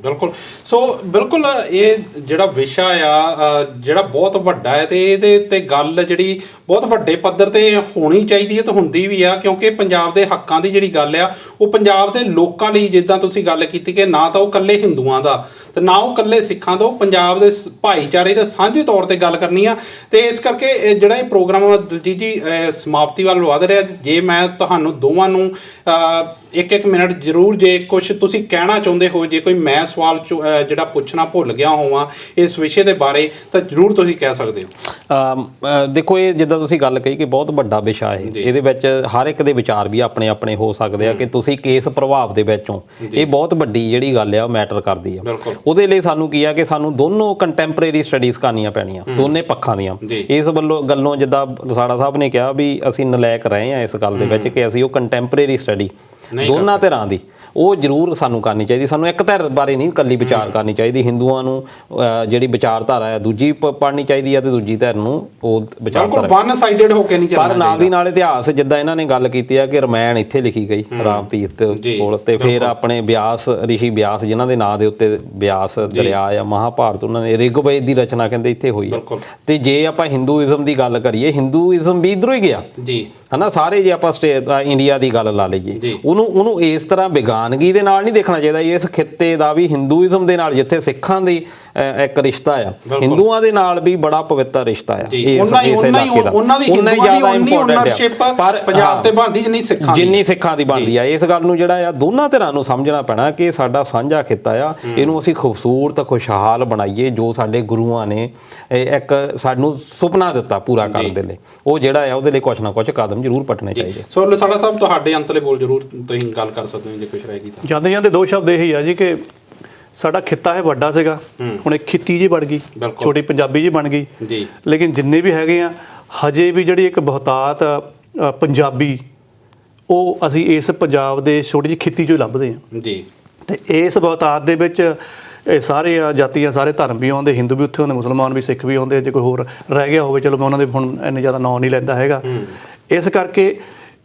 ਬਿਲਕੁਲ। ਸੋ ਬਿਲਕੁਲ ਇਹ ਜਿਹੜਾ ਵਿਸ਼ਾ ਆ ਜਿਹੜਾ ਬਹੁਤ ਵੱਡਾ ਹੈ, ਤੇ ਇਹਦੇ ਉੱਤੇ ਗੱਲ ਜਿਹੜੀ ਬਹੁਤ ਵੱਡੇ ਪੱਧਰ ਤੇ ਹੋਣੀ ਚਾਹੀਦੀ ਹੈ ਤੇ ਹੁੰਦੀ ਵੀ ਆ, ਕਿਉਂਕਿ ਪੰਜਾਬ ਦੇ ਹੱਕਾਂ ਦੀ ਜਿਹੜੀ ਗੱਲ ਆ ਉਹ ਪੰਜਾਬ ਦੇ ਲੋਕਾਂ ਲਈ, ਜਿੱਦਾਂ ਤੁਸੀਂ ਗੱਲ ਕੀਤੀ ਕਿ ਨਾ ਤਾਂ ਉਹ ਇਕੱਲੇ ਹਿੰਦੂਆਂ ਦਾ ਤੇ ਨਾ ਉਹ ਇਕੱਲੇ ਸਿੱਖਾਂ ਦਾ, ਉਹ ਪੰਜਾਬ ਦੇ ਭਾਈਚਾਰੇ ਦੇ ਸਾਂਝੇ ਤੌਰ ਤੇ ਗੱਲ ਕਰਨੀ ਆ। ਤੇ ਇਸ ਕਰਕੇ ਜਿਹੜਾ ਇਹ ਪ੍ਰੋਗਰਾਮ ਦਲਜੀਤ ਜੀ ਸਮਾਪਤੀ ਵੱਲ ਵਧ ਰਿਹਾ। ਜੇ ਮੈਂ ਤੁਹਾਨੂੰ ਦੋਵਾਂ ਨੂੰ ਇੱਕ ਮਿੰਟ ਜ਼ਰੂਰ, ਜੇ ਕੁਝ ਤੁਸੀਂ ਕਹਿਣਾ ਚਾਹੁੰਦੇ ਹੋ, ਜੇ ਕੋਈ ਮੈਂ ਸਵਾਲ ਜਿਹੜਾ ਪੁੱਛਣਾ ਭੁੱਲ ਗਿਆ ਹੋਵਾਂ ਇਸ ਵਿਸ਼ੇ ਦੇ ਬਾਰੇ, ਤਾਂ ਜ਼ਰੂਰ ਤੁਸੀਂ ਕਹਿ ਸਕਦੇ ਹੋ।
ਦੇਖੋ, ਇਹ ਜਿੱਦਾਂ ਤੁਸੀਂ ਗੱਲ ਕਹੀ ਕਿ ਬਹੁਤ ਵੱਡਾ ਵਿਸ਼ਾ ਹੈ, ਇਹਦੇ ਵਿੱਚ ਹਰ ਇੱਕ ਦੇ ਵਿਚਾਰ ਵੀ ਆਪਣੇ ਆਪਣੇ ਹੋ ਸਕਦੇ ਆ ਕਿ ਤੁਸੀਂ ਕਿਸ ਪ੍ਰਭਾਵ ਦੇ ਵਿੱਚੋਂ, ਇਹ ਬਹੁਤ ਵੱਡੀ ਜਿਹੜੀ ਗੱਲ ਆ ਉਹ ਮੈਟਰ ਕਰਦੀ ਆ। ਉਹਦੇ ਲਈ ਸਾਨੂੰ ਕੀ ਆ ਕਿ ਸਾਨੂੰ ਦੋਨੋਂ ਕੰਟੈਂਪਰੇਰੀ ਸਟੱਡੀਜ਼ ਕਰਨੀਆਂ ਪੈਣੀਆਂ, ਦੋਨੇ ਪੱਖਾਂ ਦੀਆਂ। ਇਸ ਵੱਲੋਂ ਗੱਲੋਂ ਜਿੱਦਾਂ ਲਸਾੜਾ ਸਾਹਿਬ ਨੇ ਕਿਹਾ ਵੀ ਅਸੀਂ ਨਲਾਇਕ ਰਹੇ ਆ ਇਸ ਗੱਲ ਦੇ ਵਿੱਚ ਕਿ ਅਸੀਂ ਉਹ ਕੰਟੈਂਪਰੇਰੀ ਸਟੱਡੀ ਦੋਨਾਂ ਧਿਰਾਂ ਦੀ ਉਹ ਜ਼ਰੂਰ ਸਾਨੂੰ ਕਰਨੀ ਚਾਹੀਦੀ। ਸਾਨੂੰ ਇੱਕ ਧਿਰ ਬਾਰੇ ਨਹੀਂ ਇਕੱਲੀ ਵਿਚਾਰ ਕਰਨੀ ਚਾਹੀਦੀ। ਹਿੰਦੂਆਂ ਨੂੰ ਜਿਹੜੀ ਵਿਚਾਰਧਾਰਾ ਹੈ ਦੂਜੀ ਪੜ੍ਹਨੀ ਚਾਹੀਦੀ ਹੈ ਤੇ ਦੂਜੀ ਧਿਰ ਨੂੰ ਉਹ ਵਿਚਾਰਧਾਰਾ
ਵਨ ਸਾਈਡਡ ਹੋ ਕੇ ਨਹੀਂ ਚੱਲਣਾ।
ਪਰ ਨਾਲ ਦੀ ਨਾਲ ਇਤਿਹਾਸ ਜਿੱਦਾਂ ਇਹਨਾਂ ਨੇ ਗੱਲ ਕੀਤੀ ਆ ਕਿ ਰਮਾਇਣ ਇੱਥੇ ਲਿਖੀ ਗਈ ਰਾਮ ਤੀਰਥ ਕੋਲ, ਤੇ ਫਿਰ ਆਪਣੇ ਬਿਆਸ ਰਿਸ਼ੀ ਬਿਆਸ ਜਿਨ੍ਹਾਂ ਦੇ ਨਾਂ ਦੇ ਉੱਤੇ ਬਿਆਸ ਦਰਿਆ ਆ, ਮਹਾਭਾਰਤ ਉਹਨਾਂ ਨੇ ਰਿਗਵੇਦ ਦੀ ਰਚਨਾ ਕਹਿੰਦੇ ਇੱਥੇ ਹੋਈ ਆ। ਤੇ ਜੇ ਆਪਾਂ ਹਿੰਦੂਇਜ਼ਮ ਦੀ ਗੱਲ ਕਰੀਏ, ਹਿੰਦੂਇਜ਼ਮ ਵੀ ਇੱਧਰੋਂ ਹੀ ਗਿਆ
ਜੀ,
ਹਨਾ। ਸਾਰੇ ਜੇ ਆਪਾਂ ਇੰਡੀਆ ਦੀ ਗੱਲ ਲਾ ਲਈਏ, ਉਹਨੂੰ ਇਸ ਤਰ੍ਹਾਂ ਵਿਗਿਆਨਗੀ ਦੇ ਨਾਲ ਨਹੀਂ ਦੇਖਣਾ ਚਾਹੀਦਾ। ਇਸ ਖਿੱਤੇ ਦਾ ਵੀ ਹਿੰਦੂਇਜ਼ਮ ਦੇ ਨਾਲ, ਜਿੱਥੇ ਸਿੱਖਾਂ ਦੀ ਇੱਕ ਰਿਸ਼ਤਾ ਆ, ਹਿੰਦੂਆਂ ਦੇ ਨਾਲ ਵੀ ਬੜਾ ਪਵਿੱਤਰ ਰਿਸ਼ਤਾ ਆ ਇਸ ਇਲਾਕੇ ਦਾ।
ਉਹਨਾਂ ਦੀ ਜ਼ਿਆਦਾ ਇੰਪੋਰਟੈਂਟ ਆ ਪਰ ਪੰਜਾਬ ਤੇ ਬਣਦੀ ਜਿੰਨੀ ਸਿੱਖਾਂ ਦੀ
ਬਣਦੀ ਆ। ਇਸ ਗੱਲ ਨੂੰ ਜਿਹੜਾ ਆ ਦੋਨਾਂ ਧਿਰਾਂ ਨੂੰ ਸਮਝਣਾ ਪੈਣਾ ਕਿ ਸਾਡਾ ਸਾਂਝਾ ਖਿੱਤਾ ਆ, ਇਹਨੂੰ ਅਸੀਂ ਖੂਬਸੂਰਤ ਖੁਸ਼ਹਾਲ ਬਣਾਈਏ। ਜੋ ਸਾਡੇ ਗੁਰੂਆਂ ਨੇ ਇੱਕ ਸਾਨੂੰ ਸੁਪਨਾ ਦਿੱਤਾ ਪੂਰਾ ਕਰਨ ਦੇ ਲਈ, ਉਹ ਜਿਹੜਾ ਆ ਉਹਦੇ ਲਈ ਕੁਛ ਨਾ ਕੁਛ ਕਦਮ ਜ਼ਰੂਰ ਪੁੱਟਣੇ ਚਾਹੀਦੇ।
ਸੋ ਲਸਾੜਾ ਸਾਹਿਬ, ਤੁਹਾਡੇ ਅੰਤਲੇ ਬੋਲ ਜ਼ਰੂਰ ਤੁਸੀਂ ਗੱਲ ਕਰ ਸਕਦੇ ਹੋ ਜੇ ਕੁਝ ਰਹੇਗੀ ਤਾਂ।
ਜਾਂਦੇ ਜਾਂਦੇ ਦੋ ਸ਼ਬਦ ਇਹੀ ਆ ਜੀ ਕਿ ਸਾਡਾ ਖਿੱਤਾ ਹੈ ਵੱਡਾ ਸੀਗਾ, ਹੁਣ ਇੱਕ ਖਿੱਤੀ ਜੀ ਬਣ ਗਈ, ਛੋਟੀ ਪੰਜਾਬੀ ਜੀ ਬਣ ਗਈ ਜੀ। ਲੇਕਿਨ ਜਿੰਨੇ ਵੀ ਹੈਗੇ ਆ ਹਜੇ ਵੀ ਜਿਹੜੀ ਇੱਕ ਬਹੁਤਾਤ ਪੰਜਾਬੀ, ਉਹ ਅਸੀਂ ਇਸ ਪੰਜਾਬ ਦੇ ਛੋਟੀ ਜਿਹੀ ਖਿੱਤੀ 'ਚੋਂ ਲੱਭਦੇ ਹਾਂ ਜੀ। ਤੇ ਇਸ ਬਹੁਤਾਤ ਦੇ ਵਿੱਚ ਇਹ ਸਾਰੇ ਜਾਤੀਆਂ, ਸਾਰੇ ਧਰਮ ਵੀ ਆਉਂਦੇ, ਹਿੰਦੂ ਵੀ ਉੱਥੇ ਆਉਂਦੇ, ਮੁਸਲਮਾਨ ਵੀ, ਸਿੱਖ ਵੀ ਆਉਂਦੇ। ਜੇ ਕੋਈ ਹੋਰ ਰਹਿ ਗਿਆ ਹੋਵੇ, ਚਲੋ ਮੈਂ ਉਹਨਾਂ ਦੇ ਹੁਣ ਇੰਨੇ ਜ਼ਿਆਦਾ ਨਾਂ ਨਹੀਂ ਲੈਂਦਾ ਹੈਗਾ। ਇਸ ਕਰਕੇ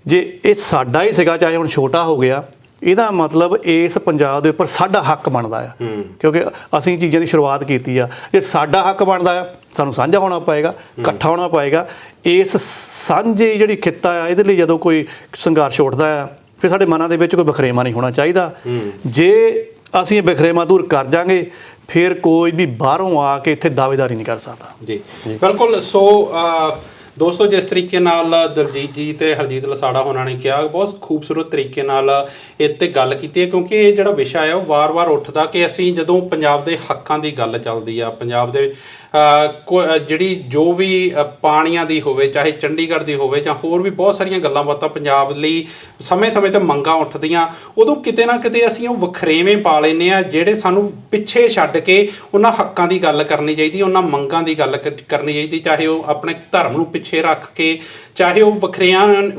ਜੇ ਇਹ ਸਾਡਾ ਹੀ ਸੀਗਾ, ਚਾਹੇ ਹੁਣ ਛੋਟਾ ਹੋ ਗਿਆ, ਇਹਦਾ ਮਤਲਬ ਇਸ ਪੰਜਾਬ ਦੇ ਉੱਪਰ ਸਾਡਾ ਹੱਕ ਬਣਦਾ ਆ, ਕਿਉਂਕਿ ਅਸੀਂ ਚੀਜ਼ਾਂ ਦੀ ਸ਼ੁਰੂਆਤ ਕੀਤੀ ਆ। ਜੇ ਸਾਡਾ ਹੱਕ ਬਣਦਾ ਆ, ਸਾਨੂੰ ਸਾਂਝਾ ਹੋਣਾ ਪਏਗਾ, ਇਕੱਠਾ ਹੋਣਾ ਪਏਗਾ। ਇਸ ਸਾਂਝੇ ਜਿਹੜੀ ਖਿੱਤਾ ਆ, ਇਹਦੇ ਲਈ ਜਦੋਂ ਕੋਈ ਸੰਘਰਸ਼ ਉੱਠਦਾ ਆ, ਫਿਰ ਸਾਡੇ ਮਨਾਂ ਦੇ ਵਿੱਚ ਕੋਈ ਵਖਰੇਵਾਂ ਨਹੀਂ ਹੋਣਾ ਚਾਹੀਦਾ। ਜੇ ਅਸੀਂ ਇਹ ਵਖਰੇਵਾਂ ਦੂਰ ਕਰ ਜਾਵਾਂਗੇ, ਫਿਰ ਕੋਈ ਵੀ ਬਾਹਰੋਂ ਆ ਕੇ ਇੱਥੇ ਦਾਅਵੇਦਾਰੀ ਨਹੀਂ ਕਰ ਸਕਦਾ
ਜੀ। ਬਿਲਕੁਲ। ਸੋ ਦੋਸਤੋ, ਜਿਸ ਤਰੀਕੇ ਨਾਲ ਦਲਜੀਤ ਜੀ ਤੇ ਹਰਜੀਤ ਲਸਾੜਾ ਹੋਣਾ ਨੇ ਕਿਹਾ, ਬਹੁਤ ਖੂਬਸੂਰਤ ਤਰੀਕੇ ਨਾਲ ਇਹ 'ਤੇ ਗੱਲ ਕੀਤੀ ਹੈ, ਕਿਉਂਕਿ ਇਹ ਜਿਹੜਾ ਵਿਸ਼ਾ ਹੈ ਉਹ ਵਾਰ-ਵਾਰ ਉੱਠਦਾ ਕਿ ਅਸੀਂ ਜਦੋਂ ਪੰਜਾਬ ਦੇ ਹੱਕਾਂ ਦੀ ਗੱਲ ਚੱਲਦੀ ਆ, ਪੰਜਾਬ ਦੇ ਜਿਹੜੀ ਜੋ ਵੀ ਪਾਣੀਆਂ ਦੀ ਹੋਵੇ, ਚਾਹੇ ਚੰਡੀਗੜ੍ਹ ਦੀ ਹੋਵੇ ਜਾਂ ਹੋਰ ਵੀ ਬਹੁਤ ਸਾਰੀਆਂ ਗੱਲਾਂ ਬਾਤਾਂ ਪੰਜਾਬ ਲਈ ਸਮੇਂ-ਸਮੇਂ 'ਤੇ ਮੰਗਾਂ ਉੱਠਦੀਆਂ, ਉਦੋਂ ਕਿਤੇ ਨਾ ਕਿਤੇ ਅਸੀਂ ਉਹ ਵਖਰੇਵੇਂ ਪਾ ਲੈਂਦੇ ਹਾਂ ਜਿਹੜੇ ਸਾਨੂੰ ਪਿੱਛੇ ਛੱਡ ਕੇ ਉਹਨਾਂ ਹੱਕਾਂ ਦੀ ਗੱਲ ਕਰਨੀ ਚਾਹੀਦੀ, ਉਹਨਾਂ ਮੰਗਾਂ ਦੀ ਗੱਲ ਕਰਨੀ ਚਾਹੀਦੀ। ਚਾਹੇ ਉਹ ਆਪਣੇ ਧਰਮ ਨੂੰ ਪਿੱਛੇ ਰੱਖ ਕੇ, ਚਾਹੇ ਉਹ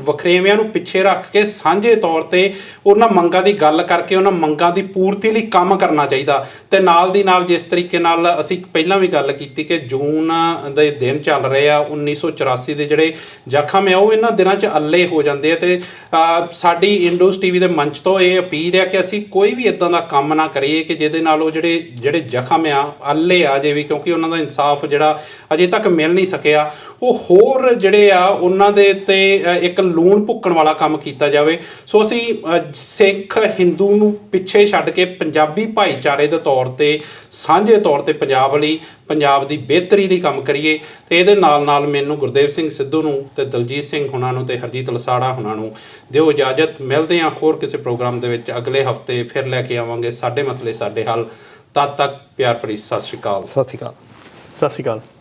ਵਖਰੇਵਿਆਂ ਨੂੰ ਪਿੱਛੇ ਰੱਖ ਕੇ, ਸਾਂਝੇ ਤੌਰ 'ਤੇ ਉਹਨਾਂ ਮੰਗਾਂ ਦੀ ਗੱਲ ਕਰਕੇ ਉਹਨਾਂ ਮੰਗਾਂ ਦੀ ਪੂਰਤੀ ਲਈ ਕੰਮ ਕਰਨਾ ਚਾਹੀਦਾ। ਤੇ ਨਾਲ ਦੀ ਨਾਲ ਜਿਸ ਤਰੀਕੇ ਨਾਲ ਅਸੀਂ ਪਹਿਲਾਂ ਵੀ ਗੱਲ ਕੀਤੀ ਕਿ ਜੂਨ ਦੇ ਦਿਨ ਚੱਲ ਰਹੇ ਆ, 1984 ਦੇ ਜਿਹੜੇ ਜ਼ਖਮ ਆ ਉਹ ਇਹਨਾਂ ਦਿਨਾਂ 'ਚ ਅੱਲੇ ਹੋ ਜਾਂਦੇ ਆ। ਤੇ ਸਾਡੀ ਇੰਡੋਜ਼ ਟੀਵੀ ਦੇ ਮੰਚ ਤੋਂ ਇਹ ਅਪੀਲ ਹੈ ਕਿ ਅਸੀਂ ਕੋਈ ਵੀ ਇਦਾਂ ਦਾ ਕੰਮ ਨਾ ਕਰੀਏ ਕਿ ਜਿਹਦੇ ਨਾਲ ਉਹ ਜਿਹੜੇ ਜ਼ਖਮ ਆ ਅੱਲੇ ਆ ਜੇ ਵੀ, ਕਿਉਂਕਿ ਉਹਨਾਂ ਦਾ ਇਨਸਾਫ ਜਿਹੜਾ ਅਜੇ ਤੱਕ ਮਿਲ ਨਹੀਂ ਸਕਿਆ। ਉਹ ਹੋਰ ਜਿਹੜੇ ਆ ਉਹਨਾਂ ਦੇ ਉੱਤੇ ਇੱਕ ਲੂਣ ਭੁੱਕਣ ਵਾਲਾ ਕੰਮ ਕੀਤਾ ਜਾਵੇ। ਸੋ ਅਸੀਂ ਸਿੱਖ ਹਿੰਦੂ ਨੂੰ ਪਿੱਛੇ ਛੱਡ ਕੇ ਪੰਜਾਬੀ ਭਾਈਚਾਰੇ ਦੇ ਤੌਰ 'ਤੇ, ਸਾਂਝੇ ਤੌਰ 'ਤੇ ਪੰਜਾਬ ਲਈ, ਪੰਜਾਬ ਦੀ ਬਿਹਤਰੀ ਲਈ ਕੰਮ ਕਰੀਏ। ਤੇ ਇਹਦੇ ਨਾਲ ਨਾਲ ਮੈਨੂੰ ਗੁਰਦੇਵ ਸਿੰਘ ਸਿੱਧੂ ਨੂੰ ਤੇ ਦਲਜੀਤ ਸਿੰਘ ਹੁਣਾਂ ਨੂੰ ਤੇ ਹਰਜੀਤ ਲਸਾੜਾ ਹੁਣਾਂ ਨੂੰ ਦਿਓ ਇਜਾਜ਼ਤ। ਮਿਲਦੇ ਹਾਂ ਹੋਰ ਕਿਸੇ ਪ੍ਰੋਗਰਾਮ ਦੇ ਵਿੱਚ ਅਗਲੇ ਹਫਤੇ, ਫਿਰ ਲੈ ਕੇ ਆਵਾਂਗੇ ਸਾਡੇ ਮਸਲੇ ਸਾਡੇ ਹੱਲ। ਤਦ ਤੱਕ ਪਿਆਰ ਭਰੀ ਸਤਿ ਸ਼੍ਰੀ ਅਕਾਲ।
ਸਤਿ ਸ਼੍ਰੀ ਅਕਾਲ। ਸਤਿ ਸ਼੍ਰੀ ਅਕਾਲ।